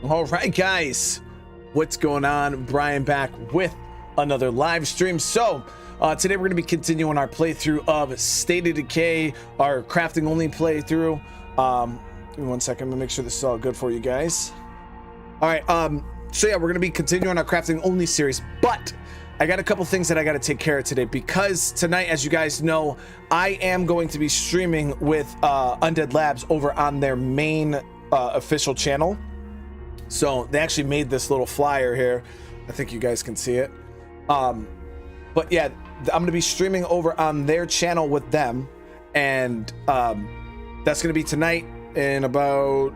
All right, guys, what's going on? Brian back with another live stream. So today we're going to be continuing our playthrough of State of Decay, our crafting only playthrough. Give me 1 second to make sure this is all good for you guys. All right, so yeah, we're going to be continuing our crafting only series, but I got a couple things that I got to take care of today, because tonight, as you guys know, I am going to be streaming with Undead Labs over on their main official channel. So they actually made this little flyer here. I think you guys can see it. But yeah, I'm going to be streaming over on their channel with them. And that's going to be tonight in about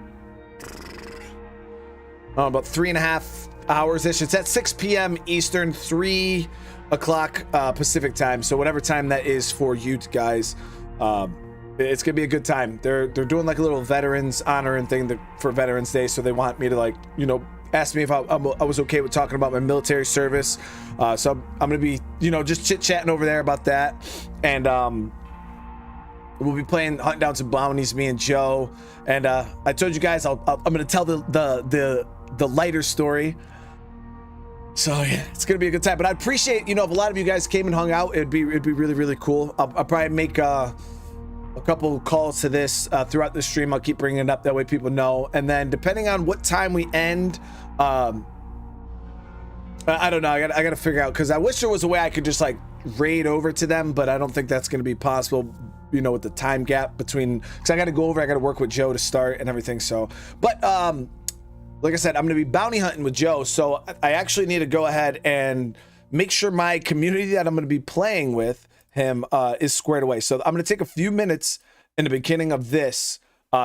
3.5 hours-ish. It's at 6 p.m. Eastern, 3 o'clock Pacific time. So whatever time that is for you guys. It's gonna be a good time. They're doing like a little veterans honoring thing for Veterans Day, so they want me to, like, you know, ask me if I was okay with talking about my military service. So I'm gonna be, you know, just chit-chatting over there about that, and we'll be hunting down some bounties, me and Joe. And I told you guys I'm gonna tell the lighter story. So yeah, it's gonna be a good time. But I'd appreciate, you know, if a lot of you guys came and hung out. It'd be really cool. I'll probably make a couple calls to this throughout the stream. I'll keep bringing it up, that way people know. And then depending on what time we end, I don't know, I gotta figure out, because I wish there was a way I could just like raid over to them, but I don't think that's going to be possible, you know, with the time gap between, because I got to go over, I got to work with Joe to start and everything. So, but like I said, I'm going to be bounty hunting with Joe, so I actually need to go ahead and make sure my community that I'm going to be playing with him is squared away. So I'm going to take a few minutes in the beginning of this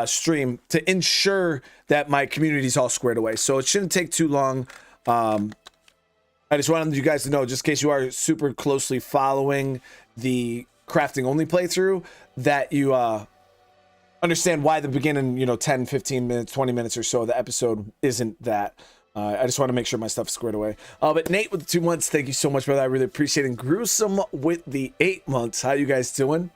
stream to ensure that my community is all squared away. So it shouldn't take too long. I just wanted you guys to know, just in case you are super closely following the crafting only playthrough, that you understand why the beginning, you know, 10, 15 minutes, 20 minutes or so of the episode isn't that. I just want to make sure my stuff's squared away. But Nate with the 2 months, thank you so much, brother. I really appreciate it. And Gruesome with the 8 months. How you guys doing?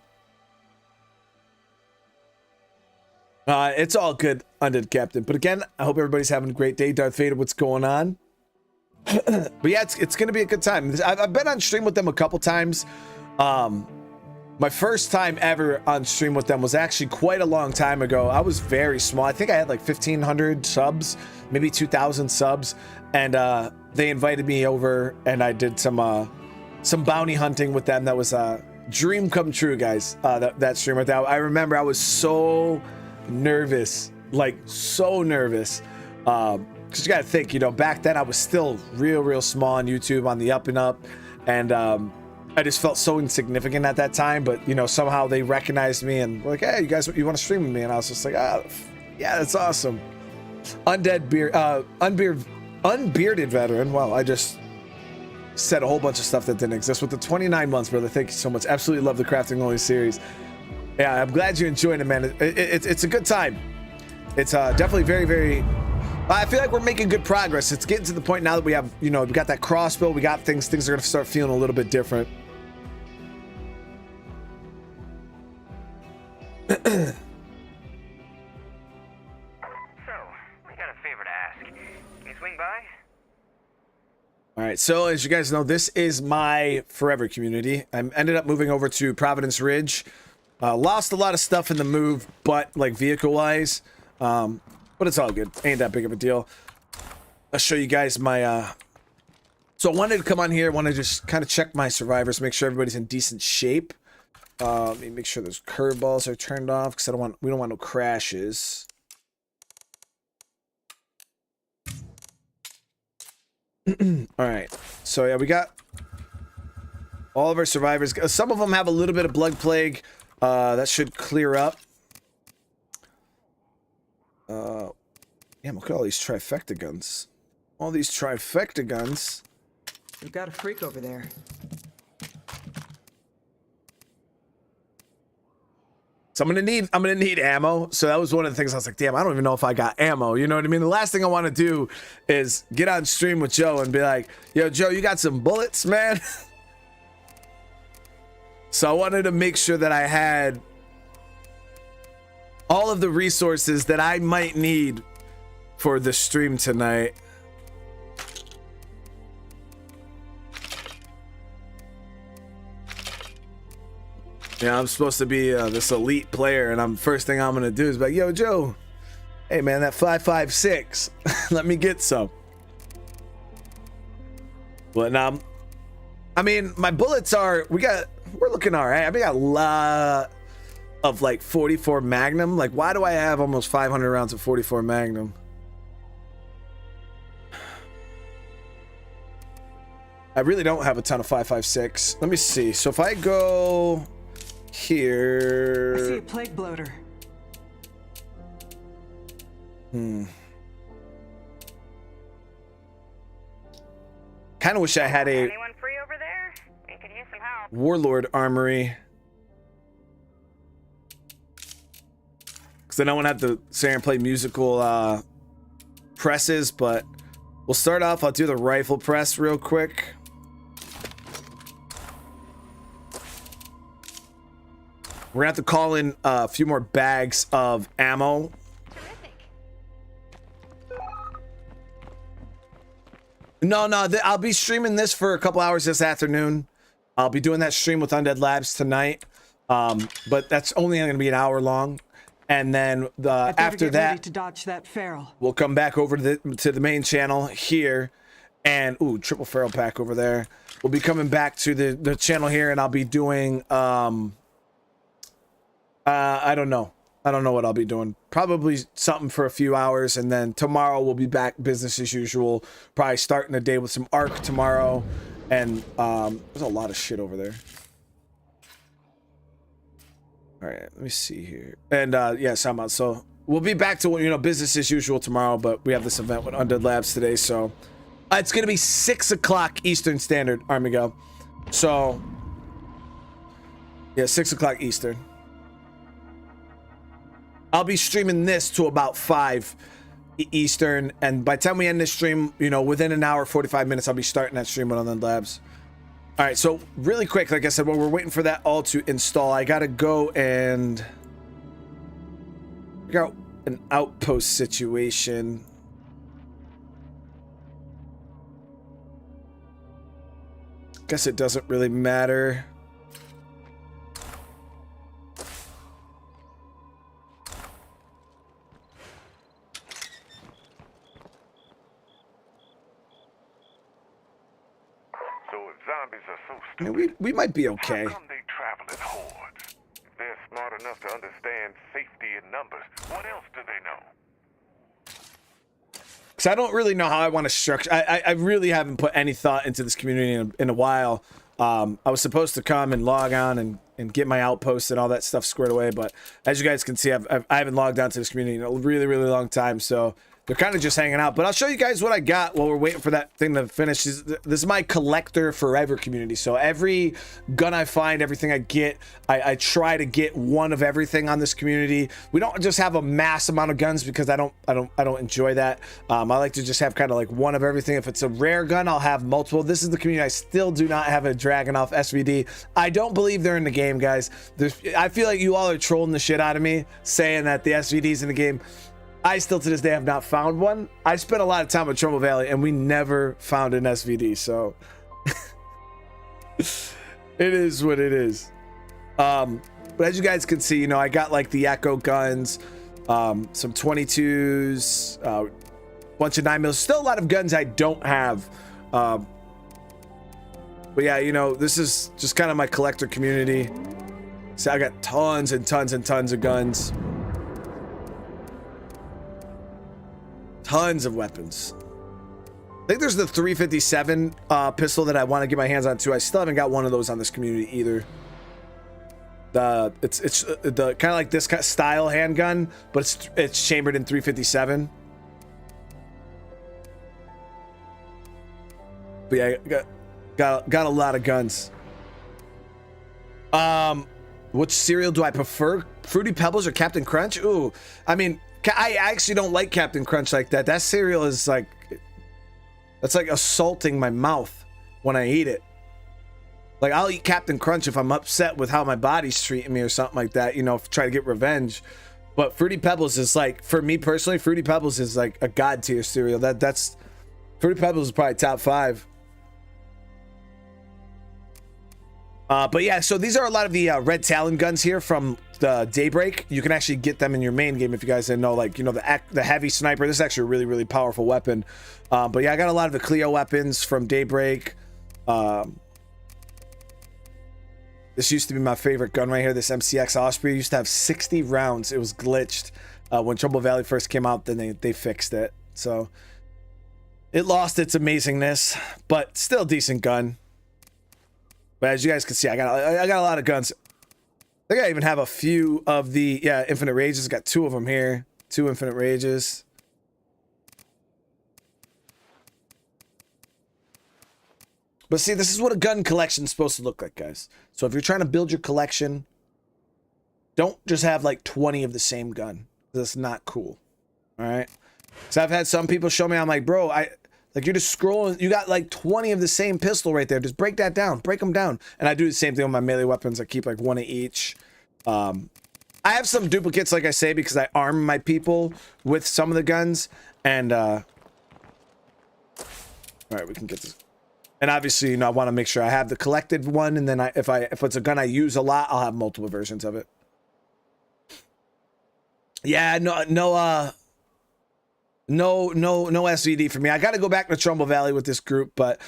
It's all good, Undead Captain. But again, I hope everybody's having a great day. Darth Vader, what's going on? But yeah, it's going to be a good time. I've been on stream with them a couple times. My first time ever on stream with them was actually quite a long time ago. I was very small. I think I had like 1,500 subs, maybe 2,000 subs, and they invited me over, and I did some bounty hunting with them. That was a dream come true, guys. That stream with that. I remember I was so nervous, like so nervous, because you got to think, you know, back then I was still real small on YouTube, on the up and up, and I just felt so insignificant at that time. But you know, somehow they recognized me and were like, hey, you guys, you want to stream with me? And I was just like, yeah, that's awesome. Unbearded veteran. Wow, I just said a whole bunch of stuff that didn't exist. With the 29 months, brother, thank you so much. Absolutely love the crafting only series. Yeah, I'm glad you're enjoying it, man. It's a good time. It's definitely very I feel like we're making good progress. It's getting to the point now that we have, you know, we got that crossbow, we got things are gonna start feeling a little bit different. So, we got a favor to ask. Can you swing by? All right, so as you guys know, this is my forever community. I ended up moving over to Providence Ridge. Lost a lot of stuff in the move, but like vehicle-wise, but it's all good. Ain't that big of a deal. I'll show you guys my so I wanted to come on here, want to just kind of check my survivors, make sure everybody's in decent shape. Let me make sure those curve balls are turned off, because we don't want no crashes. All right, so yeah, we got all of our survivors. Some of them have a little bit of blood plague. That should clear up. Yeah, look at all these trifecta guns. All these trifecta guns. We've got a freak over there. So I'm gonna need ammo. So that was one of the things I was like, damn, I don't even know if I got ammo. You know what I mean? The last thing I want to do is get on stream with Joe and be like, yo, Joe, you got some bullets, man? So I wanted to make sure that I had all of the resources that I might need for the stream tonight. Yeah, I'm supposed to be this elite player, and first thing I'm gonna do is be like, yo, Joe, hey man, that 5.56, let me get some. But I mean, my bullets are, we're looking all right. I mean, I got a lot of like 44 Magnum. Like, why do I have almost 500 rounds of 44 Magnum? I really don't have a ton of 5.56. Let me see. So if I go here, I see a plague bloater. Kind of wish I had a Anyone free over there? We could use some help. Warlord armory, because then I won't have to sit here and play musical presses. But we'll start off. I'll do the rifle press real quick. We're gonna have to call in a few more bags of ammo. No, I'll be streaming this for a couple hours this afternoon. I'll be doing that stream with Undead Labs tonight, but that's only going to be an hour long. And then after that, ready to dodge that feral. we'll come back over to the main channel here, and triple feral pack over there. We'll be coming back to the channel here, and I'll be doing I don't know what I'll be doing. Probably something for a few hours, and then tomorrow we'll be back business as usual. Probably starting the day with some Arc tomorrow, and there's a lot of shit over there. All right, let me see here. And yes, I'm out. So we'll be back to business as usual tomorrow, but we have this event with Undead Labs today, so it's gonna be 6 o'clock Eastern Standard, Armigo. So yeah, 6 o'clock Eastern. I'll be streaming this to about 5 Eastern, and by the time we end this stream, within an hour, 45 minutes, I'll be starting that stream with Undead Labs. All right, so really quick, like I said, while we're waiting for that all to install, I gotta go and figure out an outpost situation. Guess it doesn't really matter. We might be okay. How come they travel in hordes? If they're smart enough to understand safety in numbers, what else do they know? Because I don't really know how I want to structure. I really haven't put any thought into this community in a while. I was supposed to come and log on and get my outposts and all that stuff squared away, but as you guys can see, I haven't logged on to this community in a really, really long time, so they're kind of just hanging out. But I'll show you guys what I got while we're waiting for that thing to finish. This is my collector forever community. So every gun I find, everything I get, I try to get one of everything on this community. We don't just have a mass amount of guns because I don't enjoy that. I like to just have kind of like one of everything. If it's a rare gun, I'll have multiple. This is the community. I still do not have a Dragunov SVD. I don't believe they're in the game, guys. I feel like you all are trolling the shit out of me saying that the SVD's in the game. I still to this day have not found one. I spent a lot of time at Trumbull Valley and we never found an SVD, so it is what it is. But as you guys can see, I got like the Echo guns, some 22s, bunch of 9mm. Still a lot of guns I don't have. But yeah, this is just kind of my collector community. So I got tons and tons and tons of guns. Tons of weapons. I think there's the 357 pistol that I want to get my hands on too. I still haven't got one of those on this community either. It's the kind of like this kind of style handgun, but it's chambered in 357. But yeah, got a lot of guns. Which cereal do I prefer? Fruity Pebbles or Captain Crunch? Ooh, I mean, I actually don't like Captain Crunch like that. That cereal is like, that's like assaulting my mouth when I eat it. Like, I'll eat Captain Crunch if I'm upset with how my body's treating me or something like that, try to get revenge. But Fruity Pebbles is like, for me personally, Fruity Pebbles is like a god tier cereal. That's Fruity Pebbles is probably top 5. But yeah, so these are a lot of the red Talon guns here from the Daybreak. You can actually get them in your main game if you guys didn't know. Like, you know, the heavy sniper. This is actually a really, really powerful weapon. But yeah, I got a lot of the Clio weapons from Daybreak. This used to be my favorite gun right here. This MCX Osprey used to have 60 rounds. It was glitched when Trumbull Valley first came out. Then they fixed it. So it lost its amazingness, but still decent gun. But as you guys can see, I got a lot of guns. I think I even have a few of the Infinite Rages. Got 2 of them here. 2 Infinite Rages. But see, this is what a gun collection is supposed to look like, guys. So if you're trying to build your collection, don't just have like 20 of the same gun. That's not cool. All right. So I've had some people show me, I'm like, bro, like you're just scrolling, you got like 20 of the same pistol right there. Just break that down, break them down. And I do the same thing with my melee weapons. I keep like 1 of each. I have some duplicates, like I say, because I arm my people with some of the guns. And all right, we can get this. And obviously, you know, I want to make sure I have the collected one, and then if it's a gun I use a lot, I'll have multiple versions of it. Yeah, no SVD for me. I got to go back to Trumbull Valley with this group, but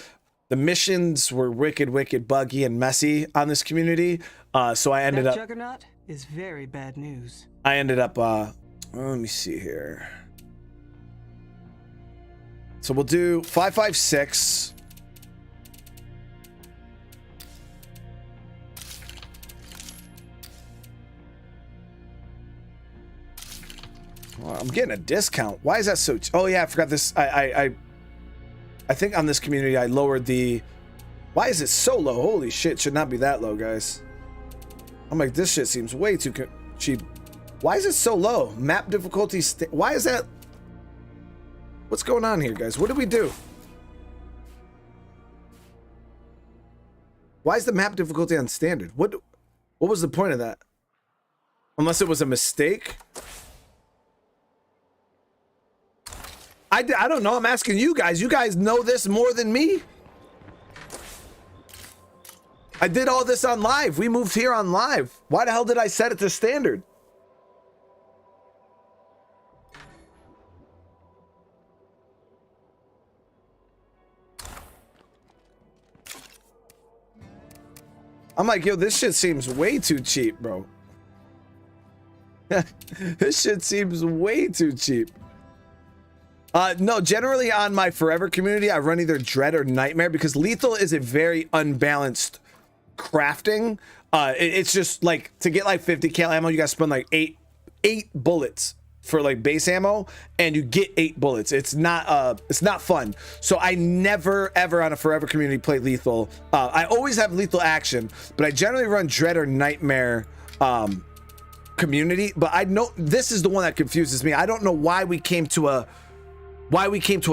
the missions were wicked buggy and messy on this community. So I ended up. Juggernaut is very bad news. I ended up. Let me see here. So we'll do 556. Well, I'm getting a discount. Why is that so? Oh yeah, I forgot this. I think on this community I lowered the. Why is it so low? Holy shit! Should not be that low, guys. I'm like, this shit seems way too cheap. Why is it so low? Map difficulty. Why is that? What's going on here, guys? What did we do? Why is the map difficulty on standard? What was the point of that? Unless it was a mistake. I don't know. I'm asking you guys. You guys know this more than me. I did all this on live. We moved here on live. Why the hell did I set it to standard? I'm like, yo, this shit seems way too cheap, bro. This shit seems way too cheap. No, generally on my Forever community, I run either Dread or Nightmare because Lethal is a very unbalanced crafting. It's just like to get like 50 cal ammo, you gotta spend like eight bullets for like base ammo, and you get 8 bullets. It's not fun. So I never ever on a Forever community play Lethal. I always have Lethal Action, but I generally run Dread or Nightmare community. But I know this is the one that confuses me. I don't know why we came to a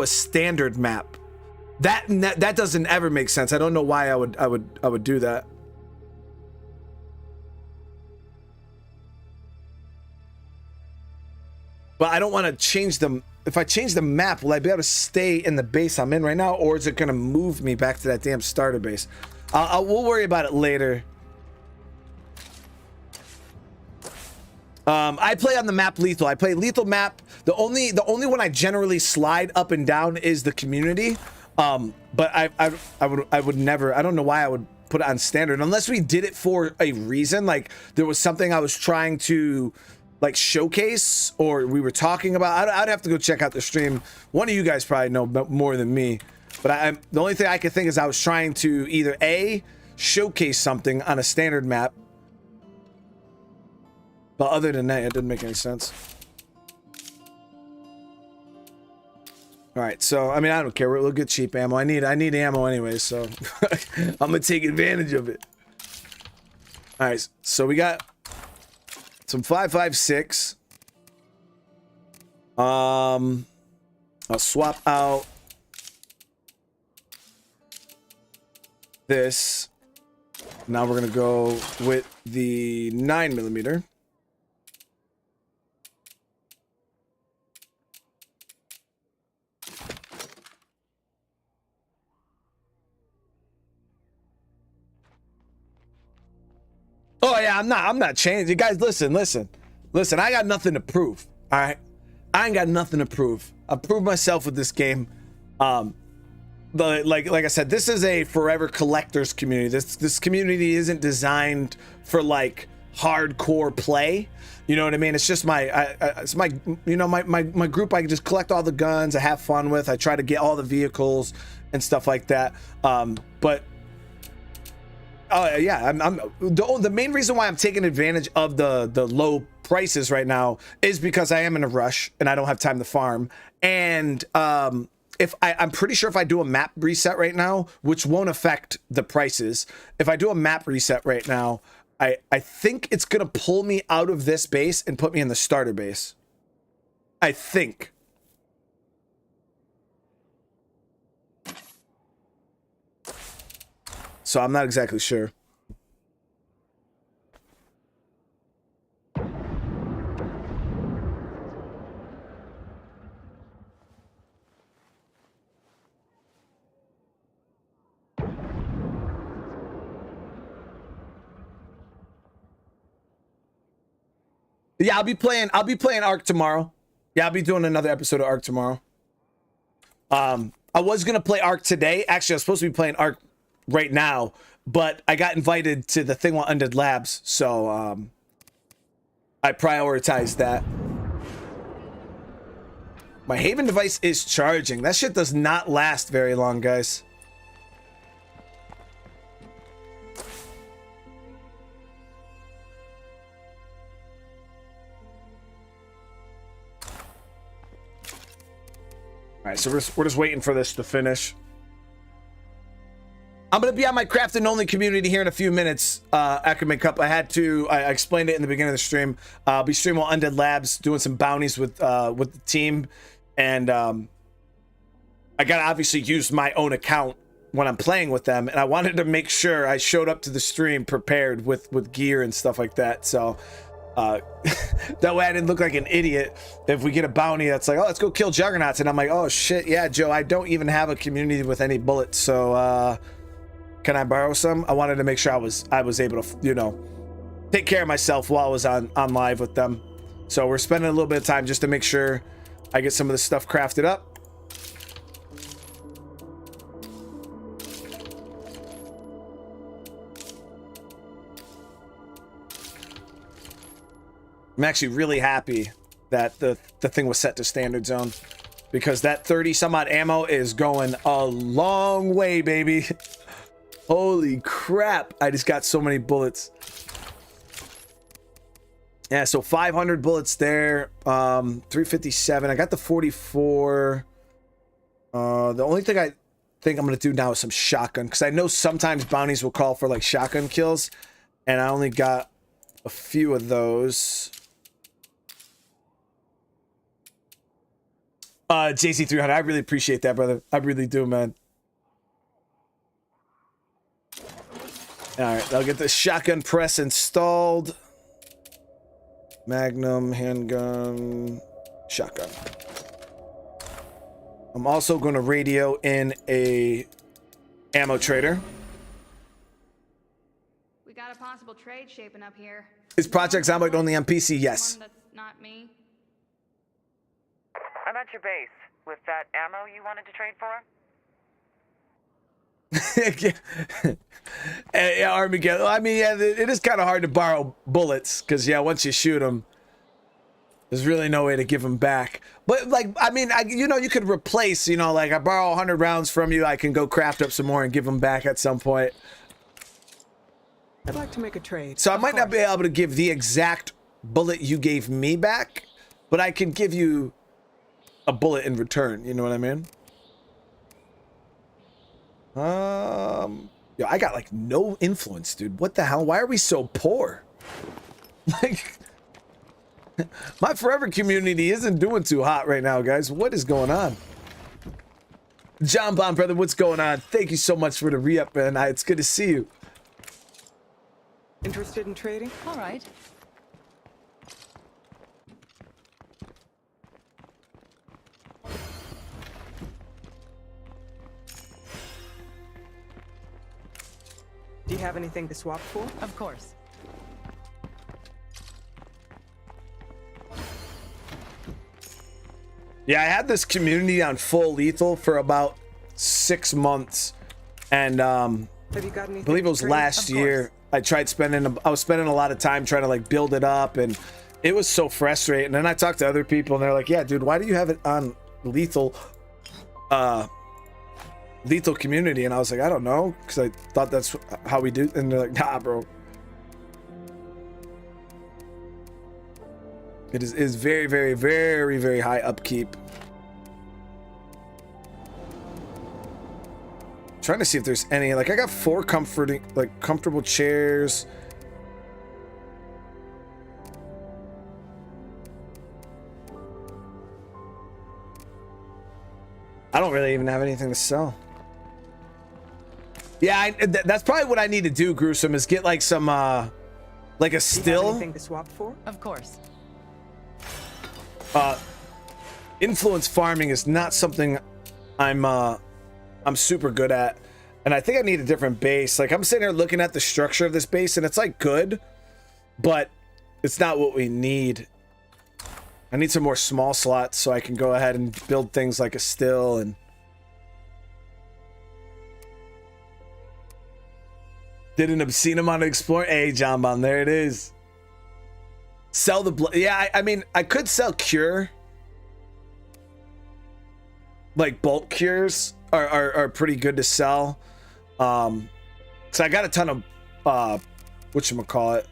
standard map. That doesn't ever make sense. I don't know why I would do that. But I don't want to change them. If I change the map, will I be able to stay in the base I'm in right now, or is it going to move me back to that damn starter base? We'll worry about it later. I play on the map Lethal. I play Lethal map. The only one I generally slide up and down is the community. But I would never. I don't know why I would put it on standard unless we did it for a reason. Like there was something I was trying to like showcase, or we were talking about. I'd have to go check out the stream. One of you guys probably know more than me. But the only thing I could think is I was trying to either A, showcase something on a standard map. But other than that, it didn't make any sense. All right, so I mean, I don't care. We'll get cheap ammo. I need ammo anyway, so I'm gonna take advantage of it. All right, so we got some 5.56. I'll swap out this. Now we're gonna go with the 9mm. yeah, I'm not changing. You guys, listen. I got nothing to prove. All right, I ain't got nothing to prove. I proved myself with this game. Like I said, this is a forever collectors community. This community isn't designed for like hardcore play. You know what I mean? It's just it's my group. I can just collect all the guns. I have fun with. I try to get all the vehicles and stuff like that. But yeah, the main reason why I'm taking advantage of the low prices right now is because I am in a rush and I don't have time to farm. And I'm pretty sure if I do a map reset right now, which won't affect the prices, if I do a map reset right now, I think it's gonna pull me out of this base and put me in the starter base. I think. So I'm not exactly sure. Yeah, I'll be playing Ark tomorrow. Yeah, I'll be doing another episode of Ark tomorrow. I was gonna play Ark today. Actually, I was supposed to be playing Ark right now, but I got invited to the thing with Undead Labs, so I prioritized that. My Haven device is charging. That shit does not last very long, guys. All right, so we're just waiting for this to finish. I'm gonna be on my crafting only community here in a few minutes. Academic Cup. I explained it in the beginning of the stream. I'll be streaming on Undead Labs, doing some bounties with the team, and I gotta obviously use my own account when I'm playing with them, and I wanted to make sure I showed up to the stream prepared with gear and stuff like that. So that way I didn't look like an idiot if we get a bounty that's like, oh, let's go kill juggernauts, and I'm like, oh shit, yeah, Joe, I don't even have a community with any bullets, so can I borrow some? I wanted to make sure I was able to, you know, take care of myself while I was on live with them. So we're spending a little bit of time just to make sure I get some of this stuff crafted up. I'm actually really happy that the thing was set to standard zone, because that 30 some odd ammo is going a long way, baby. Holy crap, I just got so many bullets. Yeah, so 500 bullets there. 357. I got the 44. The only thing I think I'm gonna do now is some shotgun, because I know sometimes bounties will call for like shotgun kills, and I only got a few of those. JC300, I really appreciate that, brother. I really do, man. All right, I'll get the shotgun press installed. Magnum, handgun, shotgun. I'm also going to radio in a ammo trader. We got a possible trade shaping up here. Is Project Zomboid only on PC? Yes. That's not me. I'm at your base with that ammo you wanted to trade for. Yeah, Armageddon. I mean, yeah, it is kind of hard to borrow bullets, because yeah, once you shoot them, there's really no way to give them back. But like, I mean, you know, you could replace, you know, like I borrow 100 rounds from you, I can go craft up some more and give them back at some point. I'd like to make a trade. So I might not be able to give the exact bullet you gave me back, but I can give you a bullet in return. You know what I mean? Yo, I got like no influence, dude. What the hell? Why are we so poor? Like, my forever community isn't doing too hot right now, guys. What is going on? John Bond, brother, what's going on? Thank you so much for the re-up, man. It's good to see you. Interested in trading? All right. Do you have anything to swap for? Of course. Yeah, I had this community on full lethal for about 6 months, and Have you got anything I believe it was to trade? last year. I was spending a lot of time trying to like build it up, and it was so frustrating. And then I talked to other people, and they're like, "Yeah, dude, why do you have it on lethal community?" And I was like, "I don't know, because I thought that's how we do." And they're like, "Nah, bro." It is very, very, very, very high upkeep. Trying to see if there's any, like, I got 4 comfortable chairs. I don't really even have anything to sell. Yeah, that's probably what I need to do, Gruesome, is get like some like a Do you have still. anything to swap for? Of course. Influence farming is not something I'm super good at, and I think I need a different base. Like, I'm sitting here looking at the structure of this base, and it's like good, but it's not what we need. I need some more small slots so I can go ahead and build things like a still. And didn't have seen him on Explore. Hey, John Bon, there it is. Sell the blood. Yeah, I mean, I could sell cure. Like bulk cures are pretty good to sell. So I got a ton of whatchamacallit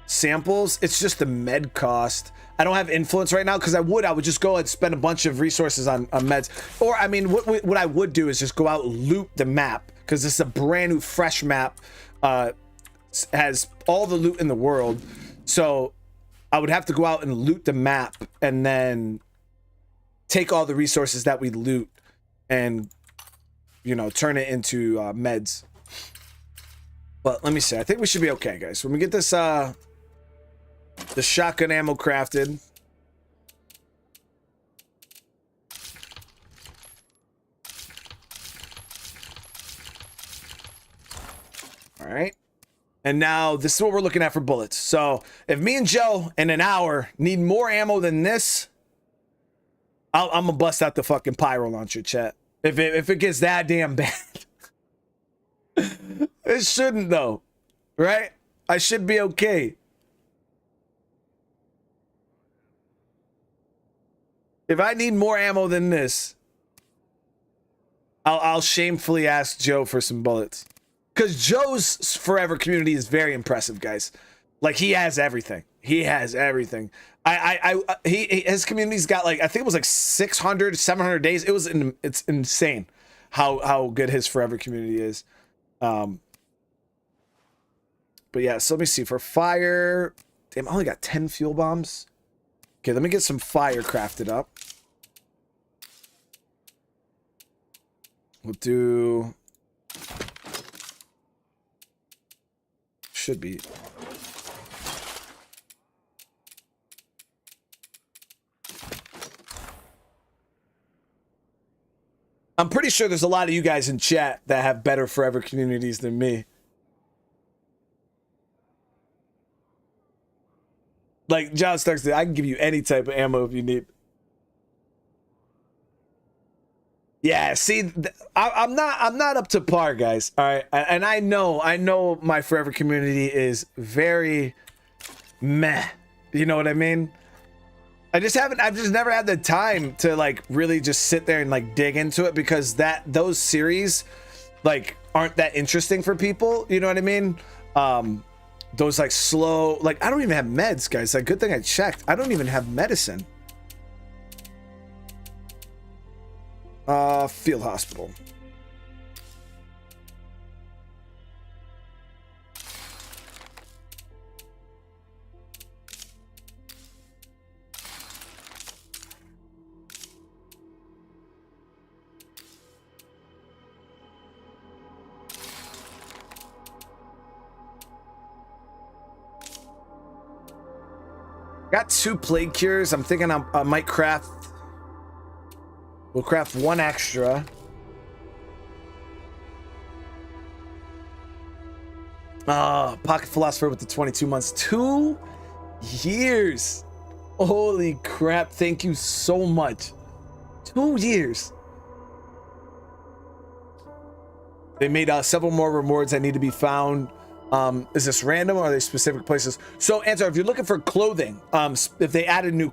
samples. It's just the med cost. I don't have influence right now, because I would just go and spend a bunch of resources on meds. Or I mean, what I would do is just go out and loot the map, because this is a brand new fresh map. Has all the loot in the world, so I would have to go out and loot the map and then take all the resources that we loot and, you know, turn it into meds. But let me see. I think we should be okay, guys. When we get this the shotgun ammo crafted, all right. And now this is what we're looking at for bullets. So if me and Joe in an hour need more ammo than this, I'm gonna bust out the fucking pyro launcher, chat. If it gets that damn bad. It shouldn't though, right? I should be okay. If I need more ammo than this, I'll shamefully ask Joe for some bullets. Because Joe's forever community is very impressive, guys. Like, he has everything. He has everything. His community's got, like, I think it was like 600, 700 days. It's insane how good his forever community is. But yeah, so let me see. For fire, damn, I only got 10 fuel bombs. Okay, let me get some fire crafted up. We'll do... Should be. I'm pretty sure there's a lot of you guys in chat that have better forever communities than me. Like John Stark said, I can give you any type of ammo if you need. Yeah, see, I'm not up to par, guys. All right, and I know my forever community is very meh. You know what I mean? I've just never had the time to like really just sit there and like dig into it, because those series like aren't that interesting for people. You know what I mean? Those like slow, like I don't even have meds, guys. Like, good thing I checked. I don't even have medicine. Field hospital. Got 2 plague cures. I'm thinking I might craft. We'll craft 1 extra. Pocket philosopher with the 22 months. 2 years. Holy crap. Thank you so much. 2 years. They made several more rewards that need to be found. Is this random or are they specific places? So answer, if you're looking for clothing, if they added new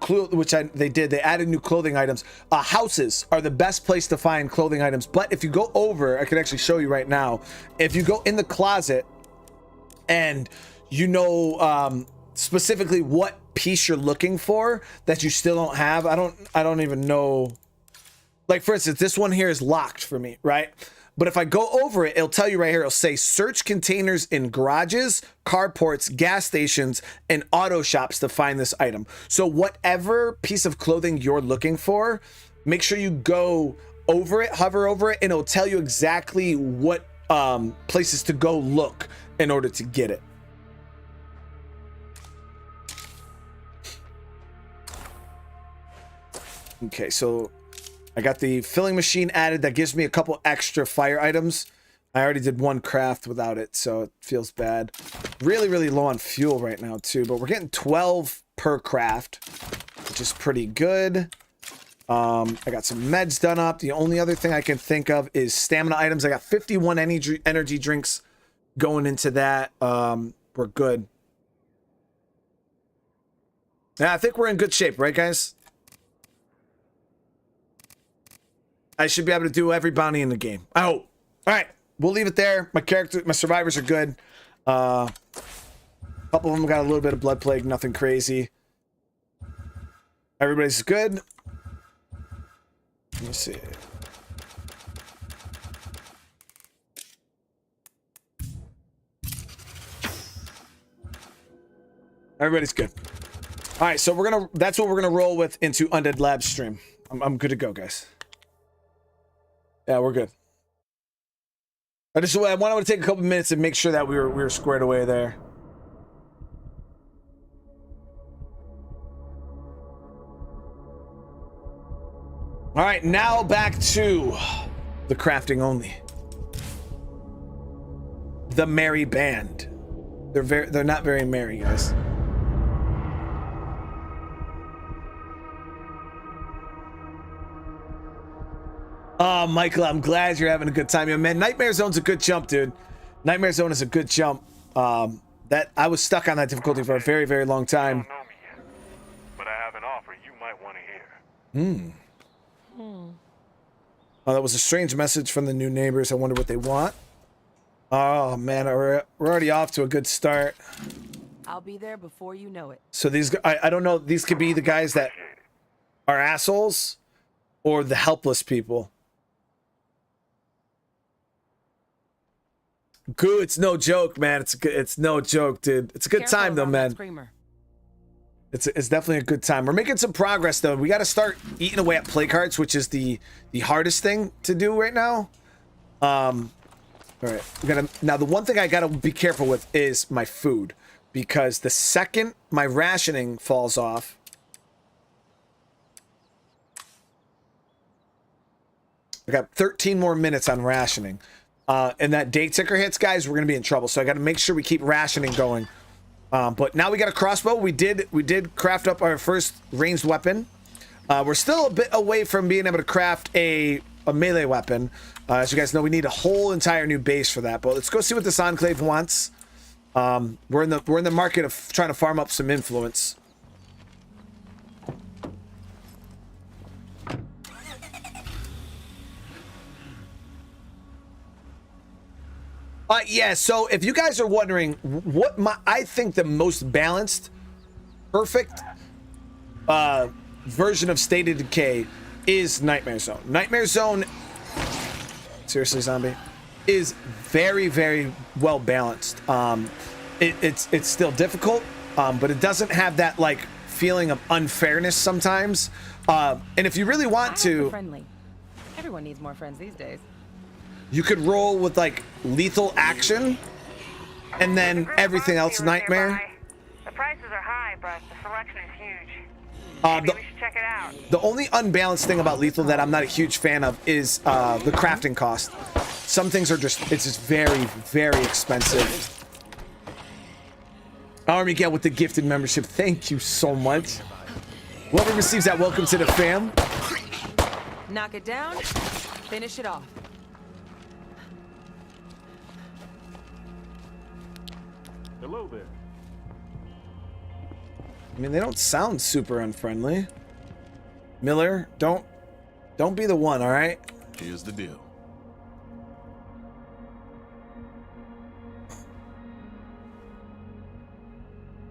they added new clothing items. Houses are the best place to find clothing items. But if you go over, I can actually show you right now. If you go in the closet and you know specifically what piece you're looking for that you still don't have, I don't even know. Like for instance, this one here is locked for me, right? But if I go over it, it'll tell you right here, it'll say search containers in garages, carports, gas stations, and auto shops to find this item. So whatever piece of clothing you're looking for, make sure you go over it, hover over it, and it'll tell you exactly what places to go look in order to get it. Okay, so I got the filling machine added. That gives me a couple extra fire items. I already did one craft without it, so it feels bad. Really, really low on fuel right now too, but we're getting 12 per craft, which is pretty good. I got some meds done up. The only other thing I can think of is stamina items. I got 51 energy drinks going into that. We're good. Yeah, I think we're in good shape, right, guys? I should be able to do every bounty in the game. I hope. All right, we'll leave it there. My survivors are good. A couple of them got a little bit of blood plague, nothing crazy. Everybody's good. Let me see. Everybody's good. All right, so that's what we're gonna roll with into Undead Labs stream. I'm good to go, guys. Yeah, we're good. I wanted to take a couple minutes and make sure that we were squared away there. All right, now back to the crafting only. The merry band. They're not very merry, guys. Oh, Michael, I'm glad you're having a good time. Yo, man, Nightmare Zone's a good jump, dude. Nightmare Zone is a good jump. That I was stuck on that difficulty for a very, very long time. You don't know me yet, but I have an offer you might want to hear. Oh, that was a strange message from the new neighbors. I wonder what they want. Oh, man, we're already off to a good start. I'll be there before you know it. So these, I don't know, these could be the guys that are assholes or the helpless people. Good, it's no joke, man. It's no joke, dude. It's a good time though, man. It's definitely a good time. We're making some progress though. We got to start eating away at play cards, which is the hardest thing to do right now. All right, now the one thing I gotta be careful with is my food, because the second my rationing falls off, I got 13 more minutes on rationing. And that day ticker hits, guys, we're gonna be in trouble. So I got to make sure we keep rationing going. But now we got a crossbow. We did craft up our first ranged weapon. We're still a bit away from being able to craft a melee weapon. As you guys know, we need a whole entire new base for that. But let's go see what this enclave wants. We're in the market of trying to farm up some influence. Yeah, so if you guys are wondering what I think the most balanced, perfect version of State of Decay is Nightmare Zone. Nightmare Zone, seriously, zombie, is very, very well balanced. It's still difficult, but it doesn't have that like feeling of unfairness sometimes. And if you really want to, friendly. Everyone needs more friends these days. you could roll with like lethal action, and then everything else nightmare. The prices are high, but the selection is huge. Maybe we should check it out. The only unbalanced thing about lethal that I'm not a huge fan of is the crafting cost. Some things are it's just very, very expensive. Army Get with the gifted membership. Thank you so much. Whoever receives that, welcome to the fam. Knock it down, finish it off. Hello there. I mean, they don't sound super unfriendly. Miller, don't be the one, all right? Here's the deal.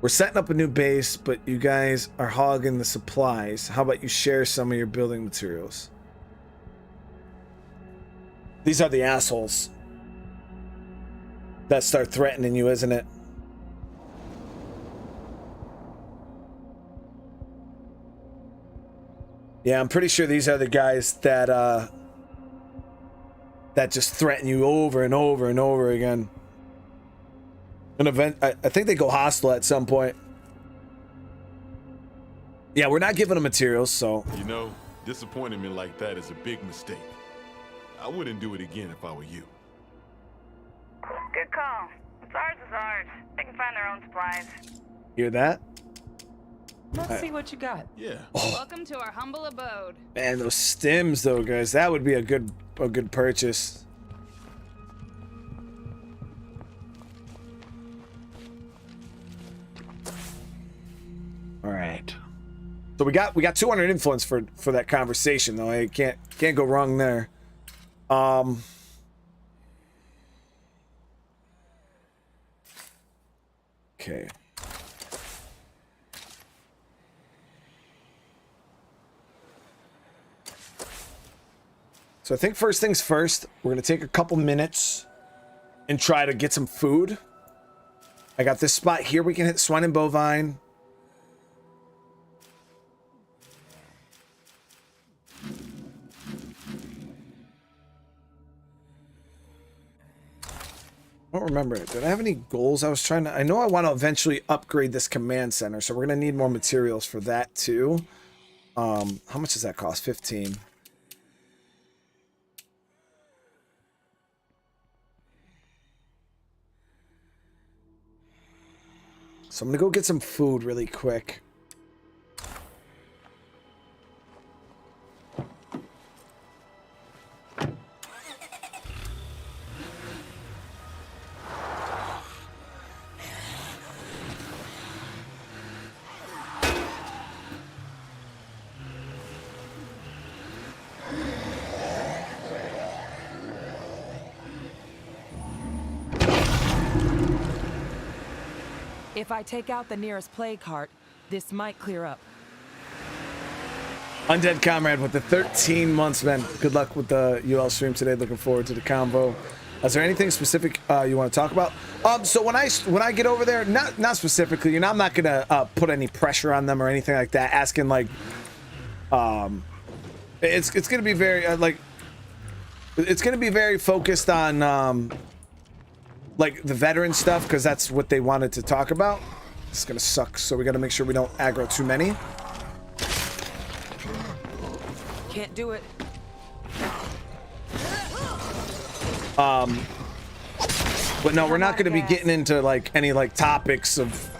We're setting up a new base, but you guys are hogging the supplies. How about you share some of your building materials? These are the assholes that start threatening you, isn't it? Yeah, I'm pretty sure these are the guys that just threaten you over and over and over again. An event, I think they go hostile at some point. Yeah, we're not giving them materials, so. You know, disappointing me like that is a big mistake. I wouldn't do it again if I were you. Good call. What's ours is ours. They can find their own supplies. Hear that? Let's see what you got. Yeah. Welcome to our humble abode. Man, those stims though, guys, that would be a good purchase. All right. So we got 200 influence for that conversation though. I can't go wrong there. Okay. So I think first things first, we're gonna take a couple minutes and try to get some food. I got this spot here we can hit swine and bovine. I don't remember. Did I have any goals I was trying to... I know I want to eventually upgrade this command center, so we're going to need more materials for that too. How much does that cost? 15. So I'm going to go get some food really quick. If I take out the nearest plague cart, this might clear up. Undead Comrade with the 13 months, man. Good luck with the UL stream today. Looking forward to the convo. Is there anything specific you want to talk about? So when I get over there, not specifically, you know, I'm not gonna put any pressure on them or anything like that. Asking like, it's gonna be very it's gonna be very focused on like the veteran stuff because that's what they wanted to talk about. It's gonna suck, so we gotta make sure we don't aggro too many. Can't do it. But no, we're not going to be getting into like any like topics of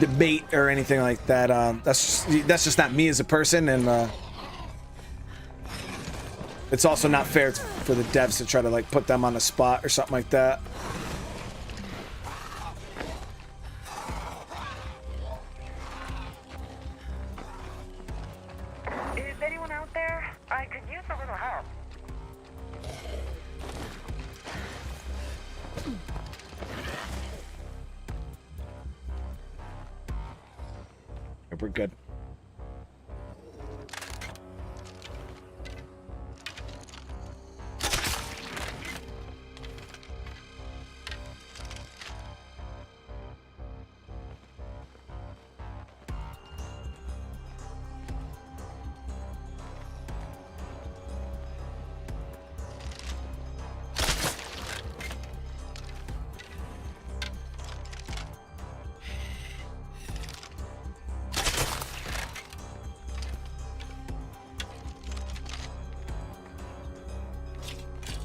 debate or anything like that. That's just not me as a person, and it's also not fair for the devs to try to like put them on the spot or something like that. Is anyone out there? I could use a little help. We're good.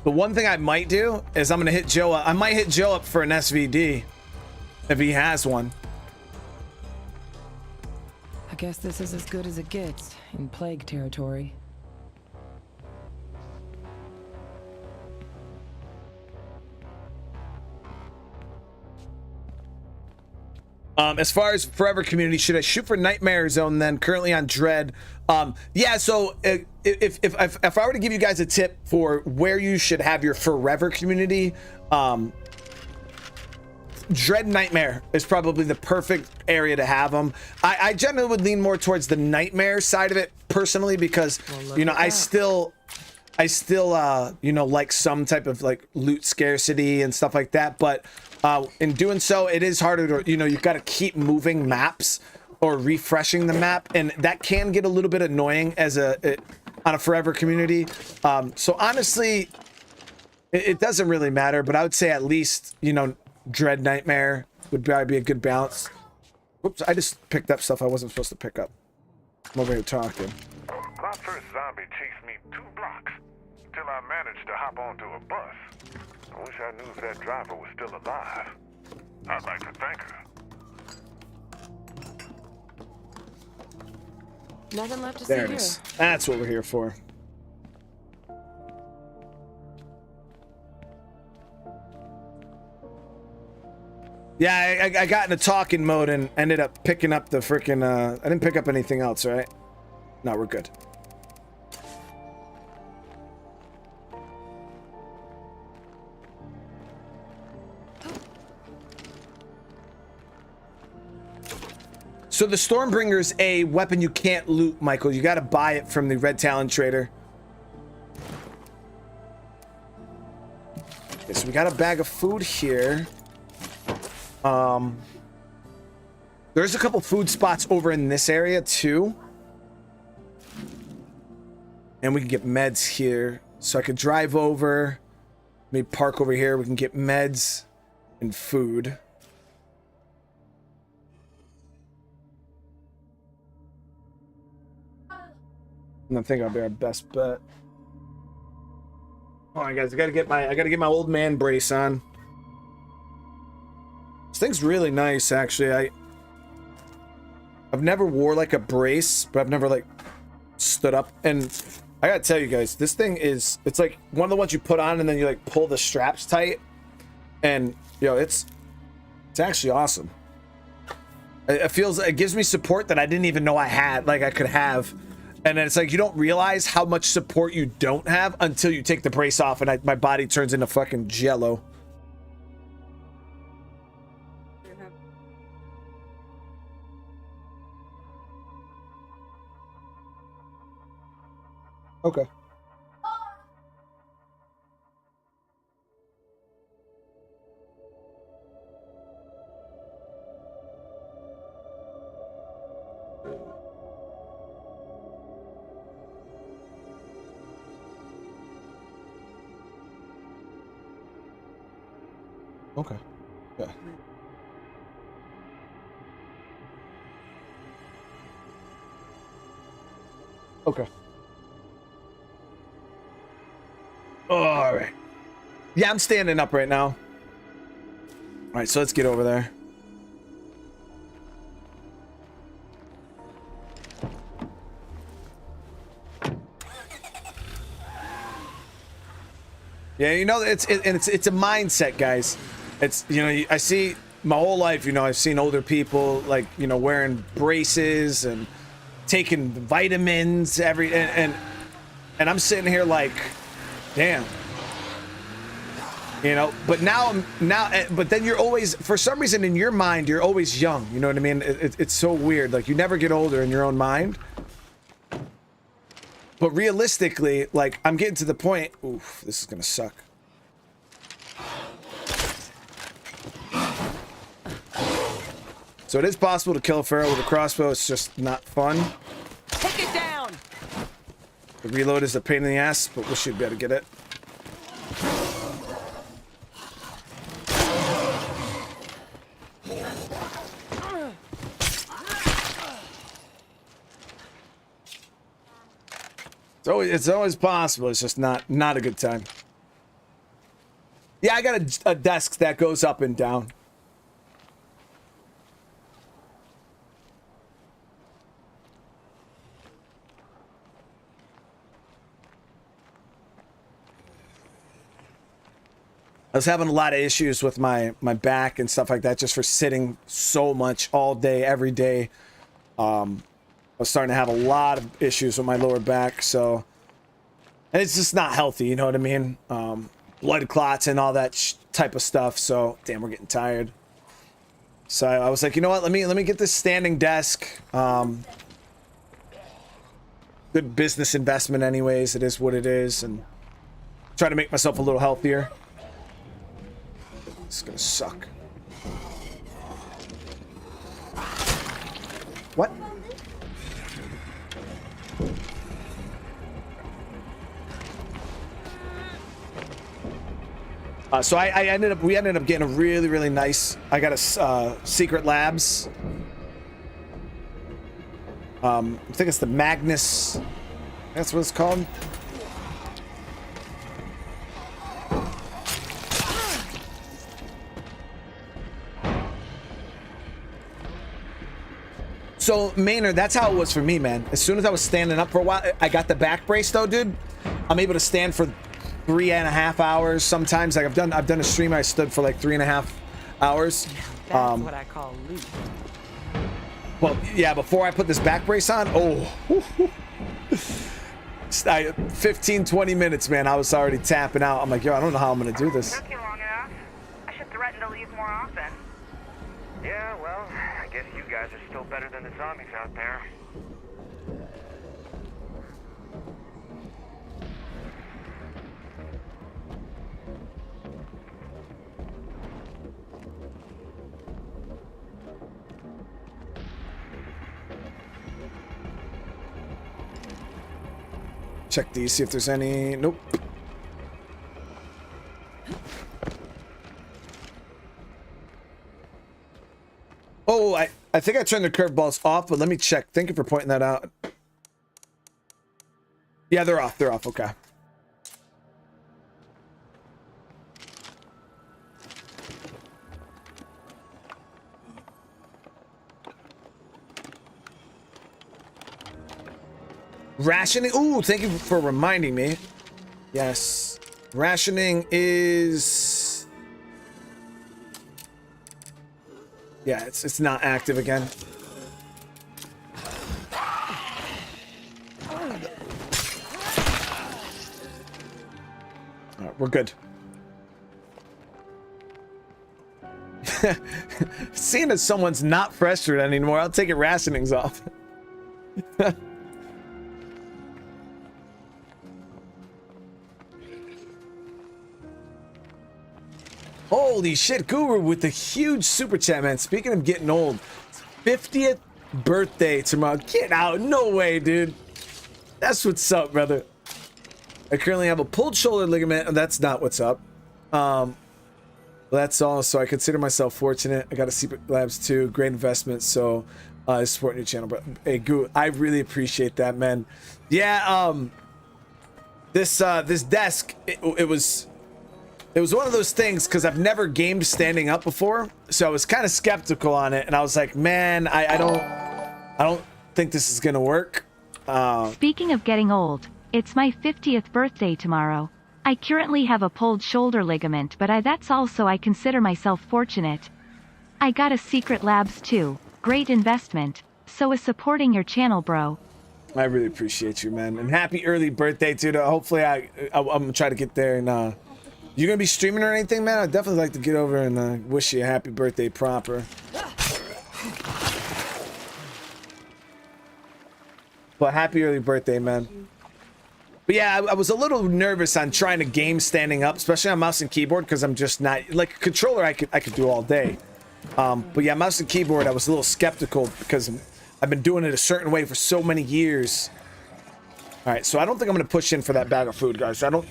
The one thing I might do is I'm gonna hit Joe up. I might hit Joe up for an SVD if he has one. I guess this is as good as it gets in plague territory. As far as Forever Community, should I shoot for Nightmare Zone then? Currently on Dread. Yeah, so if I were to give you guys a tip for where you should have your Forever Community, Dread Nightmare is probably the perfect area to have them. I generally would lean more towards the Nightmare side of it personally because, you know, I still you know, like some type of like loot scarcity and stuff like that, but in doing so it is harder to, you know, you've got to keep moving maps or refreshing the map, and that can get a little bit annoying as on a Forever Community. So honestly it doesn't really matter, but I would say at least, you know, Dread Nightmare would probably be a good balance. Whoops, I just picked up stuff I wasn't supposed to pick up. I'm over here talking. My first zombie chased me 2 blocks till I managed to hop onto a bus. I wish I knew if that driver was still alive. I'd like to thank her. Nothing left to There see it is. here. That's what we're here for. Yeah, I got into talking mode and ended up picking up the freaking, I didn't pick up anything else, right? No, we're good. So the Stormbringer is a weapon you can't loot, Michael. You got to buy it from the Red Talon Trader. Okay, so we got a bag of food here. There's a couple food spots over in this area too. And we can get meds here. So I could drive over, maybe park over here. We can get meds and food. And I think I'll be our best bet. Hold on, guys. I gotta get my old man brace on. This thing's really nice, actually. I've never wore like a brace, but I've never like stood up. And I gotta tell you guys, this thing is, it's like one of the ones you put on and then you like pull the straps tight. And yo, it's actually awesome. It gives me support that I didn't even know I had, like I could have. And then it's like you don't realize how much support you don't have until you take the brace off and my body turns into fucking jello. Okay. Okay. Yeah. Okay. All right. Yeah, I'm standing up right now. All right, so let's get over there. Yeah, you know, it's a mindset, guys. It's, you know, I see my whole life, you know, I've seen older people like, you know, wearing braces and taking vitamins and I'm sitting here like, damn. You know, but but then you're always, for some reason in your mind, you're always young. You know what I mean? It's so weird. Like you never get older in your own mind. But realistically, like I'm getting to the point, oof, this is gonna suck. So it is possible to kill a Pharaoh with a crossbow. It's just not fun. Take it down. The reload is a pain in the ass, but we should be able to get it. It's always possible. It's just not a good time. Yeah, I got a desk that goes up and down. I was having a lot of issues with my back and stuff like that just for sitting so much all day, every day. I was starting to have a lot of issues with my lower back, so... And it's just not healthy, you know what I mean? Blood clots and all that type of stuff, so... Damn, we're getting tired. So I was like, you know what? Let me get this standing desk. Good business investment anyways. It is what it is, and... Try to make myself a little healthier. It's gonna suck. What? So we ended up getting a really nice. I got a secret labs. I think it's the Magnus. That's what it's called. So, Menard, that's how it was for me, man. As soon as I was standing up for a while, I got the back brace, though, dude. I'm able to stand for 3.5 hours. Sometimes, like I've done a stream. I stood for like 3.5 hours. That's what I call loot. Well, yeah. Before I put this back brace on, 15-20 minutes, man. I was already tapping out. I'm like, yo, I don't know how I'm gonna do this. Took you long enough. I should threaten to leave more often. Yeah, well, I guess you guys are still better than the zombies out there. Check these, see if there's any. Nope. Oh, I think I turned the curveballs off, but let me check. Thank you for pointing that out. Yeah, they're off. They're off. Okay. Rationing. Ooh, thank you for reminding me. Yes. Rationing is... Yeah, it's not active again. All right, we're good. Seeing as someone's not frustrated anymore, I'll take it rationing's off. Holy shit, Guru with the huge super chat, man. Speaking of getting old, 50th birthday tomorrow. Get out. No way, dude. That's what's up, brother. I currently have a pulled shoulder ligament, and that's not what's up. That's all. So I consider myself fortunate. I got a Secret Labs too. Great investment. So I support your channel, bro. Hey, Guru, I really appreciate that, man. Yeah, this desk, it was one of those things because I've never gamed standing up before, so I was kind of skeptical on it, and I was like, man, I don't think this is gonna work. Speaking of getting old, it's my 50th birthday tomorrow. I currently have a pulled shoulder ligament, but that's also I consider myself fortunate. I got a Secret Labs too. Great investment. So is supporting your channel, bro. I really appreciate you, man, and happy early birthday too. Hopefully I'm gonna try to get there and you gonna be streaming or anything, man? I'd definitely like to get over and wish you a happy birthday proper. But happy early birthday, man. But yeah, I was a little nervous on trying to game standing up, especially on mouse and keyboard, because I'm just not like a controller. I could do all day. But yeah, mouse and keyboard, I was a little skeptical because I've been doing it a certain way for so many years. All right, so I don't think I'm going to push in for that bag of food, guys. I don't...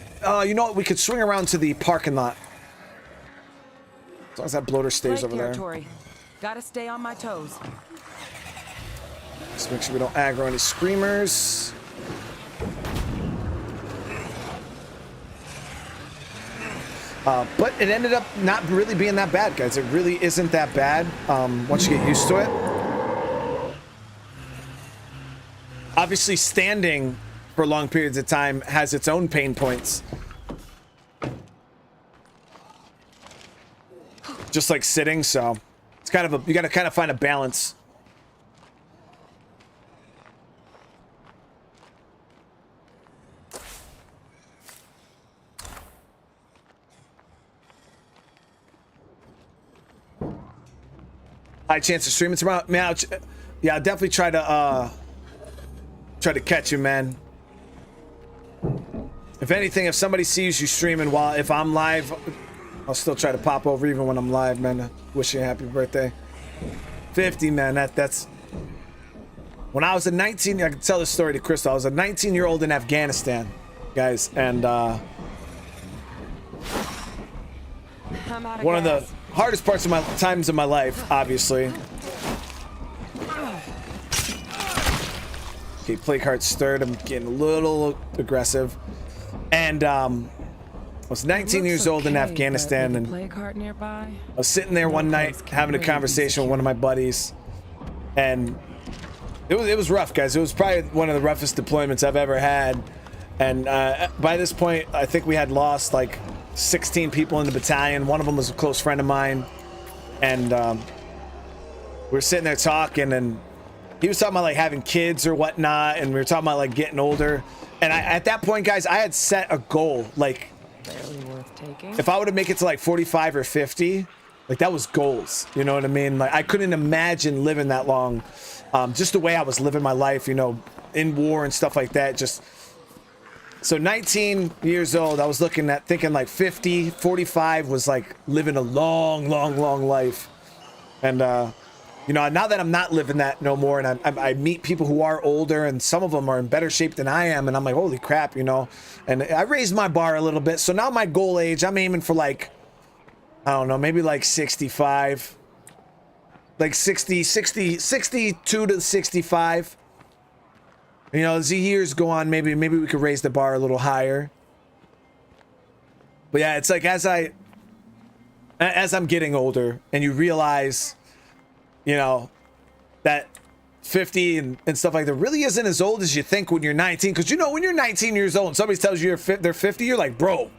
you know what? We could swing around to the parking lot. As long as that bloater stays over there. Gotta stay on my toes. Just make sure we don't aggro any screamers. But it ended up not really being that bad, guys. It really isn't that bad once you get used to it. Obviously, standing for long periods of time has its own pain points. just like sitting, so it's kind of a, you got to kind of find a balance. High chance of streaming tomorrow. Man, yeah, I'll definitely try to catch you, man. If anything, if somebody sees you streaming while if I'm live, I'll still try to pop over even when I'm live, man. Wish you a happy birthday. 50, man. That's when I was a 19. I can tell this story to Crystal. I was a 19-year-old in Afghanistan, guys, and one of the hardest parts of my times of my life, obviously. Okay, play card stirred. I'm getting a little aggressive. And I was 19 years old in Afghanistan, and I was sitting there one night having a conversation with one of my buddies, and it was rough, guys. It was probably one of the roughest deployments I've ever had. And by this point, I think we had lost like 16 people in the battalion. One of them was a close friend of mine, and we were sitting there talking, and he was talking about like having kids or whatnot, and we were talking about like getting older. And at that point, guys, I had set a goal, like Barely worth taking. if I would have make it to like 45 or 50, like that was goals, you know what I mean? Like I couldn't imagine living that long, just the way I was living my life, you know, in war and stuff like that. Just so 19 years old, I was looking at thinking like 50, 45 was like living a long life. And you know, now that I'm not living that no more, and I meet people who are older, and some of them are in better shape than I am, and I'm like, holy crap, you know. And I raised my bar a little bit, so now my goal age, I'm aiming for like, I don't know, maybe like 65, like 62 to 65. You know, as the years go on, maybe we could raise the bar a little higher. But yeah, it's like as I'm getting older, and you realize, you know, that 50 and stuff like that really isn't as old as you think when you're 19. Because, you know, when you're 19 years old and somebody tells you they're 50, you're like, bro,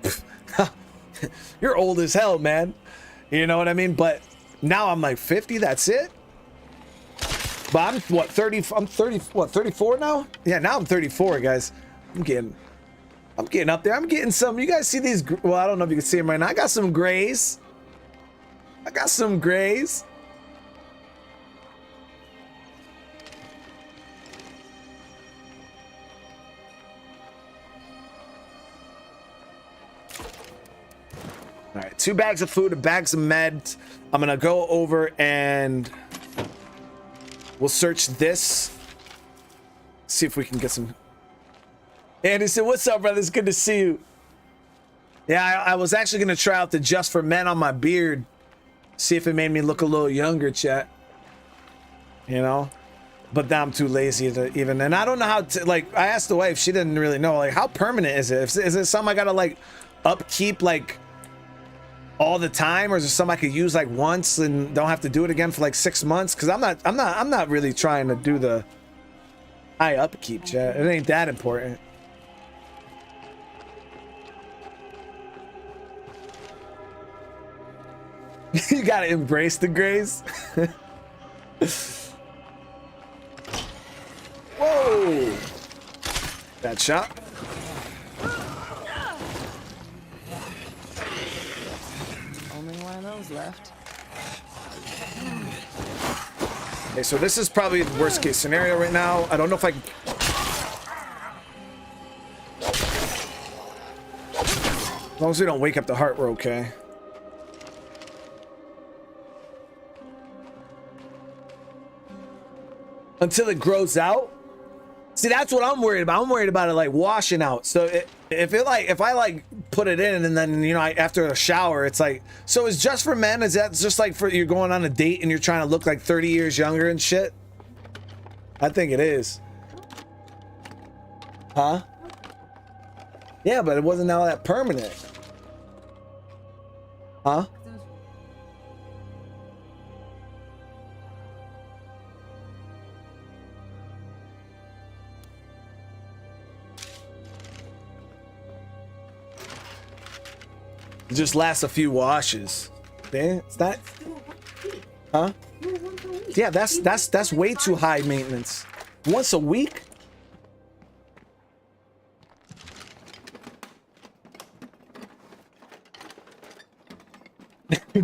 you're old as hell, man. You know what I mean? But now I'm like 50, that's it? But I'm, what, 30? I'm 30, what, 34 now? Yeah, now I'm 34, guys. I'm getting up there. I'm getting some, you guys see these, well, I don't know if you can see them right now. I got some grays. All right, 2 bags of food, 2 bags of meds. I'm gonna go over and we'll search this. See if we can get some. Andy said, "What's up, brother? It's good to see you." Yeah, I was actually gonna try out the Just for Men on my beard, see if it made me look a little younger, chat. You know, but now I'm too lazy to even. And I don't know how to like. I asked the wife; she didn't really know. Like, how permanent is it? Is it something I gotta like upkeep like all the time, or is it something I could use like once and don't have to do it again for like 6 months? Because I'm not really trying to do the high upkeep, chat. It ain't that important. You gotta embrace the grays. Whoa! That shot. Only one of those left. Okay, so this is probably the worst case scenario right now. I don't know if I can. As long as we don't wake up the heart, we're okay. Until it grows out. See, that's what I'm worried about. I'm worried about it like washing out. So if I like put it in and then, you know, after a shower, it's like, so is Just for Men, is that just like for you're going on a date and you're trying to look like 30 years younger and shit? I think it is. Huh? Yeah, but it wasn't all that permanent. Huh? It just lasts a few washes. It's not. Huh? Yeah, that's way too high maintenance. Once a week?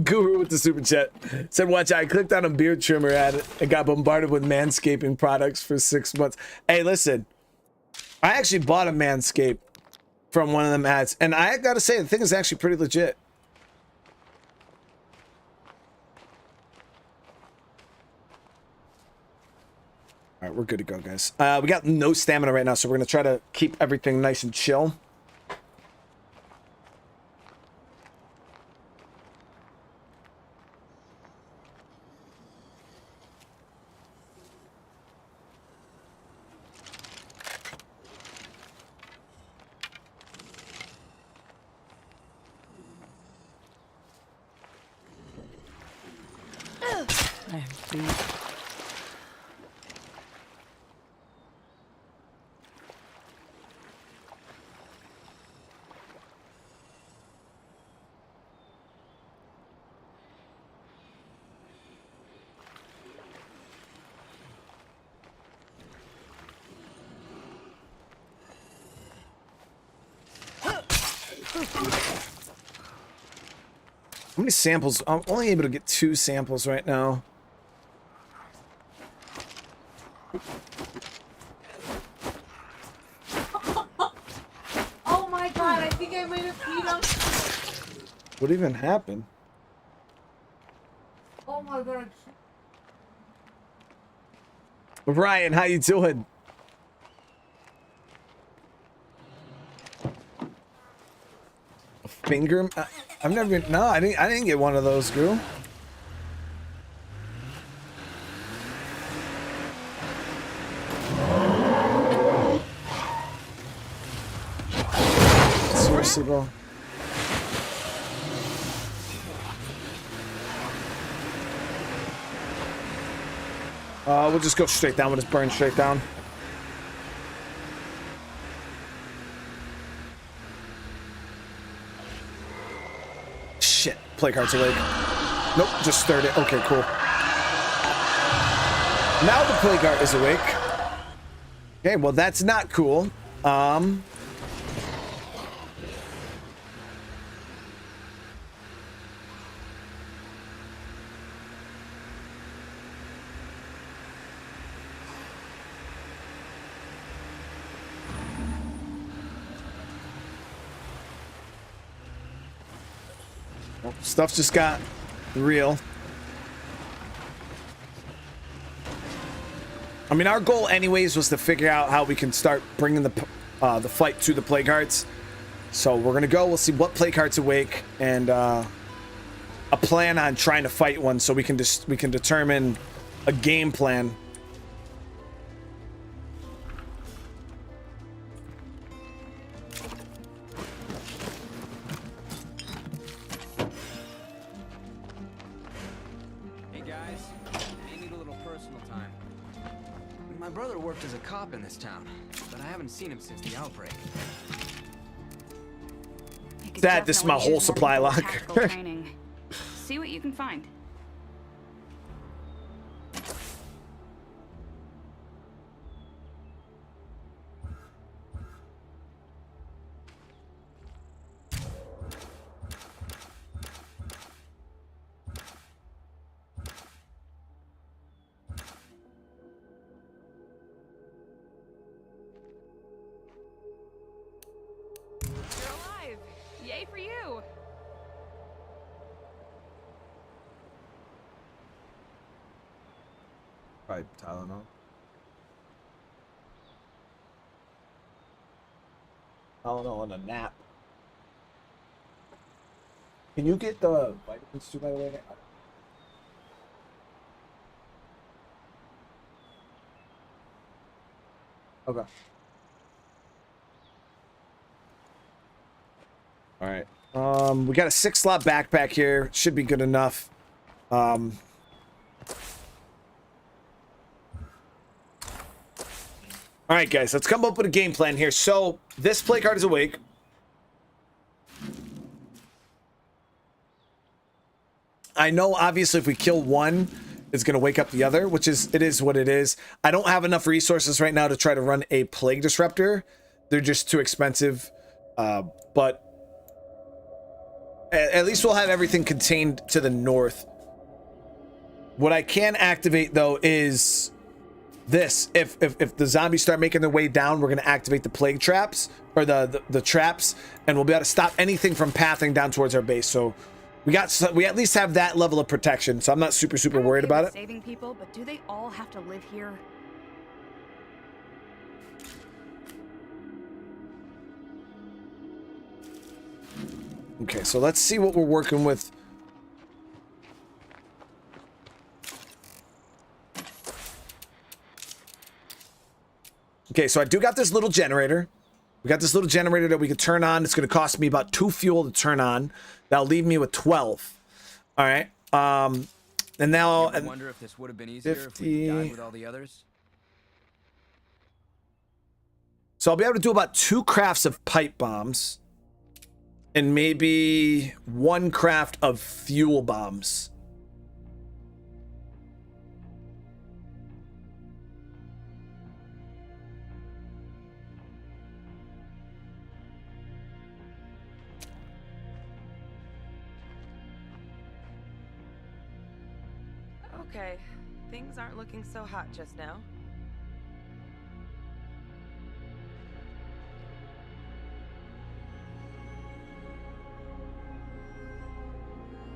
Guru with the super chat said, watch out, I clicked on a beard trimmer ad and got bombarded with manscaping products for 6 months. Hey, listen, I actually bought a Manscaped from one of them ads, and I gotta say, the thing is actually pretty legit. All right, we're good to go, guys. We got no stamina right now, so we're gonna try to keep everything nice and chill. I am free. How many samples? I'm only able to get 2 samples right now. Oh my god, I think I might have peed on. What even happened? Oh my god. Ryan, how you doing? A finger? I've never been. No, I didn't get one of those, Gru. Seriously, bro. We'll just go straight down. We'll just burn straight down. Shit. Play cards awake. Nope, just stirred it. Okay, cool. Now the play card is awake. Okay, well that's not cool. Stuff just got real. I mean, our goal anyways was to figure out how we can start bringing the fight to the play cards. So we're gonna go. We'll see what play cards awake and a plan on trying to fight one, so we can determine a game plan. As a cop in this town, but I haven't seen him since the outbreak. Dad, this is my whole supply locker. See what you can find. Yay for you! Right, Tylenol. Tylenol and a nap. Can you get the vitamins too, by the way? Okay. All right. We got a 6-slot backpack here. Should be good enough. All right, guys, let's come up with a game plan here. So this play card is awake. I know obviously if we kill one, it's going to wake up the other, which is, it is what it is. I don't have enough resources right now to try to run a plague disruptor. They're just too expensive. But at least we'll have everything contained to the north. What I can activate though is this. If the zombies start making their way down, we're going to activate the plague traps, or the traps, and we'll be able to stop anything from pathing down towards our base. So we at least have that level of protection. So I'm not super worried about it. Saving people, but do they all have to live here? Okay, so let's see what we're working with. Okay, so I do got this little generator. We got this little generator that we can turn on. It's going to cost me about 2 fuel to turn on. That'll leave me with 12. All right. And now, I wonder if this would have been easier if we died with all the others. So I'll be able to do about 2 crafts of pipe bombs and maybe 1 craft of fuel bombs. Okay, things aren't looking so hot just now.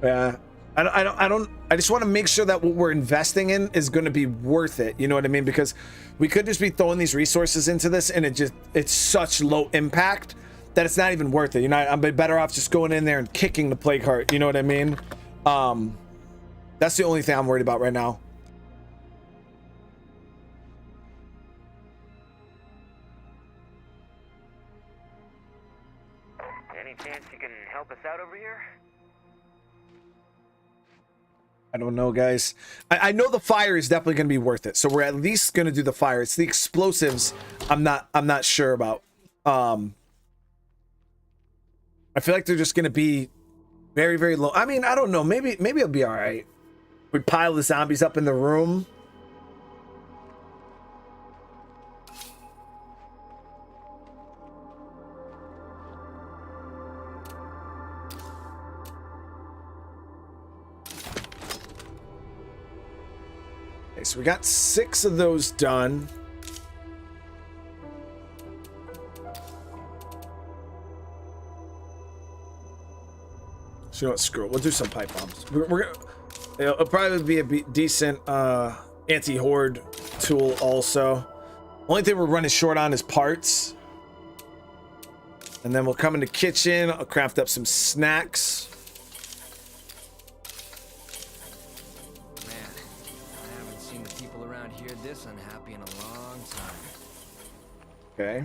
Yeah, I just want to make sure that what we're investing in is going to be worth it. You know what I mean? Because we could just be throwing these resources into this and it's such low impact that it's not even worth it. You know, I'm better off just going in there and kicking the plague heart. You know what I mean? That's the only thing I'm worried about right now. Any chance you can help us out over here? I don't know, guys. I know the fire is definitely going to be worth it. So we're at least going to do the fire. It's the explosives I'm not sure about. I feel like they're just going to be very low. I mean, I don't know. Maybe it'll be all right. We pile the zombies up in the room. Okay, so we got 6 of those done. So you know what, screw it. We'll do some pipe bombs. We're gonna, it'll probably be a decent anti-horde tool also. Only thing we're running short on is parts. And then we'll come in the kitchen. I'll craft up some snacks. Man, I haven't seen the people around here this unhappy in a long time. Okay.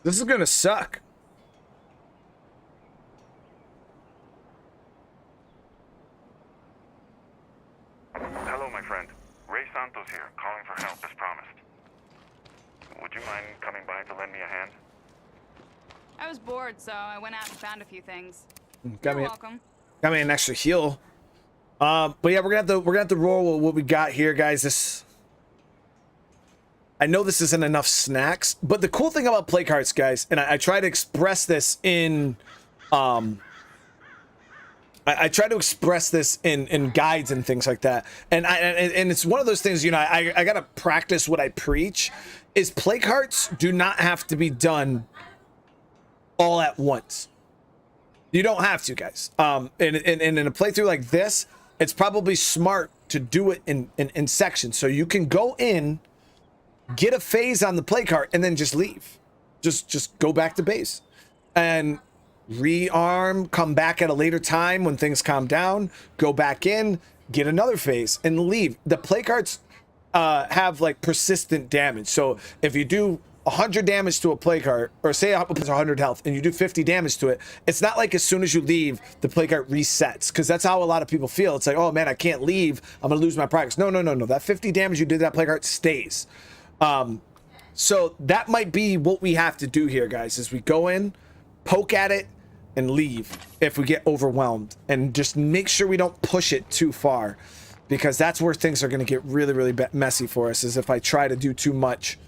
This is gonna suck. Hello, my friend. Ray Santos here, calling for help as promised. Would you mind coming by to lend me a hand? I was bored, so I went out and found a few things. Got You're me, welcome. got me an extra heal. But yeah, we're gonna have to roll with what we got here, guys. I know this isn't enough snacks, but the cool thing about plague hearts, guys, and I try to express this in I try to express this in guides and things like that, and it's one of those things, you know, I gotta practice what I preach. Is plague hearts do not have to be done all at once. You don't have to, guys. And in a playthrough like this, it's probably smart to do it in sections, so you can go in get a phase on the play cart, and then just leave. Just go back to base and rearm, come back at a later time when things calm down, go back in, get another phase, and leave. The play carts have like persistent damage. So if you do 100 damage to a play cart, or say it's 100 health, and you do 50 damage to it, it's not like as soon as you leave, the play cart resets, because that's how a lot of people feel. It's like, oh man, I can't leave, I'm gonna lose my progress. No. That 50 damage you did to that play cart stays. So that might be what we have to do here, guys, is we go in, poke at it, and leave if we get overwhelmed, and just make sure we don't push it too far, because that's where things are going to get really, really messy for us, is if I try to do too much.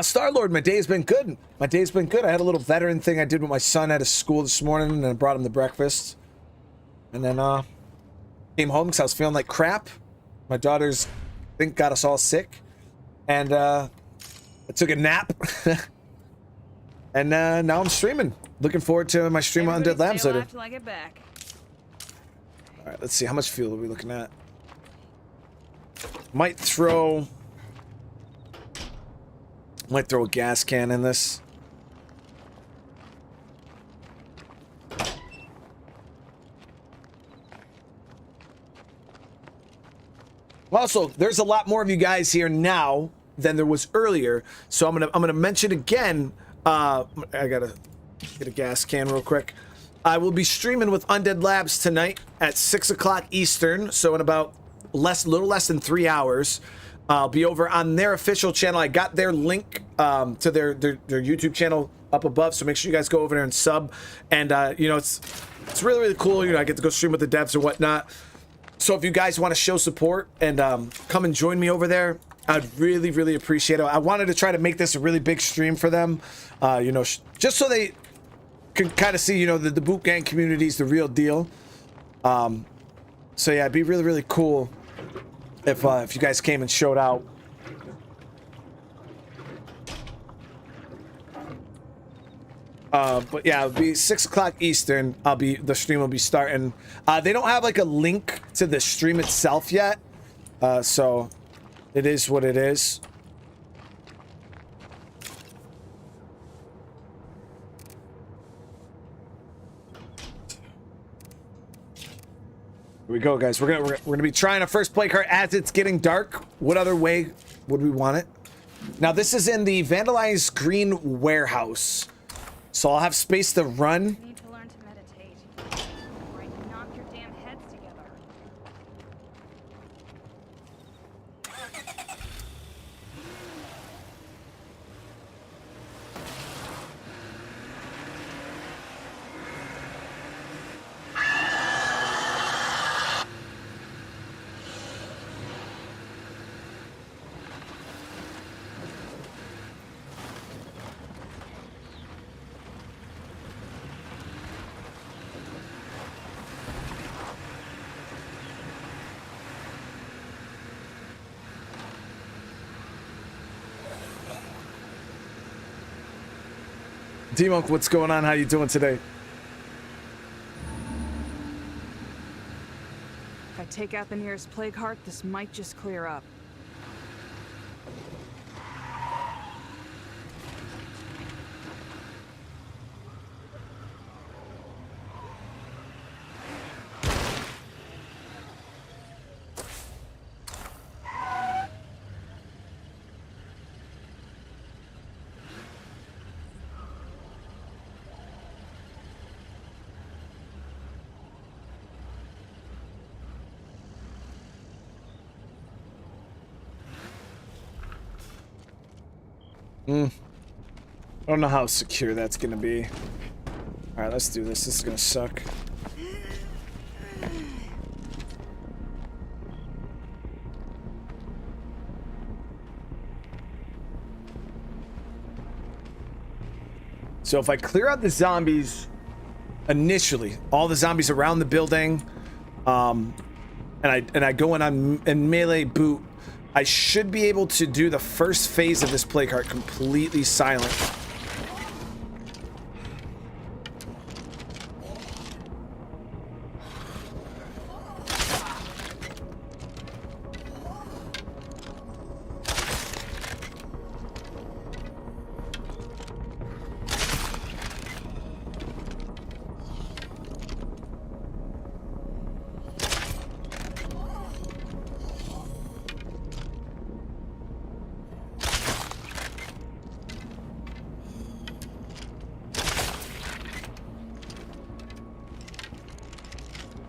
Star-Lord, my day's been good. My day's been good. I had a little veteran thing I did with my son at his school this morning, and I brought him to breakfast. And then came home because I was feeling like crap. My daughter's, I think, got us all sick. And I took a nap. And now I'm streaming. Looking forward to my stream on Undead Labs later. Till I get back. All right, let's see. How much fuel are we looking at? Might throw a gas can in this. Also, there's a lot more of you guys here now than there was earlier, so I'm gonna mention again. I gotta get a gas can real quick. I will be streaming with Undead Labs tonight at 6 o'clock Eastern, so in about little less than 3 hours. I'll be over on their official channel. I got their link to their YouTube channel up above, so make sure you guys go over there and sub. And you know, it's really, really cool. You know, I get to go stream with the devs or whatnot. So if you guys want to show support and come and join me over there, I'd really, really appreciate it. I wanted to try to make this a really big stream for them, you know, just so they can kind of see, you know, the boot gang community is the real deal. So yeah, it'd be really, really cool if you guys came and showed out. But yeah, it'll be 6 o'clock Eastern. The stream will be starting. They don't have like a link to the stream itself yet, so it is what it is. Here we go, guys. We're gonna be trying a first play cart as it's getting dark. What other way would we want it? Now this is in the vandalized green warehouse, so I'll have space to run. You need to learn to meditate, or I can knock your damn heads together. D-Monk, what's going on? How you doing today? If I take out the nearest plague heart, this might just clear up. I don't know how secure that's gonna be. Alright, let's do this. This is gonna suck. So if I clear out the zombies initially, all the zombies around the building, and I go in on melee boot, I should be able to do the first phase of this play cart completely silent.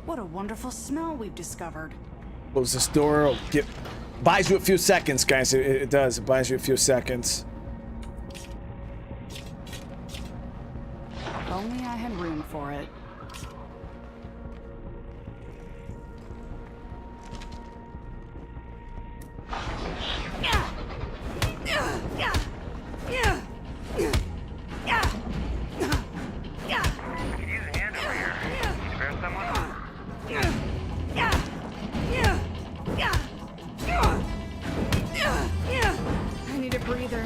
What a wonderful smell we've discovered. Close this door. Buys you a few seconds, guys. It does. It buys you a few seconds. If only I had room for it. I need a breather.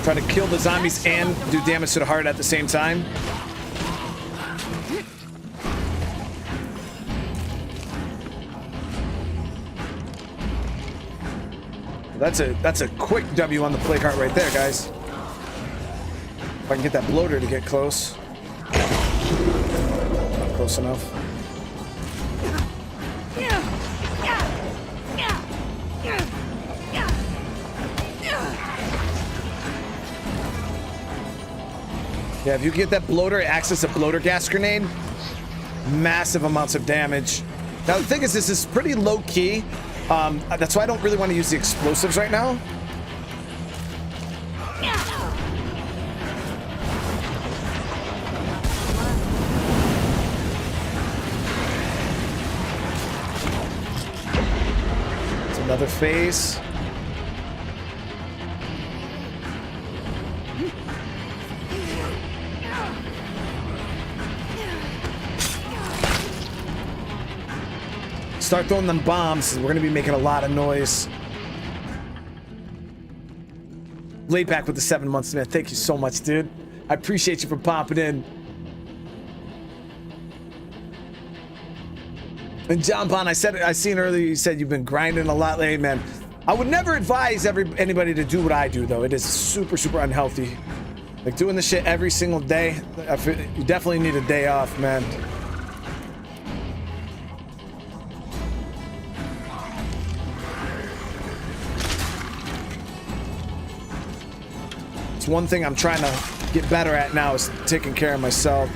Try to kill the zombies and do damage to the heart at the same time. That's a quick W on the play cart right there, guys. If I can get that bloater to get close. Not close enough. Yeah, if you get that bloater, it acts as a bloater gas grenade. Massive amounts of damage. Now the thing is, this is pretty low key. That's why I don't really want to use the explosives right now. It's another phase. Start throwing them bombs. We're gonna be making a lot of noise. Laid back with the 7 months, man. Thank you so much, dude. I appreciate you for popping in. And John Bond, I seen earlier you said you've been grinding a lot lately, man. I would never advise anybody to do what I do, though. It is super, super unhealthy. Like doing this shit every single day. You definitely need a day off, man. It's one thing I'm trying to get better at now is taking care of myself.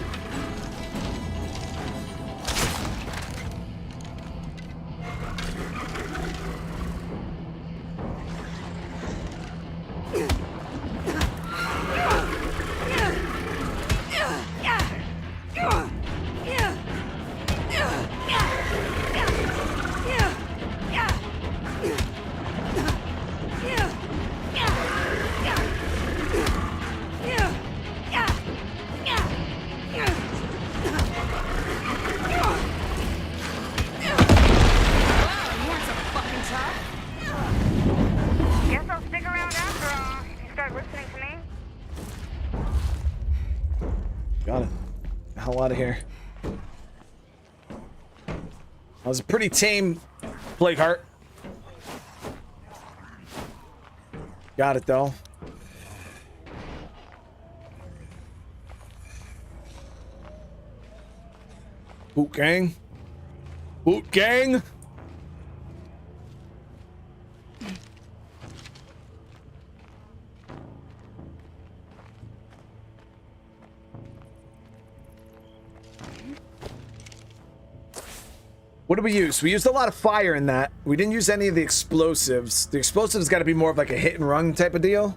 Out of here. That was a pretty tame plague heart. Got it though. Boot gang. Boot gang. What did we use? We used a lot of fire in that. We didn't use any of the explosives. The explosives got to be more of like a hit and run type of deal.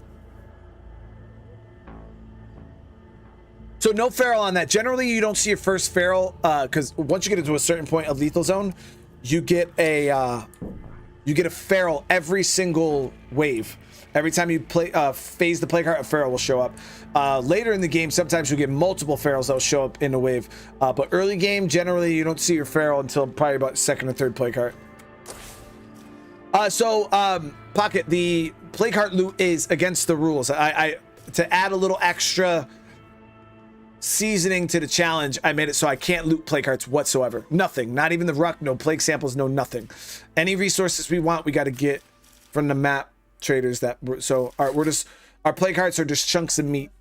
So no feral on that. Generally, you don't see your first feral because once you get into a certain point of lethal zone, you get a you get a feral every single wave. Every time you play phase the play cart, a feral will show up. Later in the game, sometimes you'll get multiple ferals that will show up in a wave. But early game, generally, you don't see your feral until probably about second or third play cart. Pocket, the play cart loot is against the rules. To add a little extra seasoning to the challenge, I made it so I can't loot play carts whatsoever. Nothing. Not even the ruck, no plague samples, no nothing. Any resources we want, we got to get from the map traders our play carts are just chunks of meat.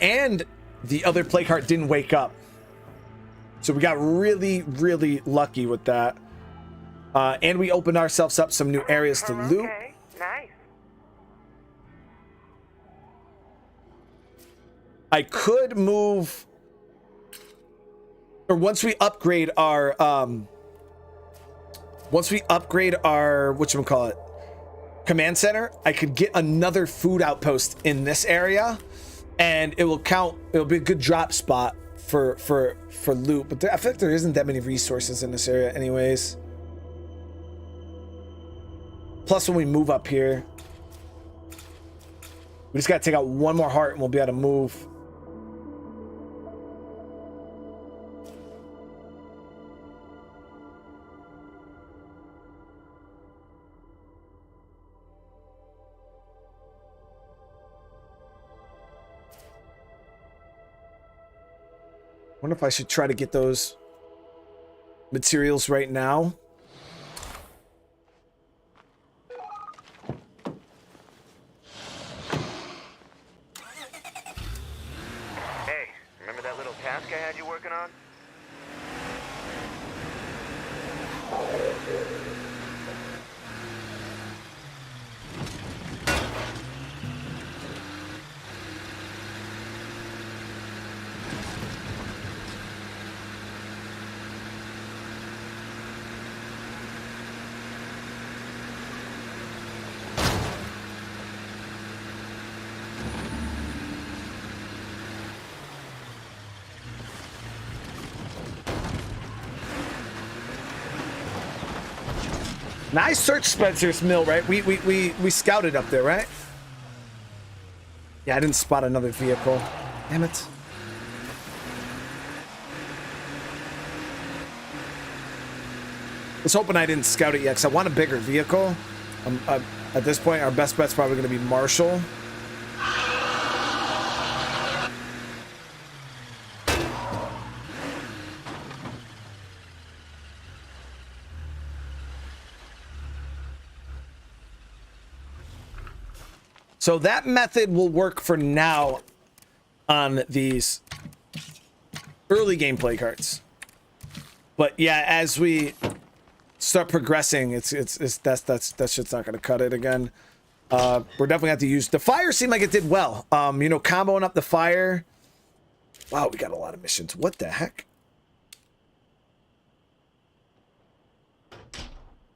And the other play cart didn't wake up. So we got really, really lucky with that. And we opened ourselves up some new areas to loot. Okay, nice. I could move, or once we upgrade our whatchamacallit, command center, I could get another food outpost in this area, and it'll be a good drop spot for loot. But I feel like there isn't that many resources in this area anyways. Plus, when we move up here, we just gotta take out one more heart and we'll be able to move. Wonder if I should try to get those materials right now. Hey, remember that little task I had you working on? Nice search, Spencer's Mill, right? We scouted up there, right? Yeah, I didn't spot another vehicle. Damn it. I was hoping I didn't scout it yet, because I want a bigger vehicle. At this point, our best bet's probably going to be Marshall. So that method will work for now on these early gameplay cards. But yeah, as we start progressing, that shit's not gonna cut it again. We're definitely gonna have to use the fire. Seemed like it did well. You know, comboing up the fire. Wow, we got a lot of missions. What the heck?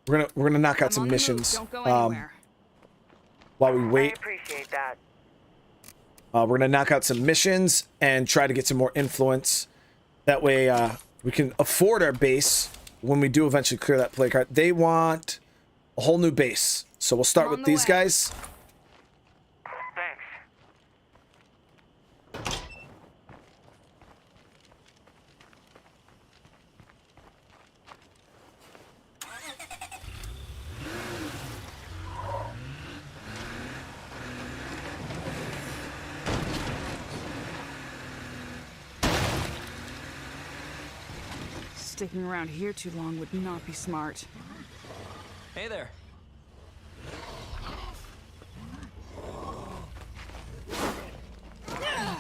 We're gonna knock out some missions. Don't go anywhere. While we wait. I appreciate that. We're gonna knock out some missions and try to get some more influence. That way we can afford our base when we do eventually clear that play card. They want a whole new base. So we'll start with these guys. Thanks. Sticking around here too long would not be smart. Hey there.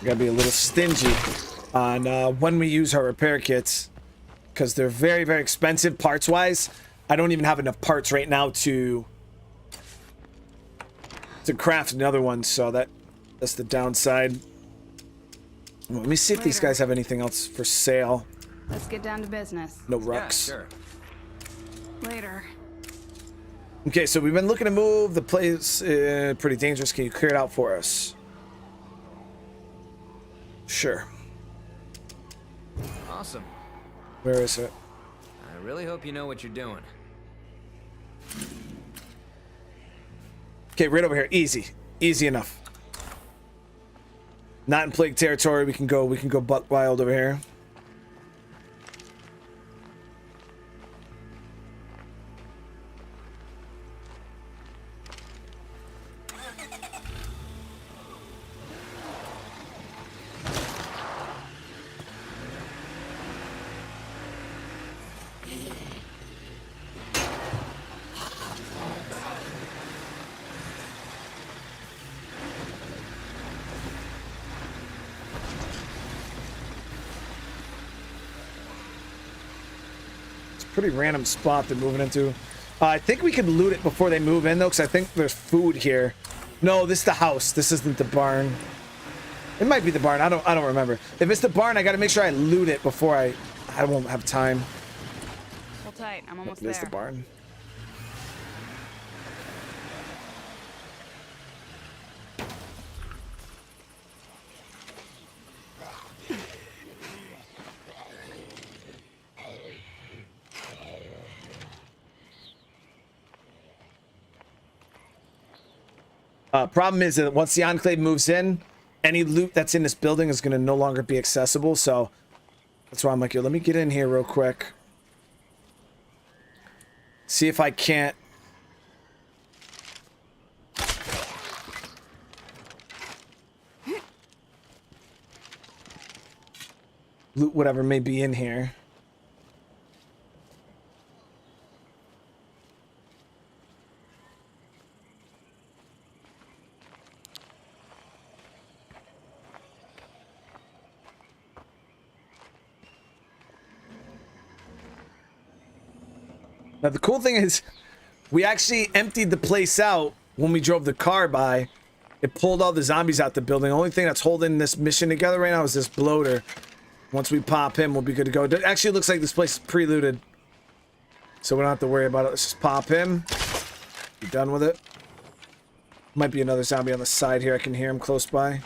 Gotta be a little stingy on when we use our repair kits, because they're very, very expensive parts wise. I don't even have enough parts right now to craft another one, so that's the downside. Let me see if these guys have anything else for sale. Let's get down to business. No rucks. Yeah, sure. Later. Okay, so we've been looking to move. The place pretty dangerous. Can you clear it out for us? Sure. Awesome. Where is it? I really hope you know what you're doing. Okay, right over here. Easy. Easy enough. Not in plague territory. We can go buck wild over here. Pretty random spot they're moving into. I think we could loot it before they move in though, because I think there's food here. No, this is the house. This isn't the barn. It might be the barn. I don't remember. If it's the barn, I got to make sure I loot it before I won't have time. Hold tight. I'm almost It is there. the barn. Problem is that once the Enclave moves in, any loot that's in this building is going to no longer be accessible, so that's why I'm like, yo, let me get in here real quick. See if I can't... loot whatever may be in here. Now, the cool thing is, we actually emptied the place out when we drove the car by. It pulled all the zombies out the building. The only thing that's holding this mission together right now is this bloater. Once we pop him, we'll be good to go. It actually looks like this place is pre-looted, so we don't have to worry about it. Let's just pop him. Be done with it. Might be another zombie on the side here. I can hear him close by.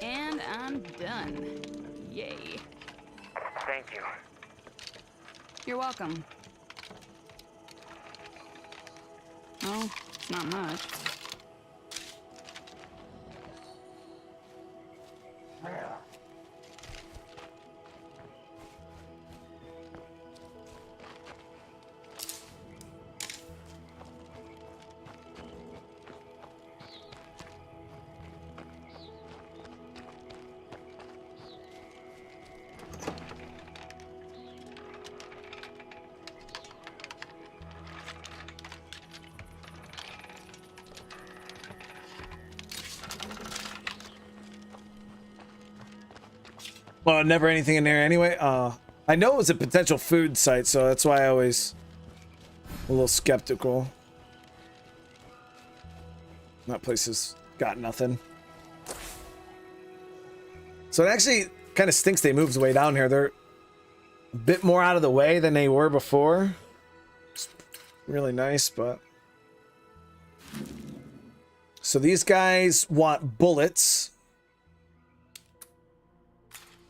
And I'm done. Yay. Thank you. You're welcome. Oh, it's not much. Well, never anything in there anyway. I know it was a potential food site, so that's why I always a little skeptical. That place has got nothing. So it actually kind of stinks they moved way down here. They're a bit more out of the way than they were before. It's really nice, but... So these guys want bullets.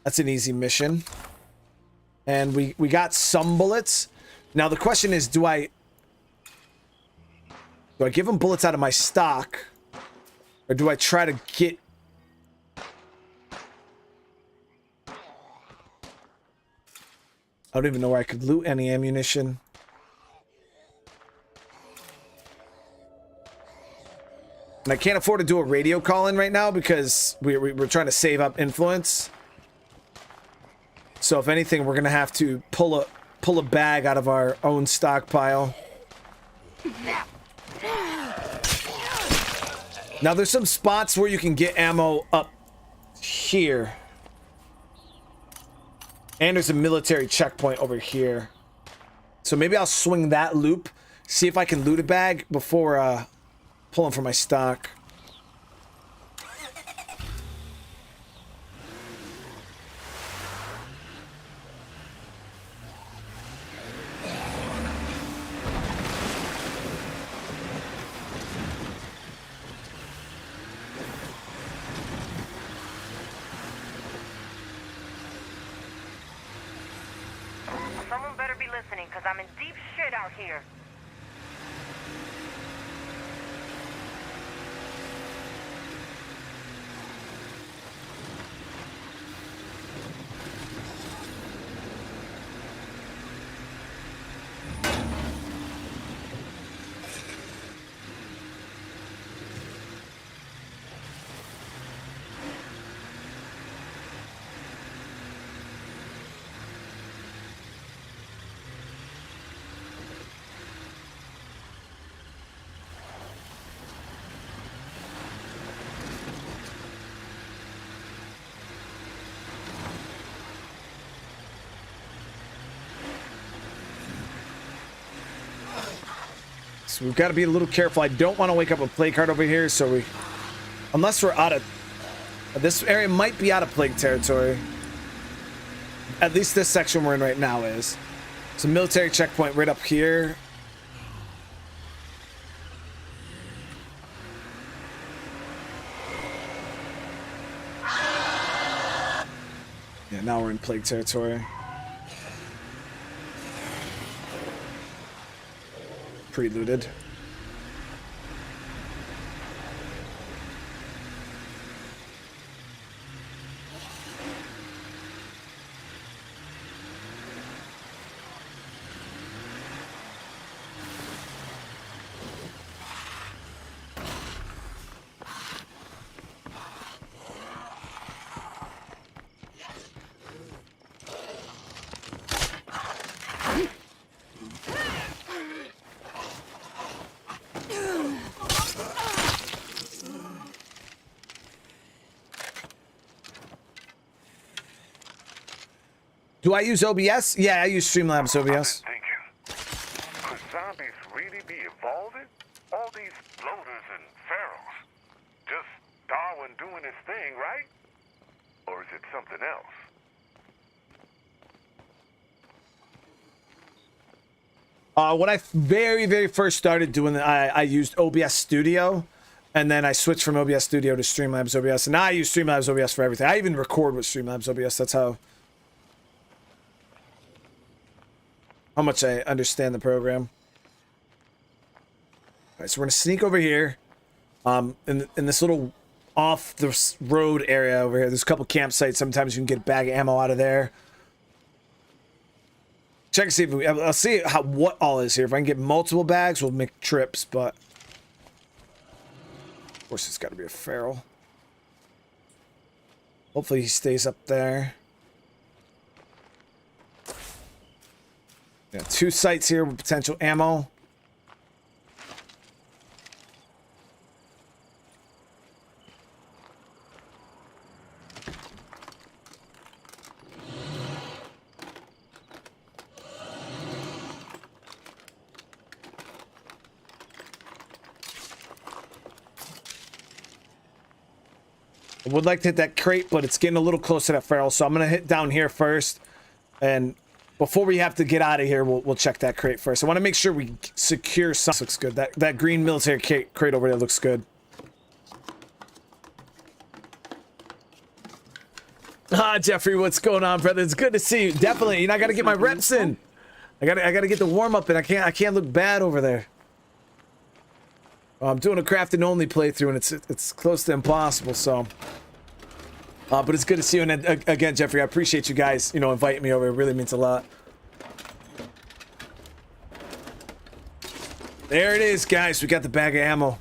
That's an easy mission. And we got some bullets. Now the question is, do I give them bullets out of my stock? Or do I try to get... I don't even know where I could loot any ammunition. And I can't afford to do a radio call-in right now because we're trying to save up influence. So if anything, we're gonna have to pull a bag out of our own stockpile. Now there's some spots where you can get ammo up here. And there's a military checkpoint over here. So maybe I'll swing that loop, see if I can loot a bag before pulling from my stock. Everyone better be listening, because I'm in deep shit out here. So we've got to be a little careful. I don't want to wake up a plague card over here, so we... Unless we're out of... This area might be out of plague territory. At least this section we're in right now is. It's a military checkpoint right up here. Yeah, now we're in plague territory. Preluded. Do I use OBS? Yeah, I use Streamlabs OBS. Could zombies really be evolving? All these bloaters and pharaohs. Just Darwin doing his thing, right? Or is it something else? When I very first started doing it, I used OBS Studio, and then I switched from OBS Studio to Streamlabs OBS, and now I use Streamlabs OBS for everything. I even record with Streamlabs OBS. That's how much I understand the program. All right, so we're gonna sneak over here, in this little off the road area over here. There's a couple campsites. Sometimes you can get a bag of ammo out of there. Check and see if I'll see what all is here. If I can get multiple bags, we'll make trips. But of course, it's got to be a feral. Hopefully, he stays up there. Yeah, 2 sites here with potential ammo. I would like to hit that crate, but it's getting a little close to that feral, so I'm gonna hit down here first, and before we have to get out of here, we'll check that crate first. I want to make sure we secure something. Looks good. That green military crate over there looks good. Ah, Jeffrey, what's going on, brother? It's good to see you. Definitely, I gotta get my reps in. I gotta get the warm up in. I can't look bad over there. I'm doing a crafting only playthrough, and it's close to impossible. So. But it's good to see you, and again, Jeffrey, I appreciate you guys, inviting me over. It really means a lot. There it is, guys. We got the bag of ammo.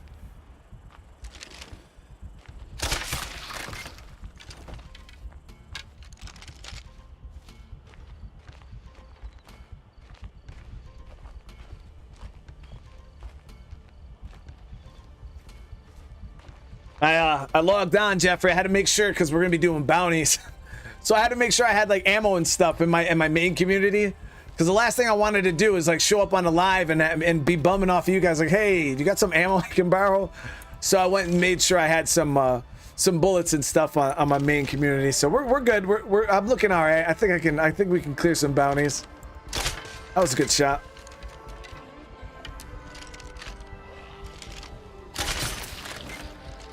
I logged on, Jeffrey. I had to make sure because we're gonna be doing bounties, so I had to make sure I had like ammo and stuff in my main community. Because the last thing I wanted to do is like show up on the live and be bumming off of you guys like, hey, you got some ammo I can borrow? So I went and made sure I had some bullets and stuff on my main community. So we're good. I'm looking all right. I think we can clear some bounties. That was a good shot.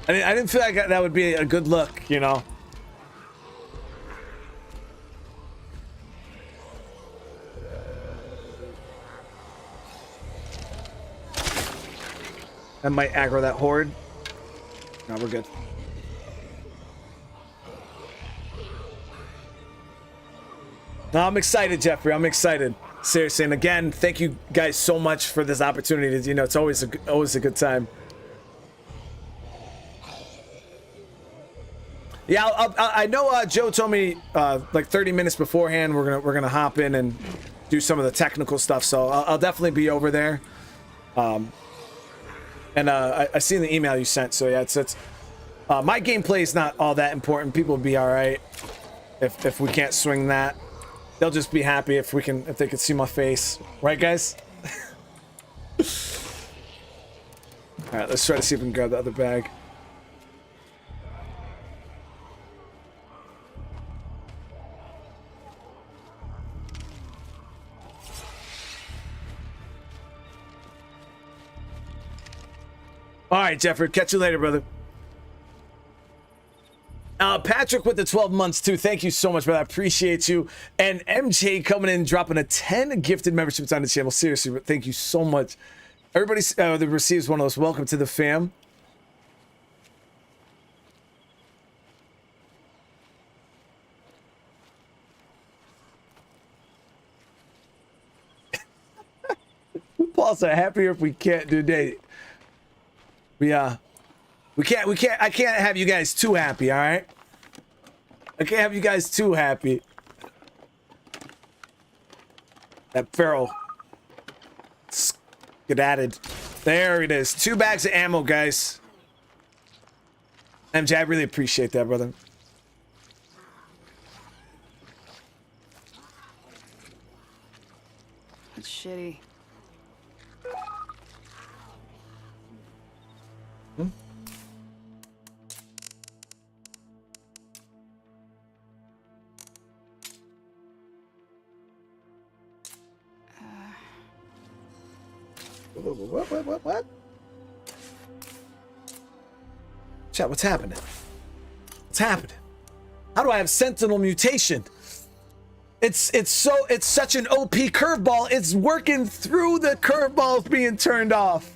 I didn't feel like that would be a good look, That might aggro that horde. No, we're good. No, I'm excited, Jeffrey. I'm excited. Seriously, and again, thank you guys so much for this opportunity. You know, it's always a good time. Yeah, I know. Joe told me like 30 minutes beforehand we're gonna hop in and do some of the technical stuff. So I'll definitely be over there. And I seen the email you sent. So yeah, it's my gameplay is not all that important. People will be all right if we can't swing that. They'll just be happy if they can see my face, right, guys? All right, let's try to see if we can grab the other bag. All right, Jeffrey. Catch you later, brother. Patrick with the 12 months too. Thank you so much, brother. I appreciate you. And MJ coming in, dropping a 10 gifted memberships on the channel. Seriously, thank you so much. Everybody that receives one of those, welcome to the fam. Paul said, happier if we can't do date. We can't, I can't have you guys too happy, all right? I can't have you guys too happy. That Pharaoh. Skedadded. There it is. 2 bags of ammo, guys. MJ, I really appreciate that, brother. That's shitty. Hmm? What? Chat, what's happening? What's happening? How do I have Sentinel mutation? It's such an OP curveball. It's working through the curveballs being turned off.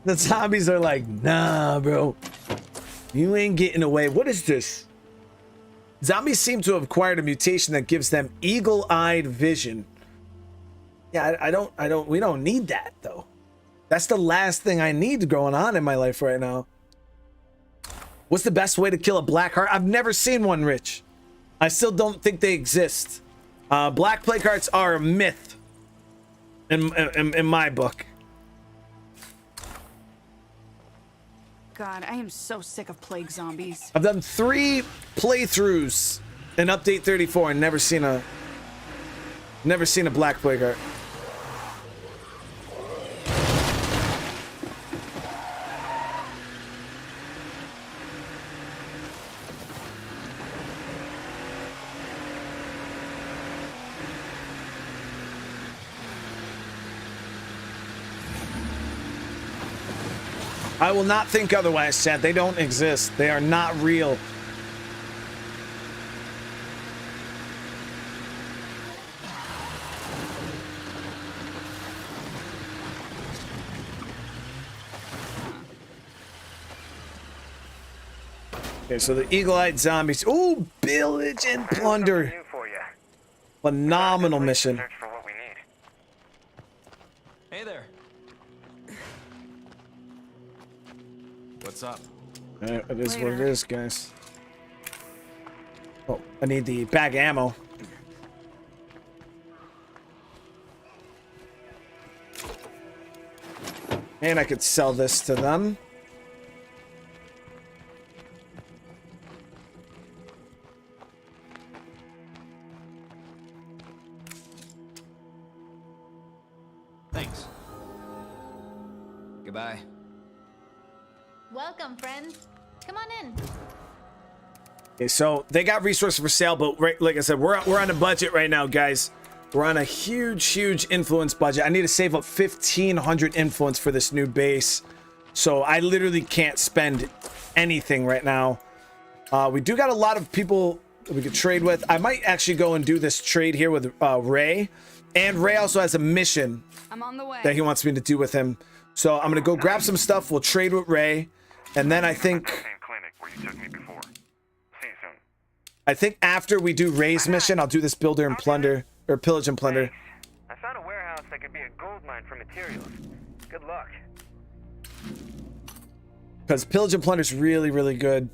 The zombies are like, nah, bro. You ain't getting away. What is this? Zombies seem to have acquired a mutation that gives them eagle-eyed vision. Yeah, we don't need that, though. That's the last thing I need going on in my life right now. What's the best way to kill a black heart? I've never seen one, Rich. I still don't think they exist. Black plague hearts are a myth in my book. God, I am so sick of plague zombies. I've done 3 playthroughs in update 34 and never seen a black plague heart. I will not think otherwise, chat. They don't exist. They are not real. Okay, so the eagle-eyed zombies. Ooh, pillage and plunder. Phenomenal mission. Hey there. What's up? It is what it is, guys. Oh, I need the bag of ammo. And I could sell this to them. Thanks. Goodbye. Welcome, friends. Come on in. Okay, so they got resources for sale, but right, like I said, we're on a budget right now, guys. We're on a huge influence budget. I need to save up 1,500 influence for this new base. So I literally can't spend anything right now. We do got a lot of people that we could trade with. I might actually go and do this trade here with Ray. And Ray also has a mission I'm on the way. that he wants me to do with him. So I'm going to go grab some stuff. We'll trade with Ray. And then I think after we do Ray's mission, I'll do this builder and plunder, or pillage and plunder. I found a warehouse that could be a gold mine for materials. Good luck. Because pillage and plunder is really good.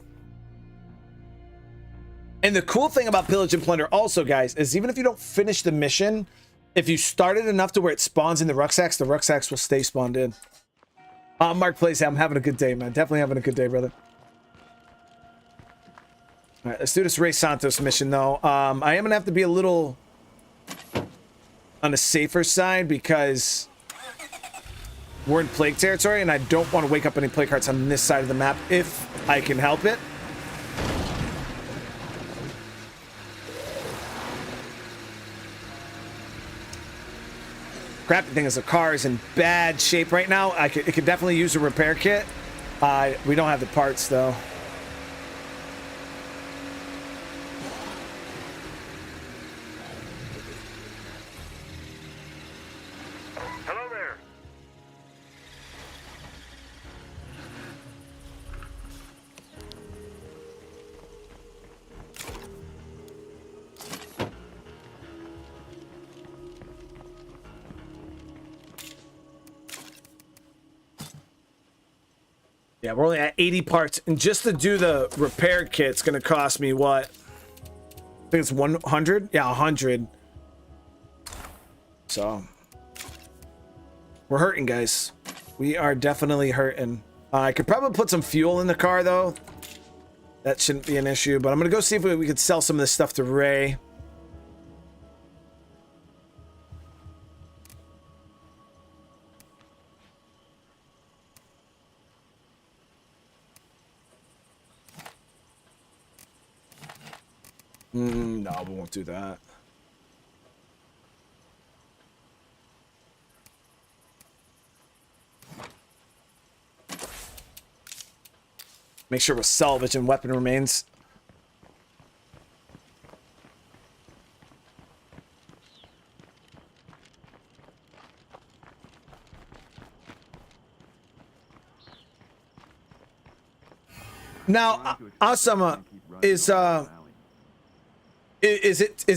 And the cool thing about pillage and plunder also, guys, is even if you don't finish the mission, if you start it enough to where it spawns in the rucksacks will stay spawned in. Mark plays, I'm having a good day, man. Definitely having a good day, brother. All right, let's do this Ray Santos mission, though. I am going to have to be a little on the safer side because we're in plague territory, and I don't want to wake up any plague hearts on this side of the map if I can help it. Crappy thing is the car is in bad shape right now. It could definitely use a repair kit. We don't have the parts, though. Hello there. Yeah, we're only at 80 parts, and just to do the repair kit, it's gonna cost me what? I think it's 100. Yeah, 100. So we're hurting, guys. We are definitely hurting. I could probably put some fuel in the car, though. That shouldn't be an issue. But I'm gonna go see if we could sell some of this stuff to Ray. No, we won't do that. Make sure we're salvage and weapon remains. Now, Asama, is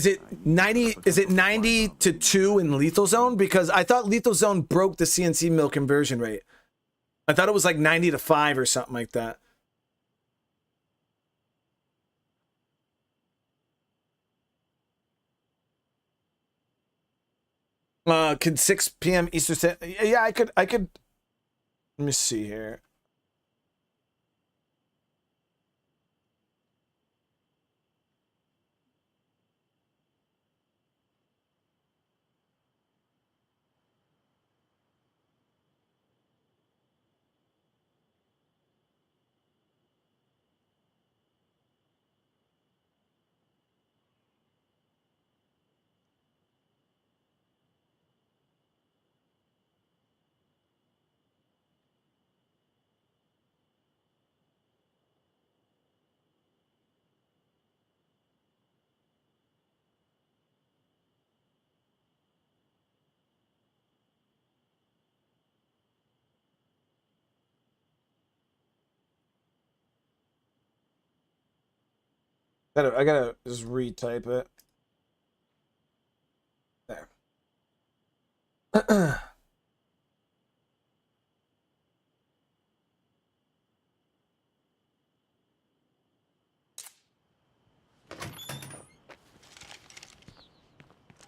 it 90 to 2 in lethal zone? Because I thought lethal zone broke the CNC mill conversion rate. I thought it was like 90 to 5 or something like that. Could 6 p.m. Eastern Standard? Yeah, I could. Let me see here. I gotta just retype it. There.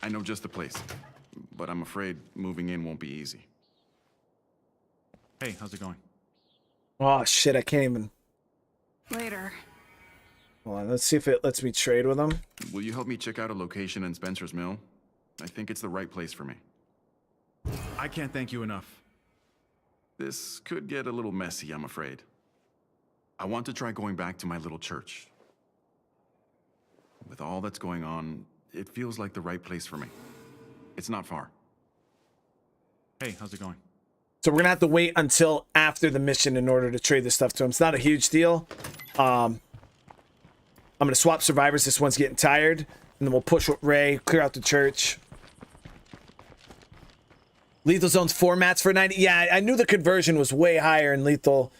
I know just the place, but I'm afraid moving in won't be easy. Hey, how's it going? Oh shit, I can't even. Later. Hold on, let's see if it lets me trade with them. Will you help me check out a location in Spencer's Mill? I think it's the right place for me. I can't thank you enough. This could get a little messy, I'm afraid. I want to try going back to my little church. With all that's going on, it feels like the right place for me. It's not far. Hey, how's it going? So we're gonna have to wait until after the mission in order to trade this stuff to him. It's not a huge deal. I'm gonna swap survivors. This one's getting tired, and then we'll push with Ray, clear out the church. Lethal zone's 4 mats for 90. Yeah, I knew the conversion was way higher in lethal.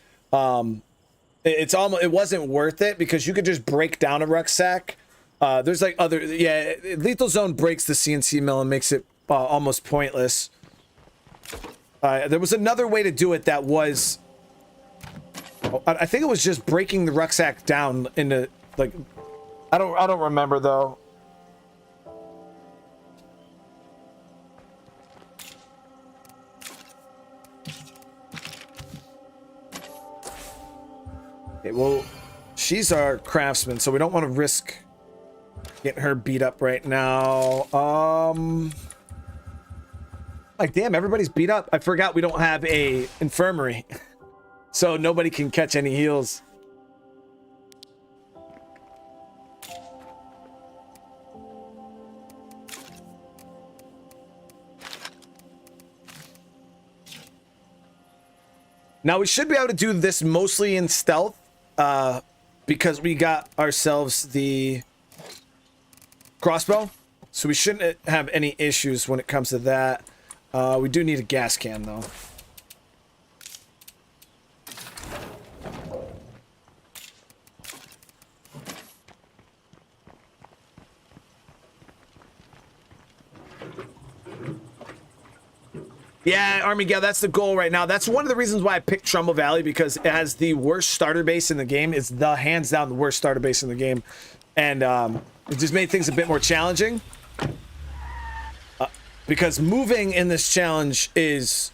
It wasn't worth it because you could just break down a rucksack. There's like other, yeah, lethal zone breaks the CNC mill and makes it almost pointless. There was another way to do it that was, I think it was just breaking the rucksack down into like, I don't remember though. Okay, well, she's our craftsman, so we don't want to risk getting her beat up right now. Like, damn, everybody's beat up. I forgot we don't have a infirmary, so nobody can catch any heals. Now, we should be able to do this mostly in stealth, because we got ourselves the crossbow, so we shouldn't have any issues when it comes to that. We do need a gas can, though. Yeah, Army Gal, that's the goal right now. That's one of the reasons why I picked Trumbull Valley, because it has the worst starter base in the game. It's the hands down the worst starter base in the game. And it just made things a bit more challenging. Because moving in this challenge is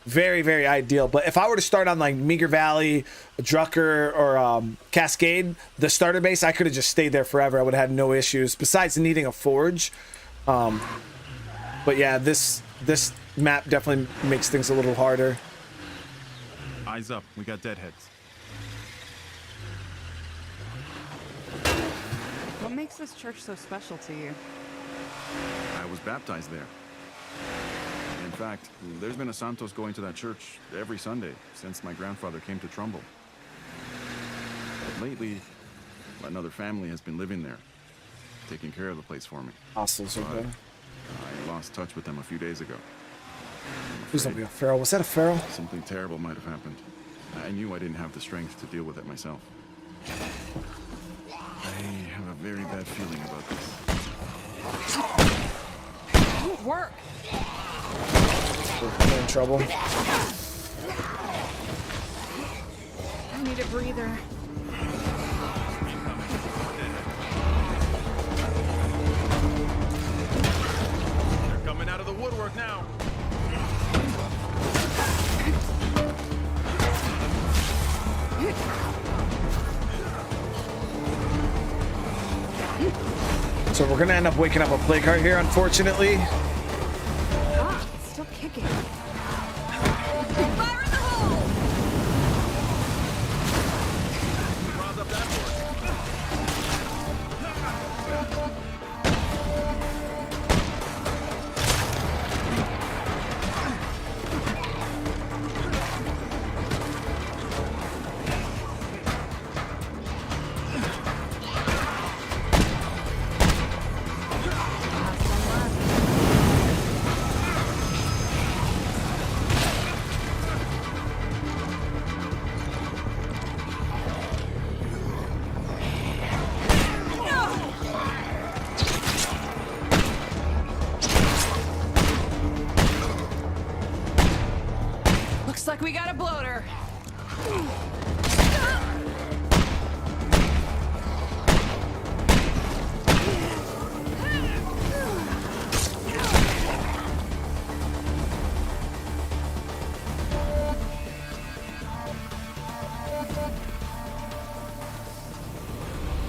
very, very ideal. But if I were to start on like Meager Valley, Drucker, or Cascade, the starter base, I could have just stayed there forever. I would have had no issues, besides needing a forge. But yeah, this map definitely makes things a little harder. Eyes up, we got deadheads. What makes this church so special to you? I was baptized there. In fact, there's been a Santos going to that church every Sunday since my grandfather came to Trumbull. But lately, another family has been living there, taking care of the place for me. Awesome, okay. I lost touch with them a few days ago. Please don't be a feral. Was that a feral? Something terrible might have happened. I knew I didn't have the strength to deal with it myself. I have a very bad feeling about this. It won't work. We're in trouble. I need a breather. They're coming out of the woodwork now. So we're gonna end up waking up a plague heart here, unfortunately. Ah, it's still kicking. Fire in the hole! Looks like we got a bloater.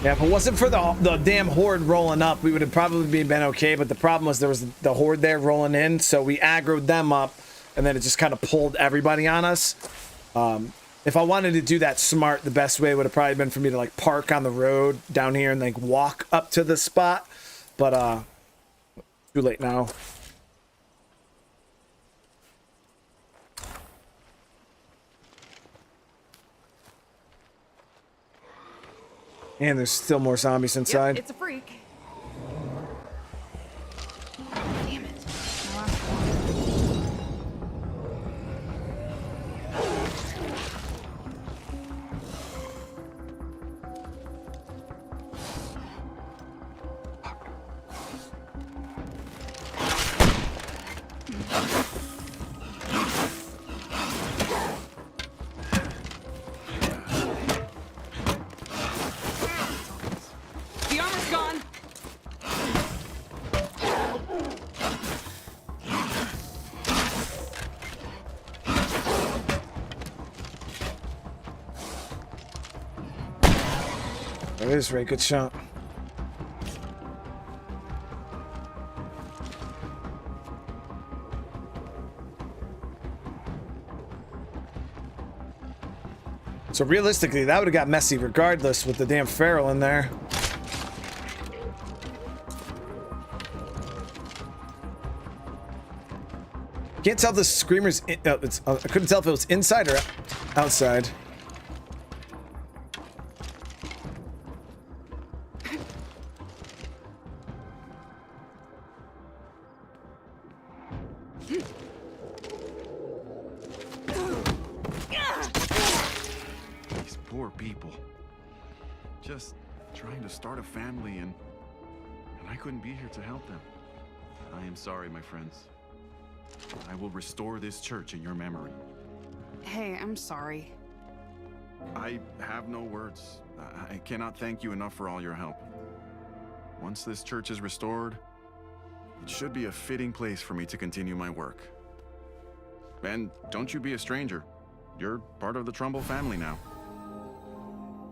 Yeah, if it wasn't for the damn horde rolling up, we would have probably been okay. But the problem was there was the horde there rolling in, so we aggroed them up, and then it just kind of pulled everybody on us. If I wanted to do that smart, the best way would have probably been for me to like park on the road down here and like walk up to the spot. But too late now. And there's still more zombies inside. Yep, it's a freak. Damn it. The armor's gone. That is Ray. Good shot. So realistically, that would have got messy regardless with the damn feral in there. Can't tell if the screamer's I couldn't tell if it was inside or outside. These poor people. Just trying to start a family and I couldn't be here to help them. I am sorry, my friends. I will restore this church in your memory. Hey, I'm sorry. I have no words. I cannot thank you enough for all your help. Once this church is restored, it should be a fitting place for me to continue my work. And don't you be a stranger. You're part of the Trumbull family now.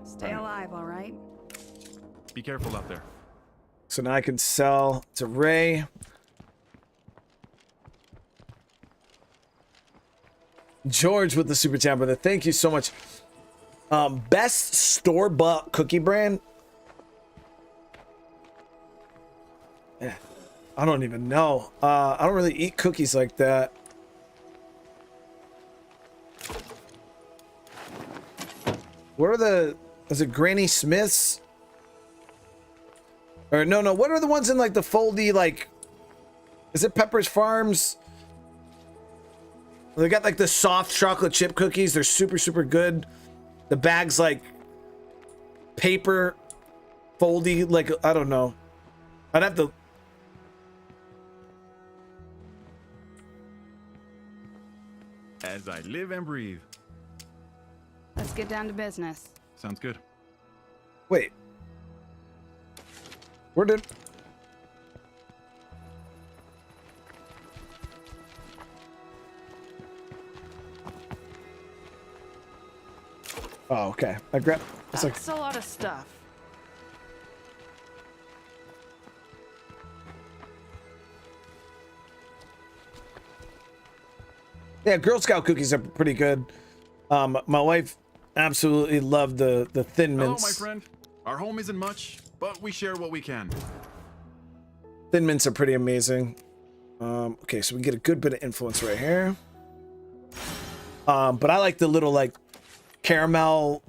Stay alive, all right? Be careful out there. So now I can sell to Ray. George with the super chat, brother. Thank you so much. Best store-bought cookie brand? Yeah, I don't even know. I don't really eat cookies like that. What are the... Is it Granny Smith's? Or no, what are the ones in like the foldy, like... Is it Pepperidge Farms? They got like the soft chocolate chip cookies. They're super, super good. The bag's like paper foldy, like, I don't know. I'd have to... As I live and breathe. Let's get down to business. Sounds good. Wait. Where did... Oh, okay. I grabbed... It's like... That's a lot of stuff. Yeah, Girl Scout cookies are pretty good. My wife absolutely loved the Thin Mints. Hello, my friend. Our home isn't much, but we share what we can. Thin Mints are pretty amazing. Okay, so we can get a good bit of influence right here. But I like the little, like, caramel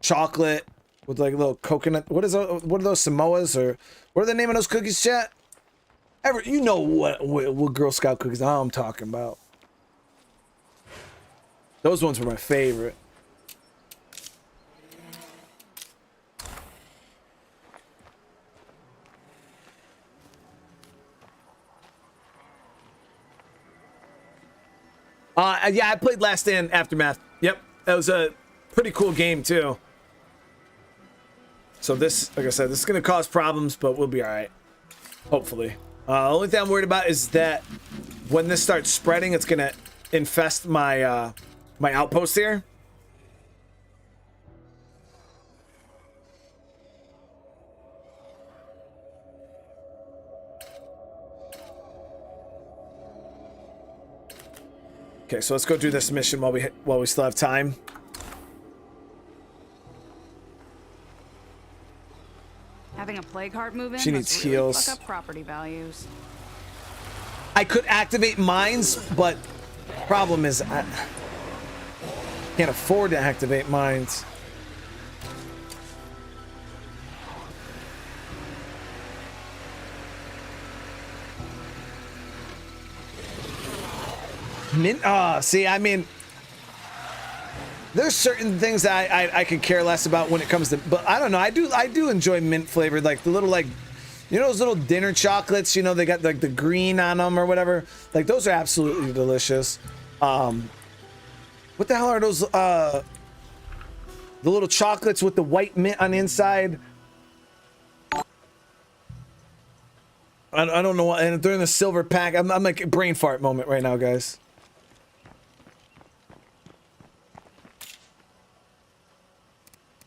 chocolate with, like, a little coconut. What are those Samoas? Or what are the name of those cookies, chat? You know what Girl Scout cookies I'm talking about. Those ones were my favorite. Yeah, I played Last Stand Aftermath. Yep, that was a pretty cool game too. So this, like I said, this is gonna cause problems, but we'll be all right. Hopefully. Only thing I'm worried about is that when this starts spreading, it's gonna infest my my outpost here. Okay, so let's go do this mission while we still have time. Having a plague heart move in She needs must really heals. fuck up property values. I could activate mines, but problem is I can't afford to activate mines. Mint. See, I mean, there's certain things that I could care less about when it comes to, but I don't know. I do enjoy mint flavored, like the little, like, you know, those little dinner chocolates. You know, they got like the green on them or whatever. Like those are absolutely delicious. What the hell are those? The little chocolates with the white mint on the inside. I don't know. And they're in the silver pack. I'm like a brain fart moment right now, guys.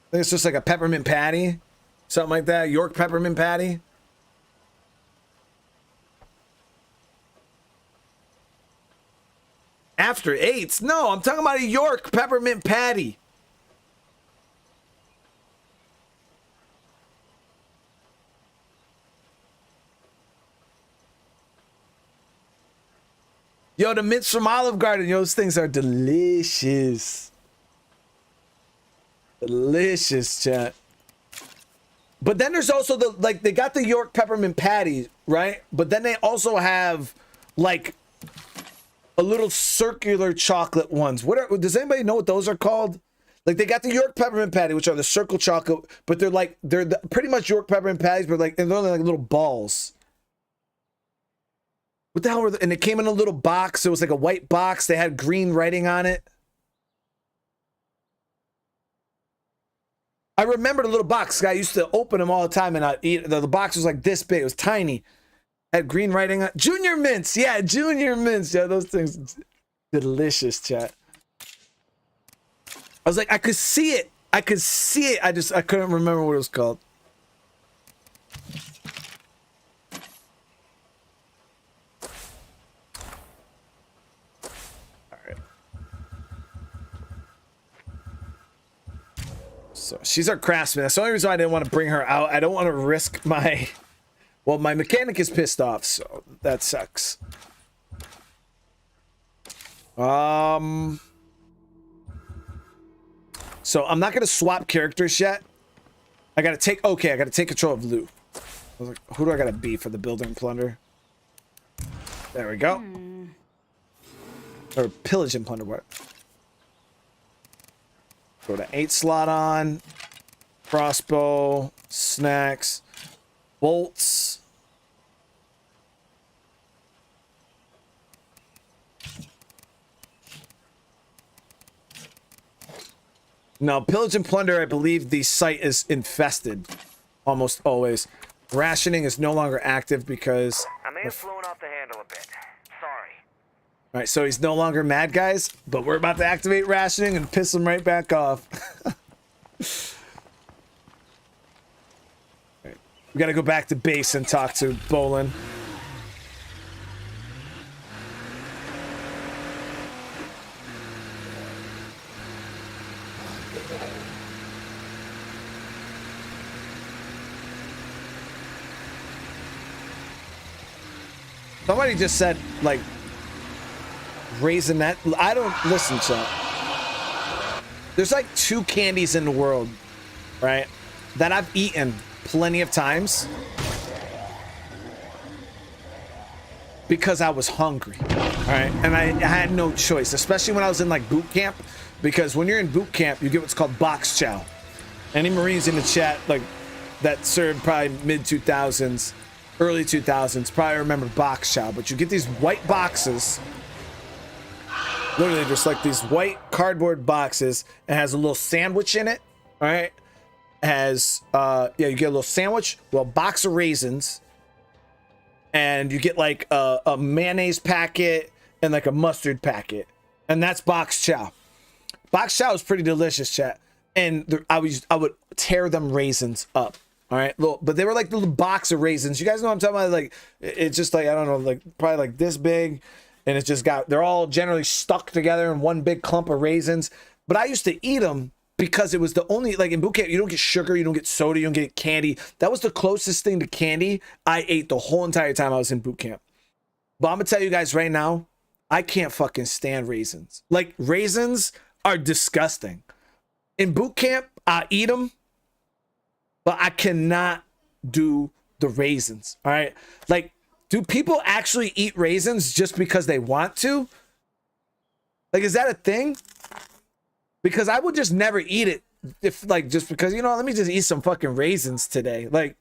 I think it's just like a peppermint patty, something like that. York peppermint patty. After eights? No, I'm talking about a York peppermint patty. Yo, the mints from Olive Garden. Yo, those things are delicious. Delicious, chat. But then there's also the, like, they got the York peppermint patty, right? But then they also have, like, a little circular chocolate ones. What are, does anybody know what those are called? Like, they got the York peppermint patty, which are the circle chocolate, but they're like, pretty much York peppermint patties, but like, and they're only like little balls. What the hell were they? And it came in a little box. It was like a white box. They had green writing on it. I remember the little box. I used to open them all the time and I'd eat. The box was like this big. It was tiny. Had green writing on. Junior mints. Yeah, junior mints. Yeah, those things. Delicious, chat. I was like, I could see it. I could see it. I couldn't remember what it was called. So she's our craftsman. That's the only reason I didn't want to bring her out. I don't want to risk my... Well, my mechanic is pissed off, so that sucks. So I'm not going to swap characters yet. I got to take... Okay, I got to take control of Lou. I was like, who do I got to be for the builder and plunder? There we go. Or pillage and plunder, what? Go to 8 slot on, crossbow, snacks, bolts. No, pillage and plunder, I believe the site is infested almost always. Rationing is no longer active because... I may have flown off the handle a bit. Sorry. All right, so he's no longer mad, guys, but we're about to activate rationing and piss him right back off. Right. We got to go back to base and talk to Bolin. Somebody just said, like, raisinette. I don't listen to it. There's like 2 candies in the world, right, that I've eaten plenty of times because I was hungry, all right, and I had no choice, especially when I was in like boot camp, because when you're in boot camp you get what's called box chow. Any Marines in the chat like that served probably mid 2000s, early 2000s probably remember box chow, but you get these white boxes. Literally just like these white cardboard boxes, and has a little sandwich in it. All right, has yeah, you get a little sandwich, well, box of raisins, and you get like a mayonnaise packet and like a mustard packet, and that's box chow. Box chow is pretty delicious, chat. And I would tear them raisins up. All right, but they were like the little box of raisins. You guys know what I'm talking about? Like, it's just like, I don't know, like probably like this big. And it's just got, they're all generally stuck together in one big clump of raisins. But I used to eat them because it was the only, like in boot camp, you don't get sugar, you don't get soda, you don't get candy. That was the closest thing to candy I ate the whole entire time I was in boot camp. But I'm gonna tell you guys right now, I can't fucking stand raisins. Like, raisins are disgusting. In boot camp, I eat them, but I cannot do the raisins, all right? Like, do people actually eat raisins just because they want to? Like, is that a thing? Because I would just never eat it if, like, just because, you know, let me just eat some fucking raisins today. Like,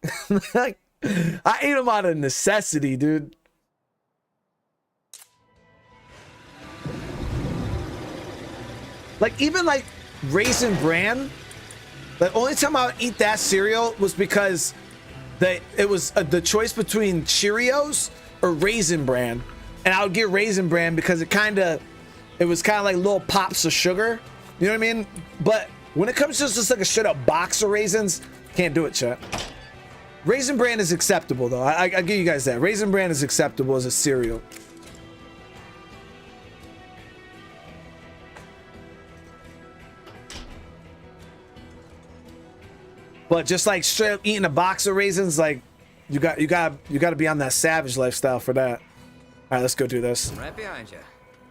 like I ate them out of necessity, dude. Like, even like Raisin Bran, the only time I would eat that cereal was because it was the choice between Cheerios or Raisin Bran, and I would get Raisin Bran because it was kind of like little pops of sugar, you know what I mean? But when it comes to just like a straight up box of raisins, can't do it, chat. Raisin Bran is acceptable though. I give you guys that. Raisin Bran is acceptable as a cereal. But just like straight up eating a box of raisins, like you got to be on that savage lifestyle for that. All right, let's go do this. I'm right behind you.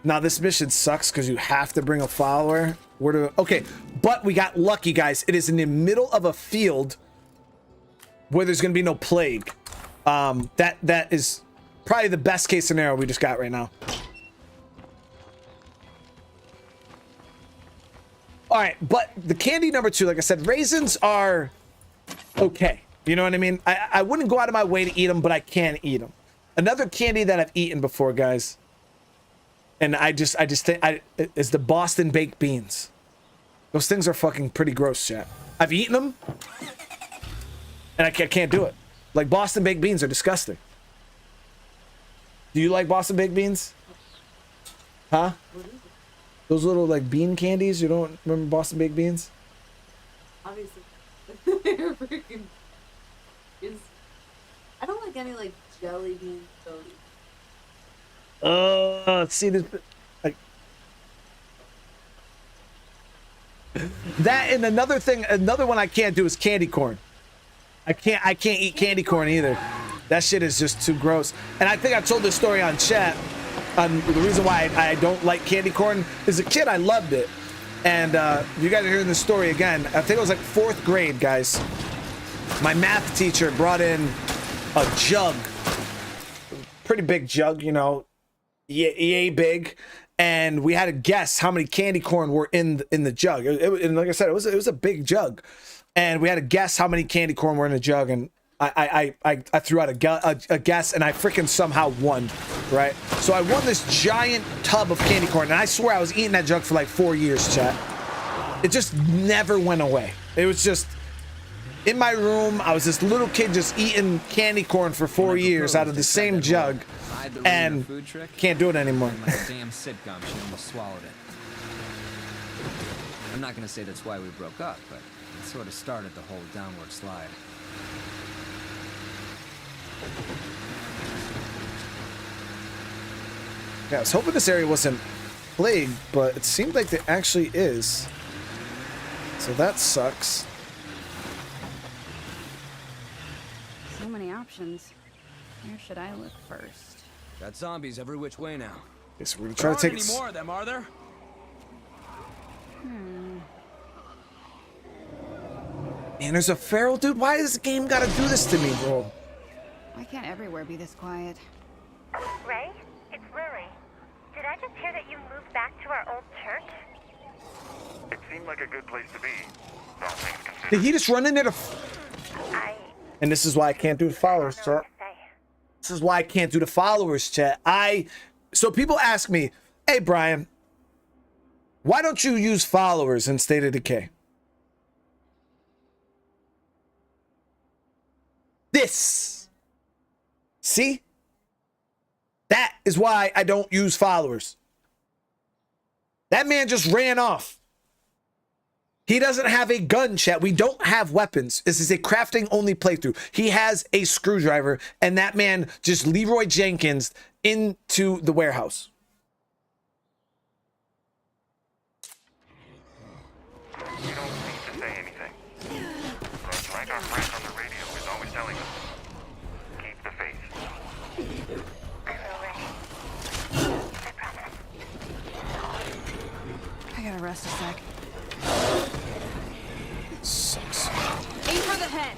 Now this mission sucks because you have to bring a follower. Okay, but we got lucky, guys. It is in the middle of a field where there's gonna be no plague. That is probably the best case scenario we just got right now. All right, but the candy number 2, like I said, raisins are okay. You know what I mean? I wouldn't go out of my way to eat them, but I can eat them. Another candy that I've eaten before, guys, and I just think is the Boston baked beans. Those things are fucking pretty gross, chat. I've eaten them, and I can't do it. Like, Boston baked beans are disgusting. Do you like Boston baked beans? Huh? Those little like bean candies. You don't remember Boston baked beans? Obviously. They're freaking... I don't like any like jelly beans. See this, like that, and another one I can't do is candy corn. I can't eat candy corn either. That shit is just too gross. And I think I told this story on chat. The reason why I don't like candy corn, as a kid I loved it, and you guys are hearing this story again. I think it was like 4th grade, guys. My math teacher brought in a jug, pretty big jug, you know, yay big, and we had to guess how many candy corn were in the jug. And like I said, it was a big jug, and we had to guess how many candy corn were in the jug, and I threw out a guess, and I freaking somehow won, right? So I won this giant tub of candy corn, and I swear I was eating that jug for like 4 years, chat. It just never went away. It was just in my room. I was this little kid just eating candy corn for 4 years out of the same jug, and can't do it anymore. Like a damn sitcom, she almost swallowed it. I'm not gonna say that's why we broke up, but it sort of started the whole downward slide. Yeah, I was hoping this area wasn't plagued, but it seemed like it actually is. So that sucks. So many options. Where should I look first? Got zombies every which way now. Yes, we're gonna try to take any more of them, are there? Man, there's a feral dude. Why does the game gotta do this to me, bro? Why can't everywhere be this quiet? Ray, it's Lily. Did I just hear that you moved back to our old church? It seemed like a good place to be. All things considered. Did he just run in there to... And this is why I can't do the followers, chat. This is why I can't do the followers, chat. So people ask me, hey, Brian, why don't you use followers in State of Decay? This. See? That is why I don't use followers. That man just ran off. He doesn't have a gun, chat. We don't have weapons. This is a crafting only playthrough. He has a screwdriver, and that man just Leroy Jenkins into the warehouse. You don't need to say anything. But like our friend on the radio is always telling us, keep the faith. I gotta rest a sec. Sucks. Aim for the head.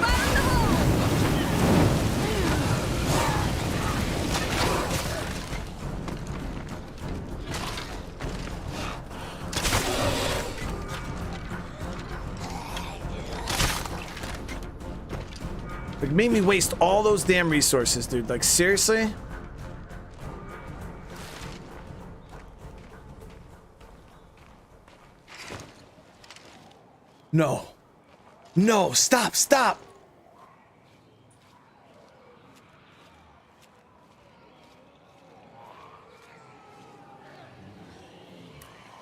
Fire in the hole! You made me waste all those damn resources, dude. Like, seriously? No. No, stop, stop.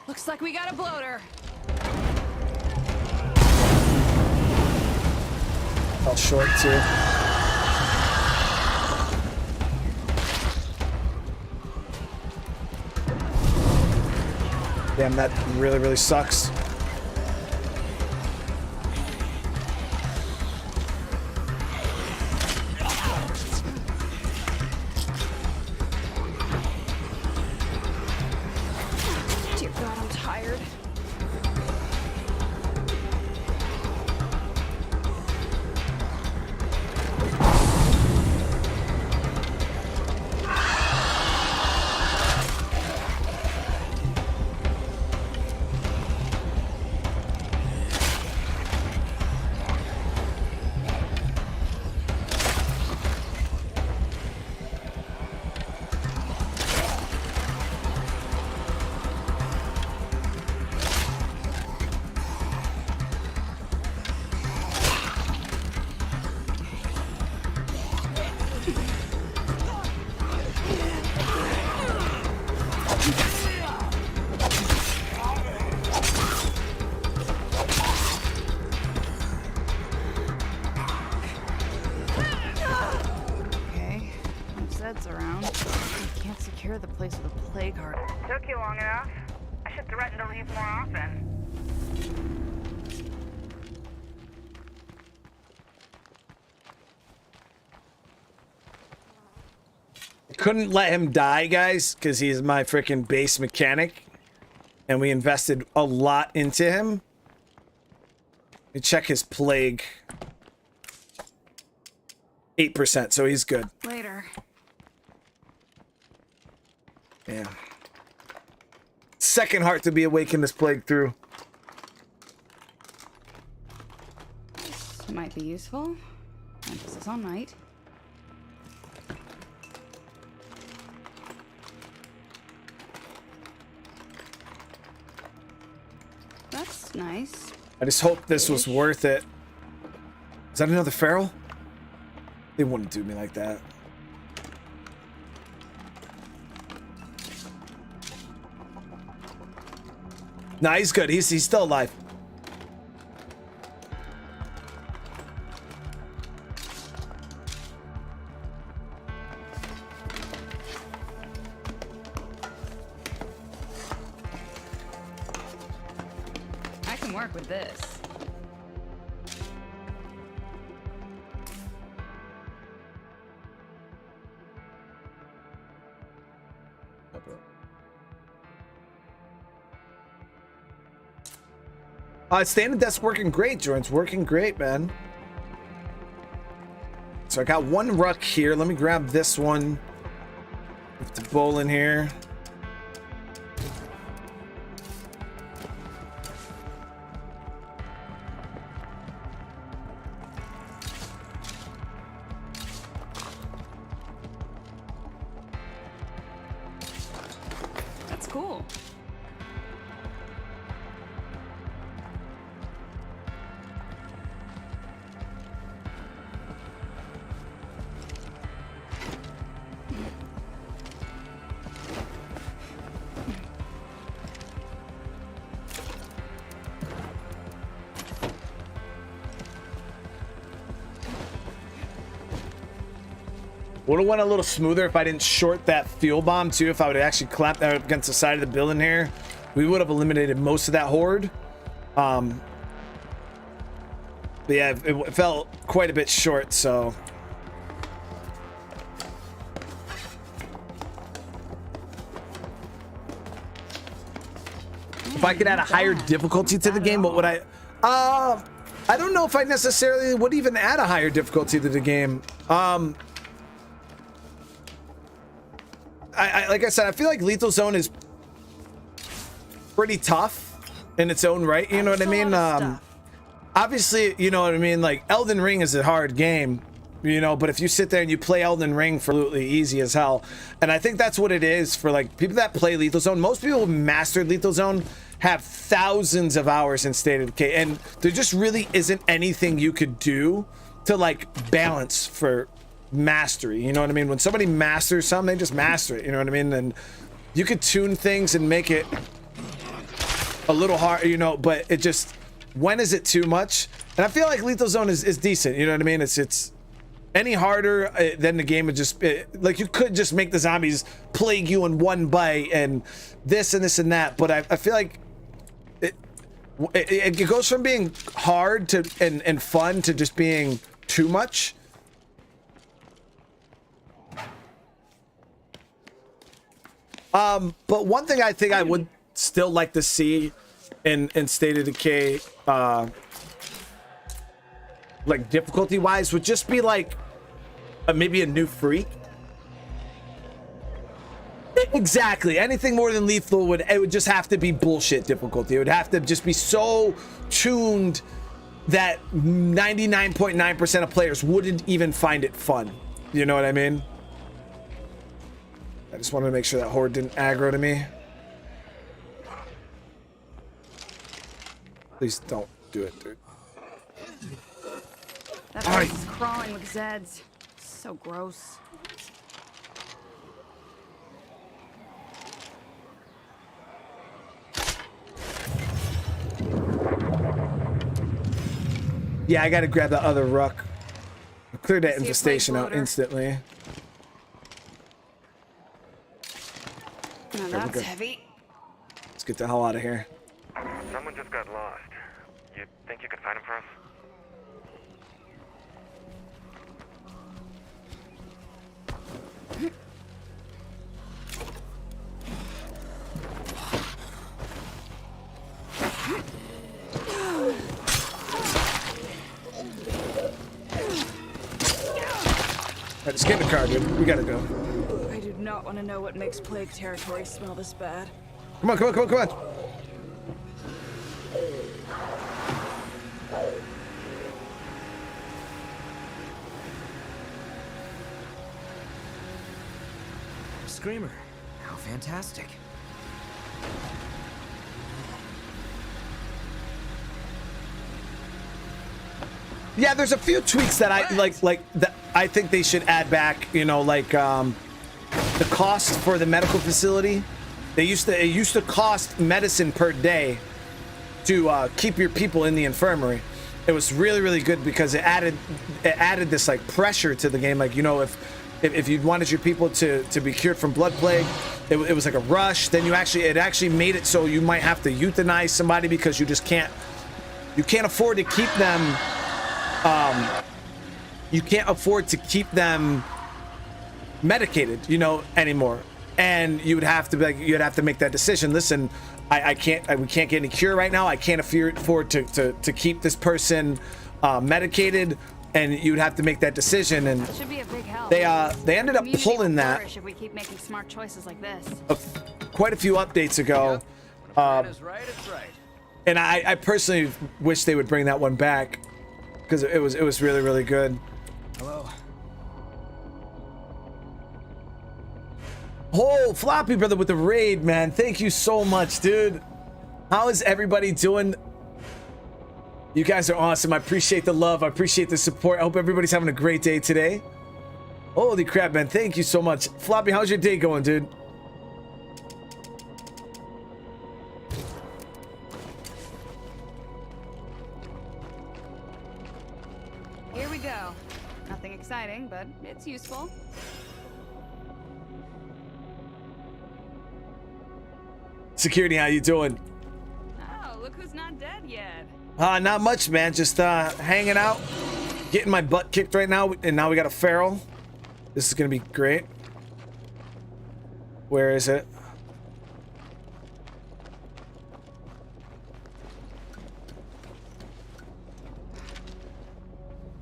Looks like we got a bloater. Fell short, too. Damn, that really, really sucks. Dear God, I'm tired. Around. I can't secure the place with a plague heart. Took you long enough. I should threaten to leave more often. Couldn't let him die, guys, because he's my freaking base mechanic. And we invested a lot into him. Let me check his plague. 8%, so he's good. Later. Yeah. Second heart to be awakened this plague through. This might be useful. Emphasis on might. That's nice. I just hope this was worth it. Is that another feral? They wouldn't do me like that. Nah, he's good. He's still alive. I can work with this. Standing desk working great, Jordan's working great, man. So I got one ruck here. Let me grab this one with the bowl in here. That's cool. Would have went a little smoother if I didn't short that fuel bomb too. If I would have actually clapped that up against the side of the building here, we would have eliminated most of that horde. But yeah, it felt quite a bit short, so. If I could add a higher difficulty to the game, what would I don't know if I necessarily would even add a higher difficulty to the game. Like I said, I feel like Lethal Zone is pretty tough in its own right. You know what I mean? Obviously, you know what I mean? Like, Elden Ring is a hard game. you know, but if you sit there and you play Elden Ring for absolutely easy as hell, and I think that's what it is for like people that play Lethal Zone. Most people who mastered Lethal Zone have thousands of hours in State of Decay, and there just really isn't anything you could do to like balance for mastery. You know what I mean? When somebody masters something, they just master it. You know what I mean? And you could tune things and make it a little hard, you know, but it just, when is it too much? And I feel like Lethal Zone is decent. You know what I mean? It's any harder, then the game would just, like you could just make the zombies plague you in one bite and this and this and that. But I feel like it goes from being hard to and fun to just being too much. But one thing I think I would still like to see in State of Decay, like difficulty wise, would just be like maybe a new freak. Exactly. Anything more than lethal would just have to be bullshit difficulty. It would have to just be so tuned that 99.9% of players wouldn't even find it fun. You know what I mean? I just wanted to make sure that horde didn't aggro to me. Please don't do it, dude. That place is crawling with Zeds. So gross. Yeah, I gotta grab that other ruck. Clear that infestation out instantly. Now that's heavy. Let's get the hell out of here. Someone just got lost. You think you could find him for us? Alright, just get in the car, dude. We gotta go. I do not want to know what makes plague territory smell this bad. Come on, come on, come on, come on. Screamer. How fantastic. Yeah, there's a few tweaks that I like that I think they should add back, you know, like the cost for the medical facility. It used to cost medicine per day to keep your people in the infirmary. It was really, really good because it added this like pressure to the game. Like, you know, if you wanted your people to be cured from blood plague, it was like a rush. Then it actually made it so you might have to euthanize somebody because you can't afford to keep them. You can't afford to keep them medicated, you know, anymore. And you would have to be like, you'd have to make that decision. Listen, we can't get any cure right now. I can't afford to keep this person medicated, and you'd have to make that decision. And That should be a big help. they ended up pulling that If we keep making smart choices like this. quite a few updates ago. Is right, it's right. And I personally wish they would bring that one back because it was really, really good. Hello. Oh, Floppy brother with the raid, man. Thank you so much, dude. How is everybody doing? You guys are awesome. I appreciate the love. I appreciate the support. I hope everybody's having a great day today. Holy crap, man. Thank you so much. Floppy, how's your day going, dude? Here we go. Nothing exciting, but it's useful. Security, how you doing? Oh, look who's not dead yet. Not much, man. Just hanging out, getting my butt kicked right now, and now we got a feral. This is gonna be great. Where is it?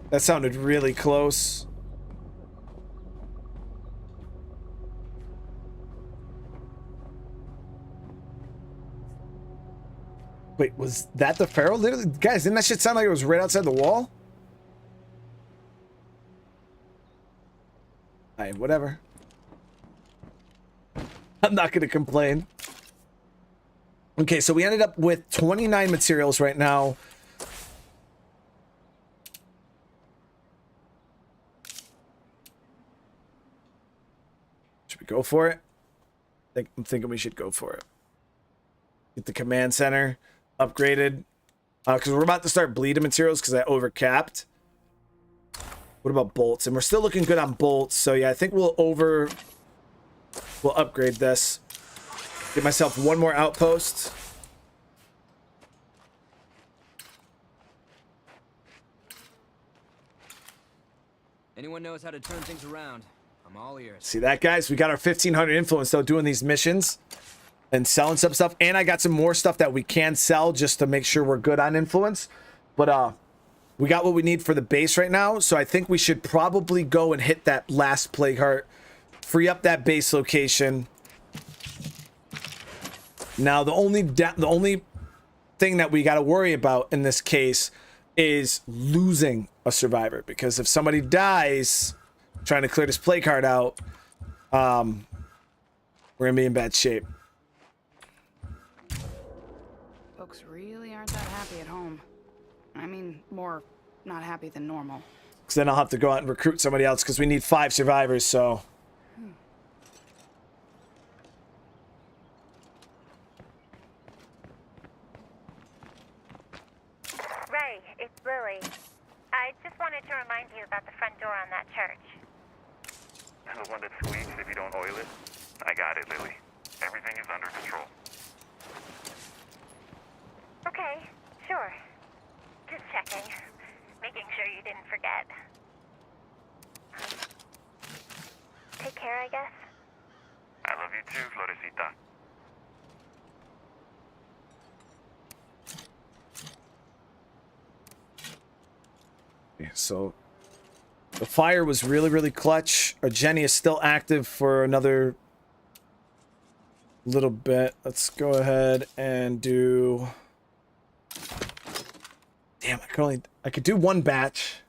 That sounded really close. Wait, was that the feral? Literally, guys, didn't that shit sound like it was right outside the wall? whatever. I'm not going to complain. Okay, so we ended up with 29 materials right now. Should we go for it? I'm thinking we should go for it. Get the command center upgraded. Because we're about to start bleeding materials because I overcapped. What about bolts? And we're still looking good on bolts. So yeah, I think we'll upgrade this. Get myself one more outpost. Anyone knows how to turn things around? I'm all ears. See that, guys? We got our 1500 influence though doing these missions and selling some stuff. And I got some more stuff that we can sell just to make sure we're good on influence. But we got what we need for the base right now. So I think we should probably go and hit that last plague heart. Free up that base location. Now the only thing that we got to worry about in this case is losing a survivor, because if somebody dies trying to clear this plague heart out, we're gonna be in bad shape. Folks really aren't that happy at home. I mean, more not happy than normal. Because then I'll have to go out and recruit somebody else because we need 5 survivors, so. Ray, it's Lily. I just wanted to remind you about the front door on that church. The one that squeaks if you don't oil it? I got it, Lily. Everything is under control. Okay, sure. Just checking. Making sure you didn't forget. Take care, I guess. I love you too, Florecita. So the fire was really clutch. Our Jenny is still active for another little bit. Let's go ahead and do. Damn, I could do one batch.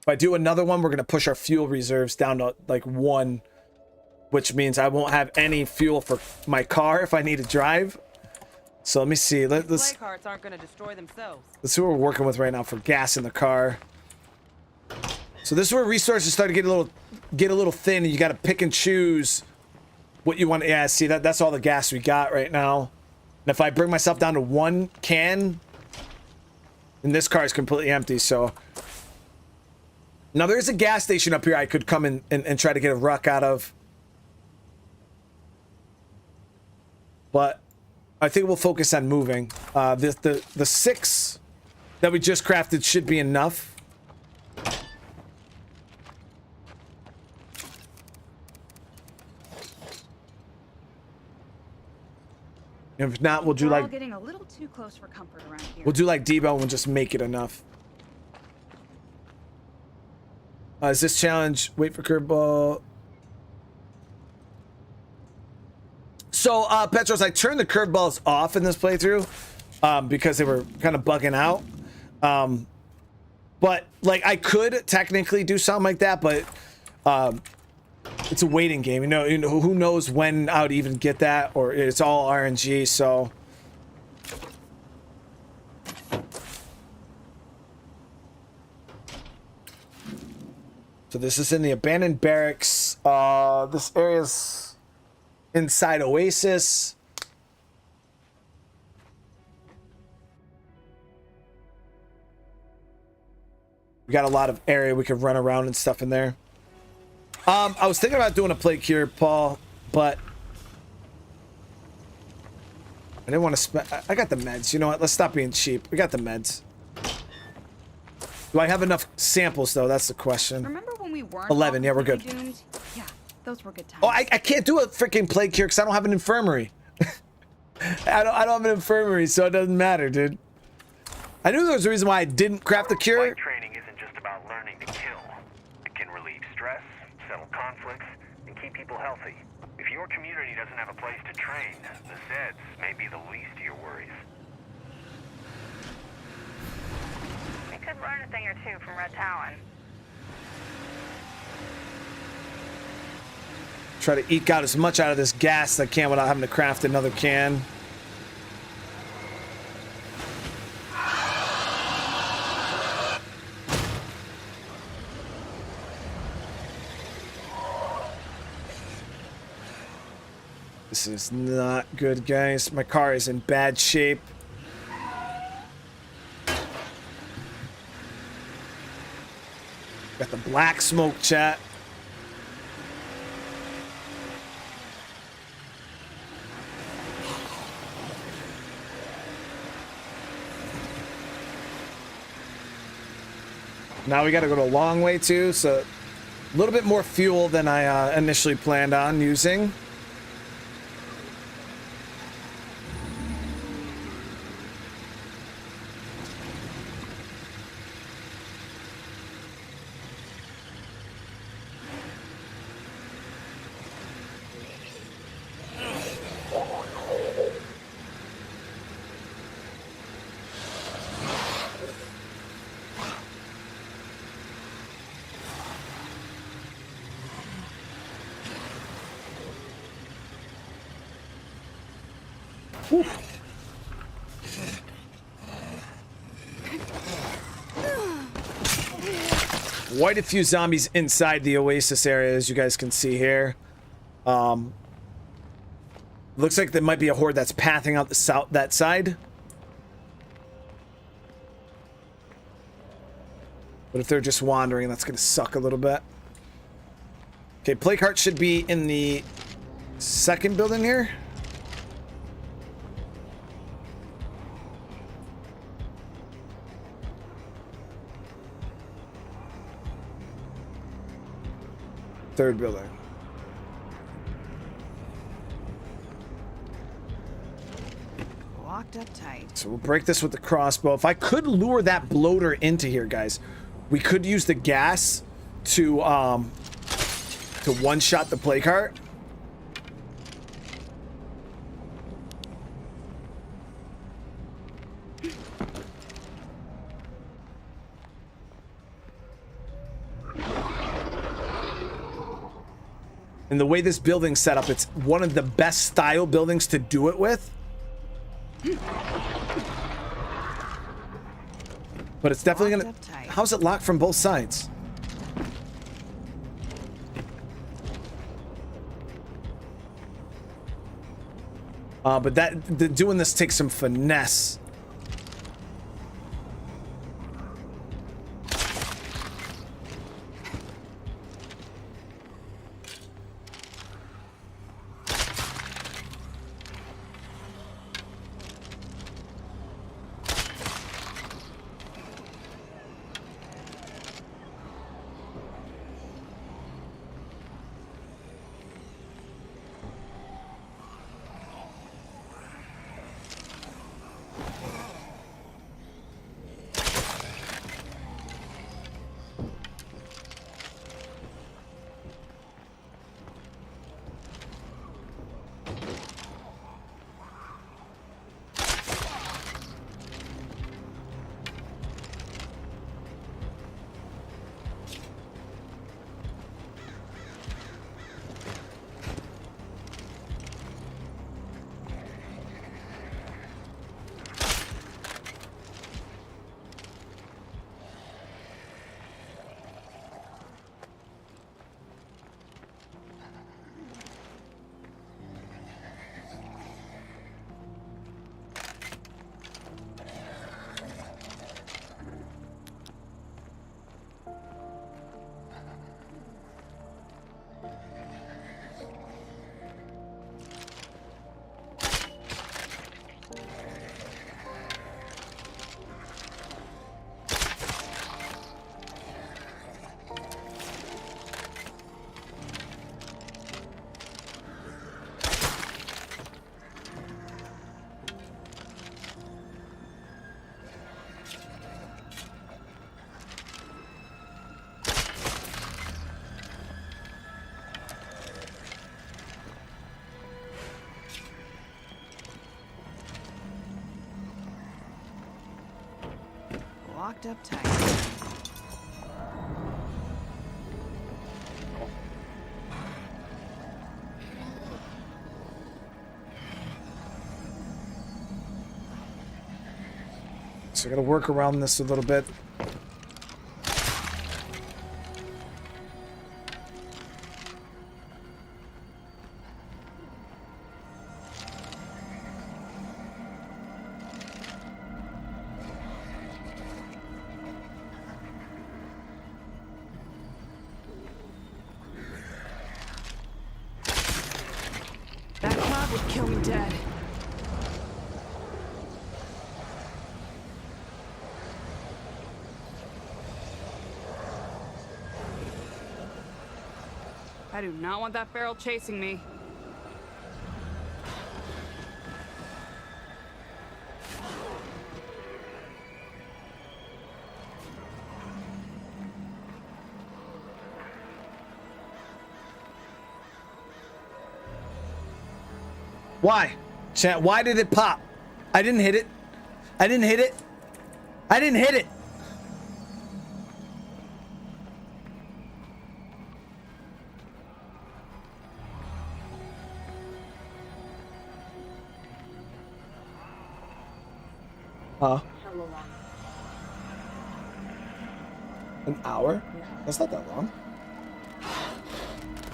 If I do another one, we're gonna push our fuel reserves down to like 1, which means I won't have any fuel for my car if I need to drive. So let me see. Let's Plague hearts aren't going to destroy themselves. Let's see what we're working with right now for gas in the car. So this is where resources start to get a little thin, and you got to pick and choose what you want. Yeah, see that's all the gas we got right now. And if I bring myself down to 1 can, then this car is completely empty. So now there is a gas station up here I could come in and try to get a ruck out of, but I think we'll focus on moving. The 6 that we just crafted should be enough. If not, we'll do We're all like getting a little too close for comfort around here. we'll do like Debo and we'll just make it enough. Is this challenge? Wait for curveball. So, Petros, I turned the curveballs off in this playthrough because they were kind of bugging out. But, like, I could technically do something like that, but it's a waiting game. You know, who knows when I would even get that, or it's all RNG, so. So this is in the abandoned barracks. This area's inside Oasis. We got a lot of area we could run around and stuff in there. I was thinking about doing a plague cure, Paul, but I didn't want to spend. I got the meds. You know what? Let's stop being cheap. We got the meds. Do I have enough samples though? That's the question. Remember when we weren't 11. Yeah, we're good. doomed? Yeah, those were good times. Oh, I can't do a freaking plague cure because I don't have an infirmary. I don't have an infirmary, so it doesn't matter, dude. I knew there was a reason why I didn't craft the cure. Fight training isn't just about learning to kill. It can relieve stress, settle conflicts, and keep people healthy. If your community doesn't have a place to train, the Zeds may be the least of your worries. We could learn a thing or two from Red Talon. Try to eke out as much out of this gas as I can without having to craft another can. This is not good, guys. My car is in bad shape. Got the black smoke, chat. Now we got to go to a long way too, so a little bit more fuel than I initially planned on using. Whew. Quite a few zombies inside the oasis area, as you guys can see here. Looks like there might be a horde that's pathing out that side. But if they're just wandering, that's gonna suck a little bit. Okay, play cart should be in the second building here. Third building. Locked up tight. So we'll break this with the crossbow. If I could lure that bloater into here, guys, we could use the gas to one-shot the play cart. And the way this building's set up, it's one of the best style buildings to do it with. But it's definitely gonna... How's it locked from both sides? But doing this takes some finesse. Locked up tight. So I gotta work around this a little bit. That cloud would kill me dead. I do not want that barrel chasing me. Why? Chat, why did it pop? I didn't hit it. I didn't hit it. I didn't hit it. Huh? An hour? That's not that long.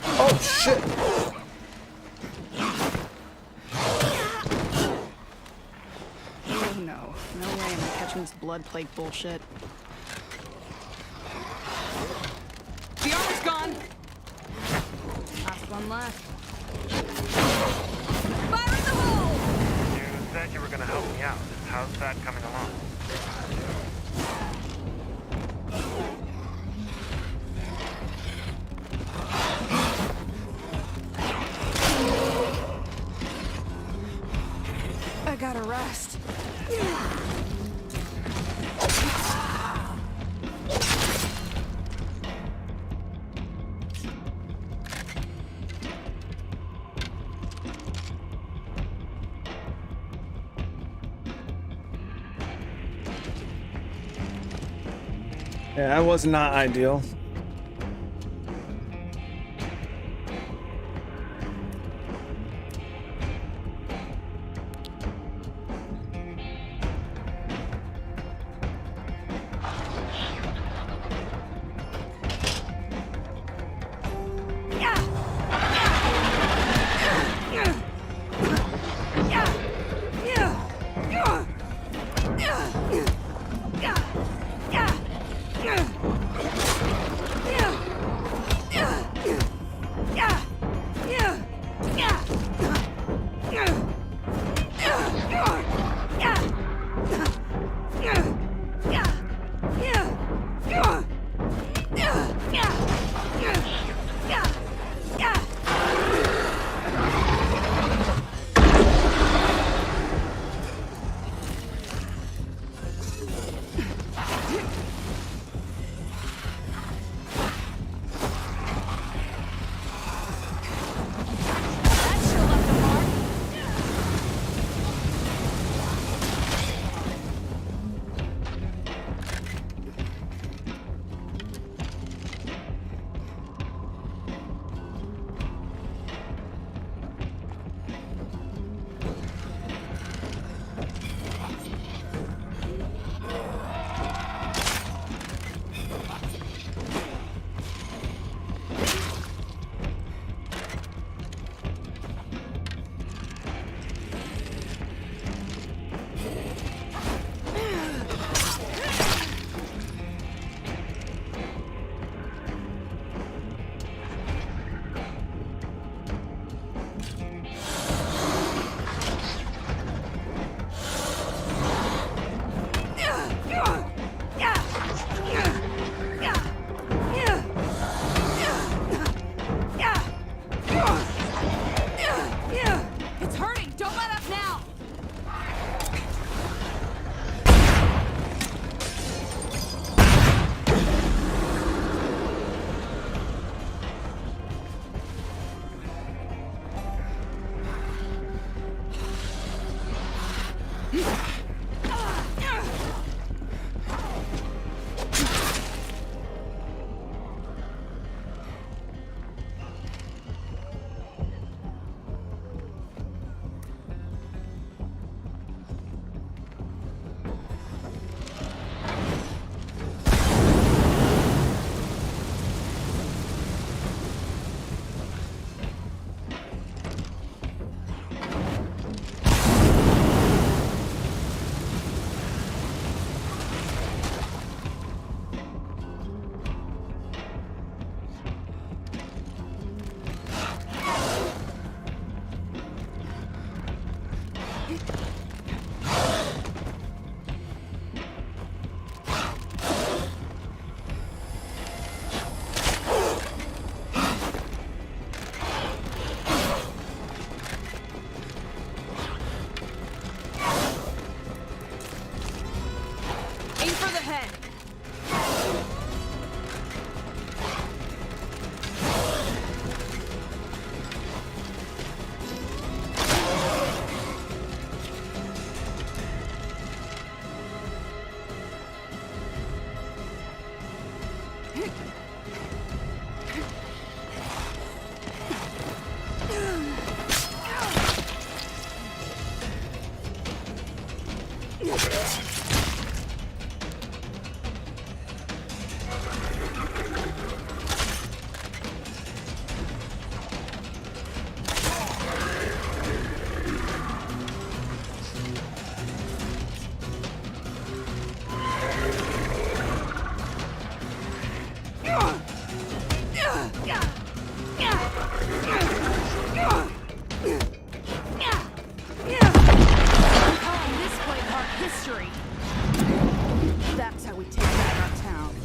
Oh shit! Oh no. No way am I catching this blood plague bullshit. The armor's gone! Last one left. Fire in the hole! You said you were gonna help me out. How's that coming along? I gotta rest. Yeah, that was not ideal. That's how we take back our town.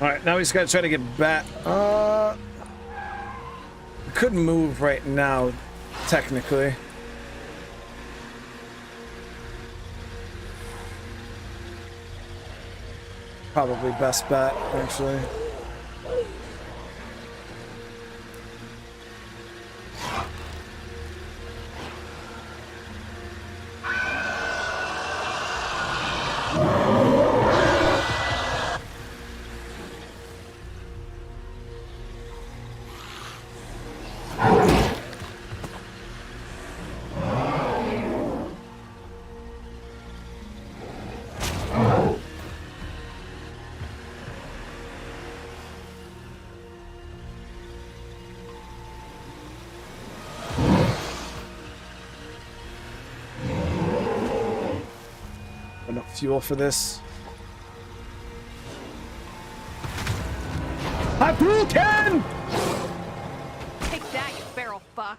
All right, now we just gotta try to get back. Couldn't move right now, technically. Probably best bet, actually. Enough fuel for this. Hadouken! Take that, you feral fuck.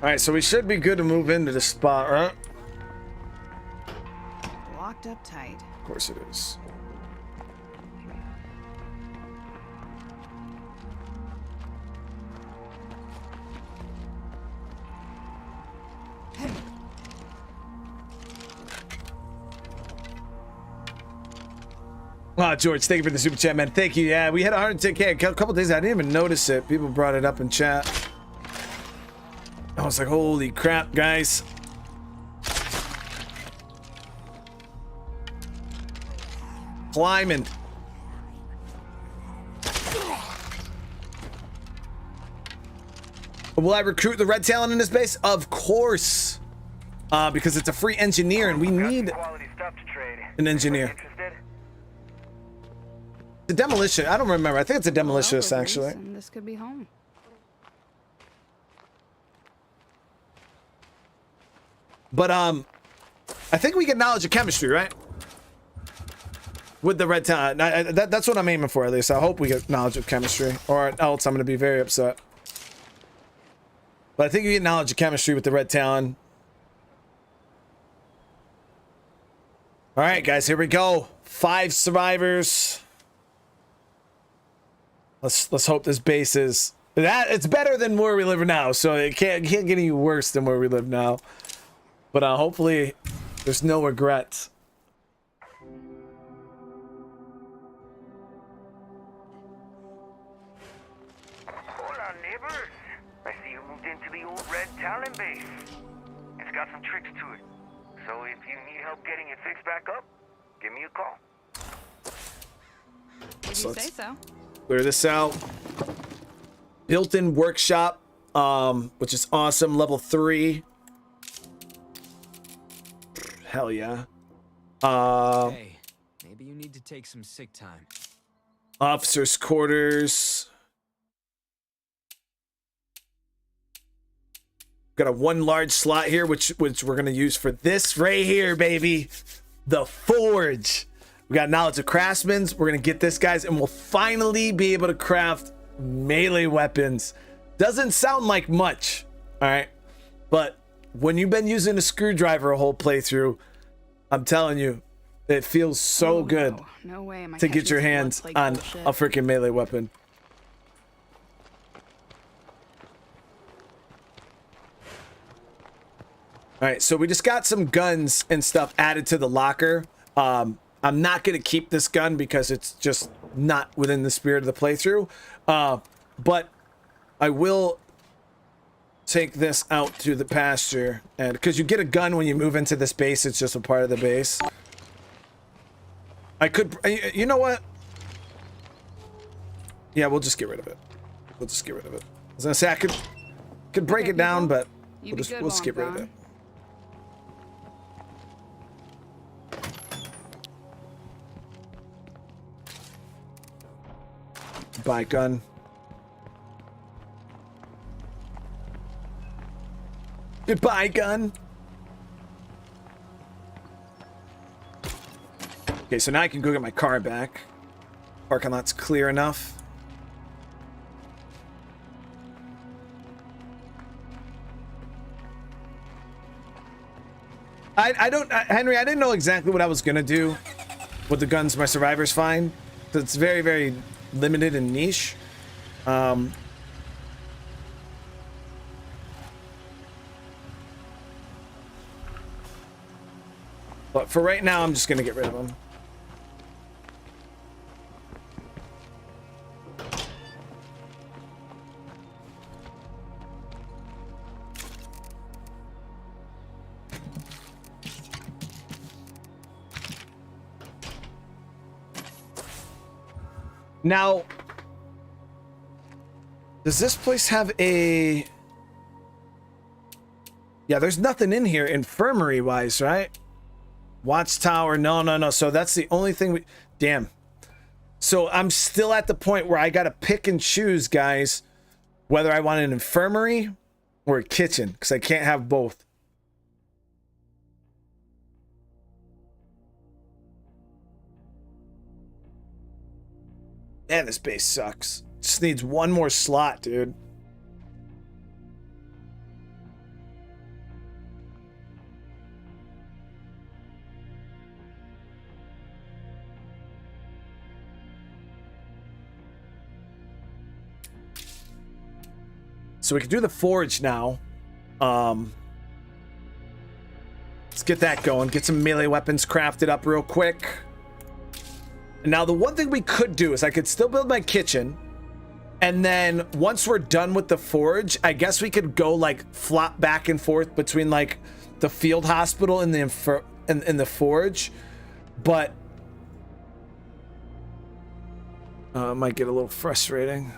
All right, so we should be good to move into the spot, right? Locked up tight. Of course it is. Oh, George, thank you for the super chat, man. Thank you. Yeah, we had 110K a couple days. I didn't even notice it. People brought it up in chat. I was like, holy crap, guys. Climbing. Will I recruit the red talent in this base? Of course. Because it's a free engineer and we need an engineer. The demolition. I don't remember. I think it's a demolitionist, actually. This could be home. But I think we get knowledge of chemistry, right? With the red talent. That's what I'm aiming for, at least. I hope we get knowledge of chemistry, or else I'm going to be very upset. But I think you get knowledge of chemistry with the red talent. All right, guys, here we go. 5 survivors. Let's hope this base is that it's better than where we live now. So it can't get any worse than where we live now. But hopefully, there's no regrets. Hola, neighbors. I see you moved into the old red talent base. It's got some tricks to it. So if you need help getting it fixed back up, give me a call. If you say so. Clear this out. Built-in workshop, which is awesome. Level 3. Hell yeah. Hey, maybe you need to take some sick time. Officers' quarters. Got a 1 large slot here, which we're gonna use for this right here, baby. The forge. We got knowledge of craftsmen. We're gonna get this, guys, and we'll finally be able to craft melee weapons. Doesn't sound like much, all right, but when you've been using a screwdriver a whole playthrough, I'm telling you, it feels so good No way am I to get your catching some hands blood on plague a freaking melee weapon. All right, so we just got some guns and stuff added to the locker. I'm not going to keep this gun because it's just not within the spirit of the playthrough. But I will take this out to the pasture, and because you get a gun when you move into this base, it's just a part of the base. I could, you know what? Yeah, we'll just get rid of it. We'll just get rid of it. I was gonna say I could break it down, but we'll just get rid of it. Buy gun. Goodbye, gun. Okay, so now I can go get my car back. Parking lot's clear enough. I don't, Henry, I didn't know exactly what I was gonna do with the guns my survivors find. It's very, very limited and niche. But for right now, I'm just gonna get rid of them. Now, does this place have a... Yeah, there's nothing in here infirmary-wise, right? Watchtower, no. So that's the only thing we... Damn. So I'm still at the point where I gotta pick and choose, guys, whether I want an infirmary or a kitchen, because I can't have both. Man, this base sucks. Just needs one more slot, dude. So we can do the forge now. Let's get that going. Get some melee weapons crafted up real quick. Now, the one thing we could do is I could still build my kitchen. And then once we're done with the forge, I guess we could go like flop back and forth between like the field hospital and the in the forge. But it might get a little frustrating.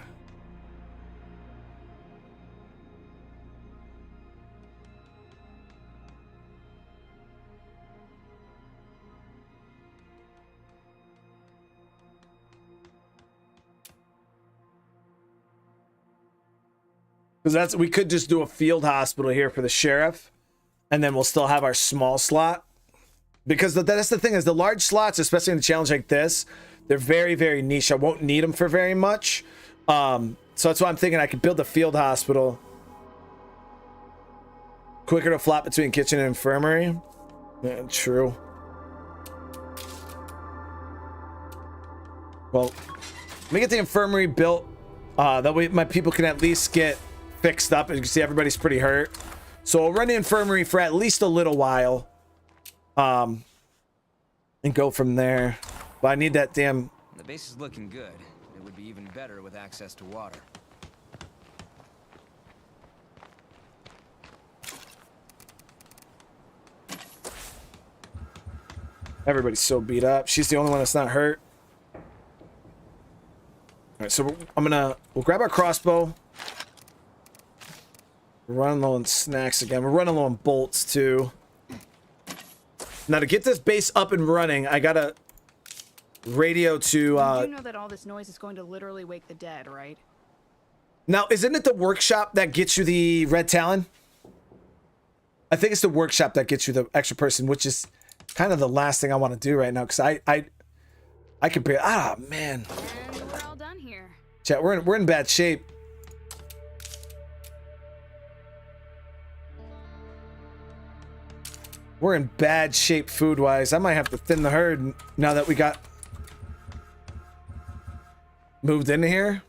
Because we could just do a field hospital here for the sheriff, and then we'll still have our small slot. Because that's the thing, is the large slots, especially in a challenge like this, they're very, very niche. I won't need them for very much. So that's why I'm thinking I could build a field hospital. Quicker to flop between kitchen and infirmary. Yeah, true. Well, let me get the infirmary built. That way my people can at least get fixed up. As you can see, everybody's pretty hurt. So we'll run the infirmary for at least a little while. And go from there. But I need that damn... The base is looking good. It would be even better with access to water. Everybody's so beat up. She's the only one that's not hurt. Alright, so we'll grab our crossbow. We're running low on snacks again. We're running low on bolts too. Now to get this base up and running, I gotta radio to You know that all this noise is going to literally wake the dead, right? Now, isn't it the workshop that gets you the red talon? I think it's the workshop that gets you the extra person, which is kind of the last thing I want to do right now, because I could be. Ah, man. And we're all done here. Chat, we're in bad shape. We're in bad shape food-wise. I might have to thin the herd now that we got moved into here.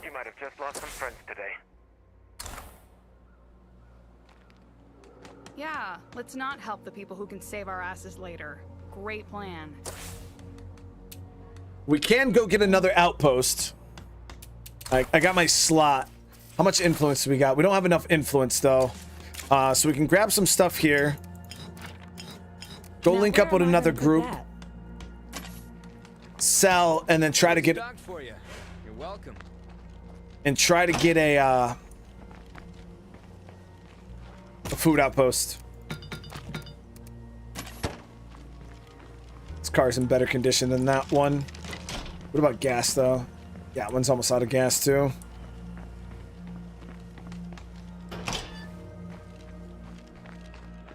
You might have just lost some friends today. Yeah, let's not help the people who can save our asses later. Great plan. We can go get another outpost. I got my slot. How much influence do we got? We don't have enough influence, though. So we can grab some stuff here. Go link up with another group. Sell, and then try to get... for you. You're welcome. And try to get a food outpost. This car's in better condition than that one. What about gas, though? Yeah, that one's almost out of gas, too.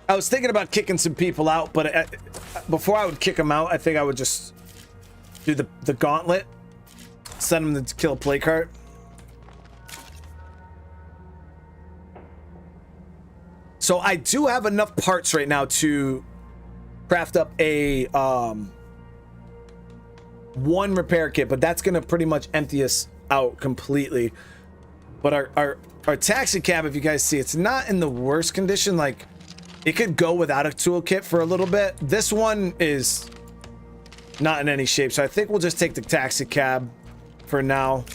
I was thinking about kicking some people out, but before I would kick them out, I think I would just do the gauntlet. Send them to kill a play cart. So I do have enough parts right now to craft up a one repair kit, but that's gonna pretty much empty us out completely. But our taxi cab, if you guys see, it's not in the worst condition. Like, it could go without a toolkit for a little bit. This one is not in any shape, so I think we'll just take the taxi cab for now.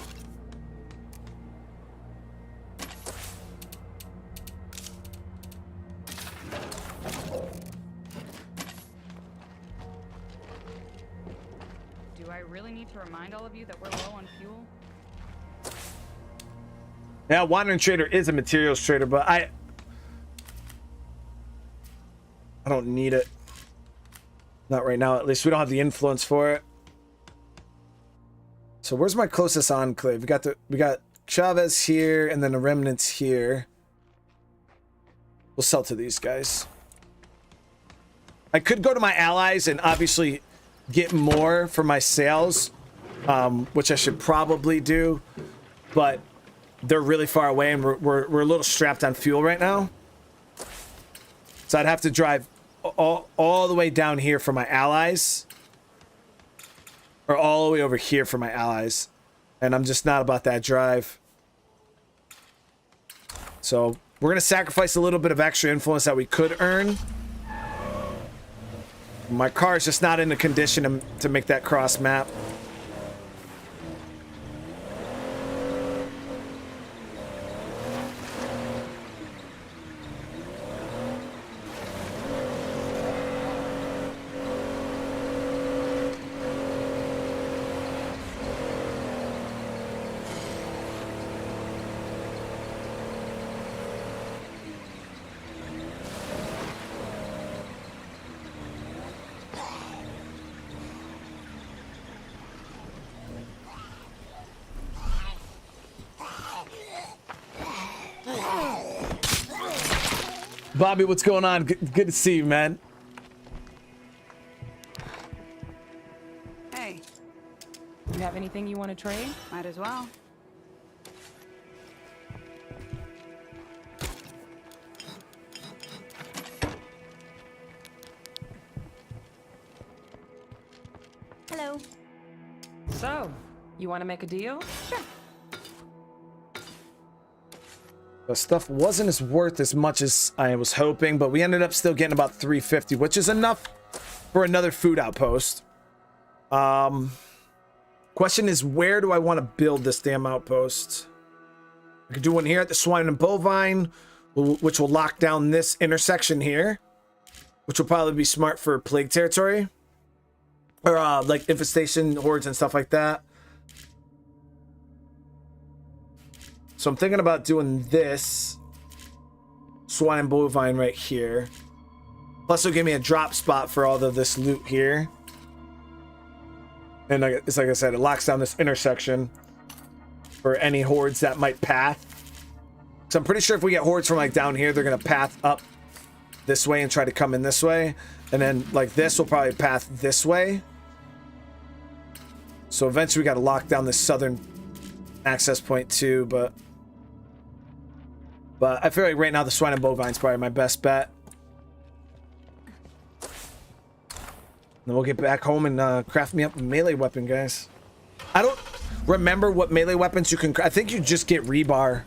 Remind all of you that we're low on fuel. Yeah, Wandering Trader is a materials trader, but I don't need it. Not right now, at least. We don't have the influence for it. So where's my closest enclave? We got Chavez here, and then the remnants here. We'll sell to these guys. I could go to my allies and obviously get more for my sales, which I should probably do, but they're really far away, and we're a little strapped on fuel right now. So I'd have to drive all the way down here for my allies, or all the way over here for my allies, and I'm just not about that drive. So we're gonna sacrifice a little bit of extra influence that we could earn. My car is just not in the condition to make that cross map. Bobby, what's going on? Good to see you, man. Hey. You have anything you want to trade? Might as well. Hello. So, you want to make a deal? Sure. The stuff wasn't as worth as much as I was hoping, but we ended up still getting about 350, which is enough for another food outpost. Question is, where do I want to build this damn outpost? I could do one here at the Swine and Bovine, which will lock down this intersection here, which will probably be smart for plague territory, or like infestation hordes and stuff like that. So I'm thinking about doing this Swine and Bovine right here. Plus it'll give me a drop spot for all of this loot here. And it's like I said, it locks down this intersection for any hordes that might path. So I'm pretty sure if we get hordes from like down here, they're gonna path up this way and try to come in this way. And then like this will probably path this way. So eventually we gotta lock down this southern access point too, but I feel like right now the swine and bovine's probably my best bet. Then we'll get back home and craft me up a melee weapon, guys. I don't remember what melee weapons you can. I think you just get rebar.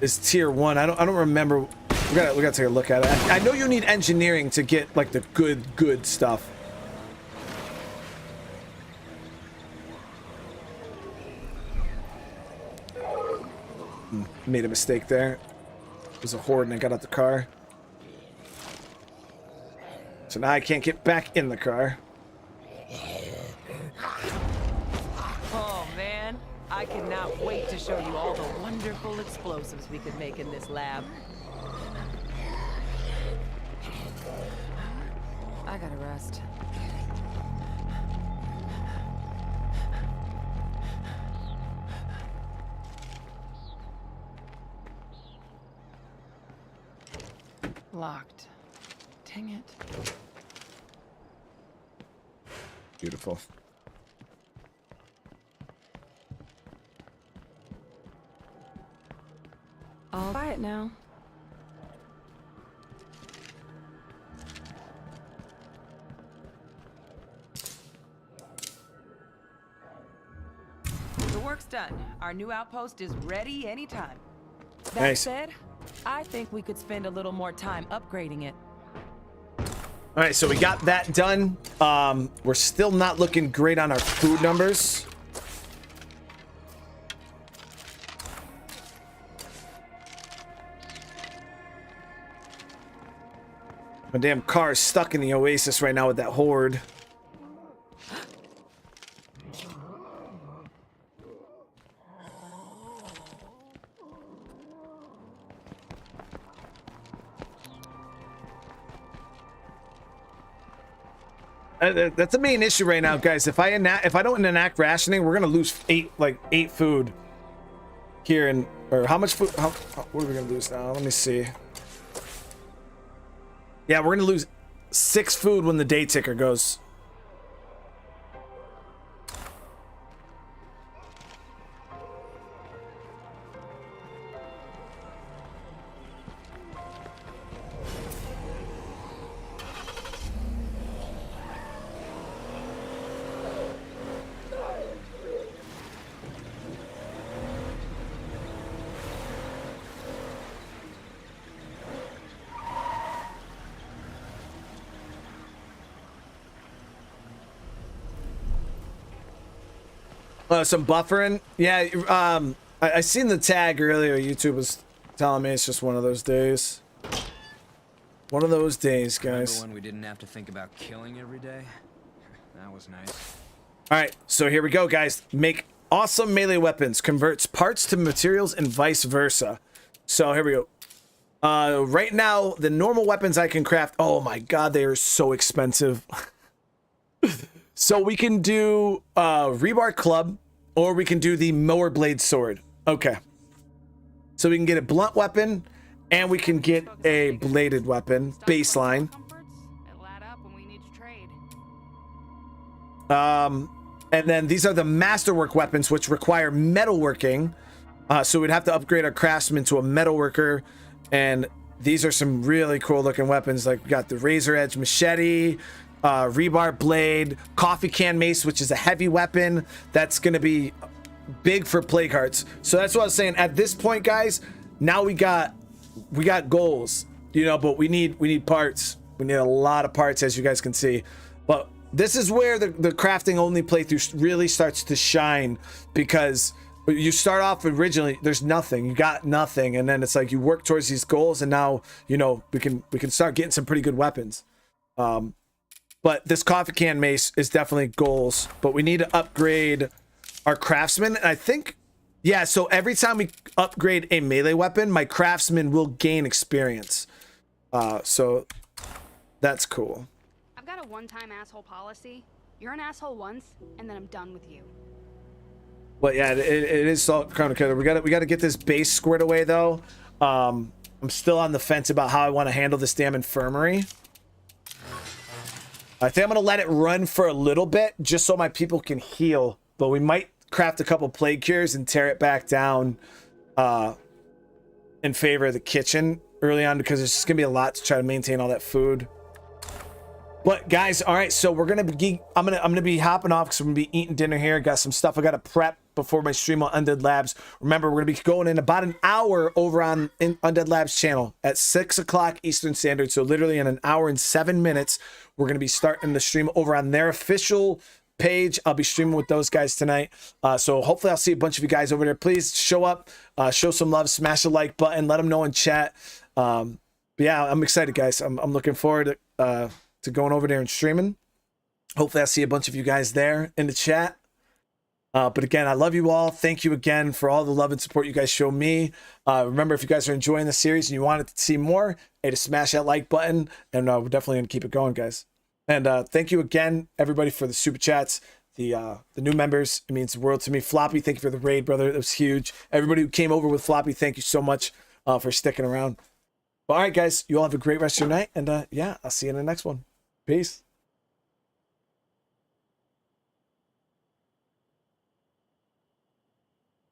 Is tier 1. I don't remember. We gotta take a look at it. I know you need engineering to get like the good stuff. Made a mistake there. It was a horde and I got out the car. So now I can't get back in the car. Oh man, I cannot wait to show you all the wonderful explosives we could make in this lab. I gotta rest. Locked. Dang it. Beautiful. I'll buy it now. The work's done. Our new outpost is ready anytime. That Nice. said, I think we could spend a little more time upgrading it. All right, so we got that done. We're still not looking great on our food numbers. My damn car is stuck in the oasis right now with that horde. That's the main issue right now, guys. If I don't enact rationing, we're gonna lose eight food here. And or how much food? What are we gonna lose now? Let me see. Yeah, we're gonna lose 6 food when the day ticker goes. Some buffering. Yeah, I seen the tag earlier. YouTube was telling me it's just one of those days. One of those days, guys. Remember when we didn't have to think about killing every day? That was nice. All right, so here we go, guys. Make awesome melee weapons. Converts parts to materials and vice versa. So here we go. Right now, the normal weapons I can craft. Oh my god, they are so expensive. So we can do rebar club, or we can do the mower blade sword. Okay. So we can get a blunt weapon, and we can get a bladed weapon, baseline. And then these are the masterwork weapons, which require metalworking. So we'd have to upgrade our craftsman to a metalworker. And these are some really cool looking weapons. Like we got the razor edge machete, rebar blade, coffee can mace, which is a heavy weapon. That's going to be big for plague hearts. So that's what I was saying. At this point, guys, now we got goals, you know, but we need parts. We need a lot of parts, as you guys can see. But this is where the crafting only playthrough really starts to shine, because you start off originally, there's nothing, you got nothing, and then it's like you work towards these goals, and now, you know, we can start getting some pretty good weapons. But this coffee can mace is definitely goals, but we need to upgrade our craftsman. And I think, yeah, so every time we upgrade a melee weapon, my craftsman will gain experience. So that's cool. I've got a one-time asshole policy. You're an asshole once, and then I'm done with you. But yeah, it is so complicated. We got to get this base squared away though. I'm still on the fence about how I want to handle this damn infirmary. I think I'm gonna let it run for a little bit just so my people can heal. But we might craft a couple plague cures and tear it back down in favor of the kitchen early on, because it's just gonna be a lot to try to maintain all that food. But guys, all right, so we're gonna be I'm gonna be hopping off because we're gonna be eating dinner here. Got some stuff I gotta prep before my stream on Undead Labs. Remember, we're gonna be going in about an hour over on Undead Labs channel at 6 o'clock Eastern Standard. So literally in an hour and 7 minutes, we're gonna be starting the stream over on their official page. I'll be streaming with those guys tonight. So hopefully I'll see a bunch of you guys over there. Please show up, show some love, smash the like button, let them know in chat. But yeah, I'm excited, guys. I'm looking forward to going over there and streaming. Hopefully I'll see a bunch of you guys there in the chat. But again, I love you all. Thank you again for all the love and support you guys show me. Remember, if you guys are enjoying the series and you wanted to see more, hey, to smash that like button, and we're definitely gonna keep it going, guys. And thank you again, everybody, for the super chats, the new members. It means the world to me. Floppy, thank you for the raid, brother. It was huge. Everybody who came over with Floppy, thank you so much for sticking around. All right, guys, you all have a great rest of your night, and yeah, I'll see you in the next one. Peace.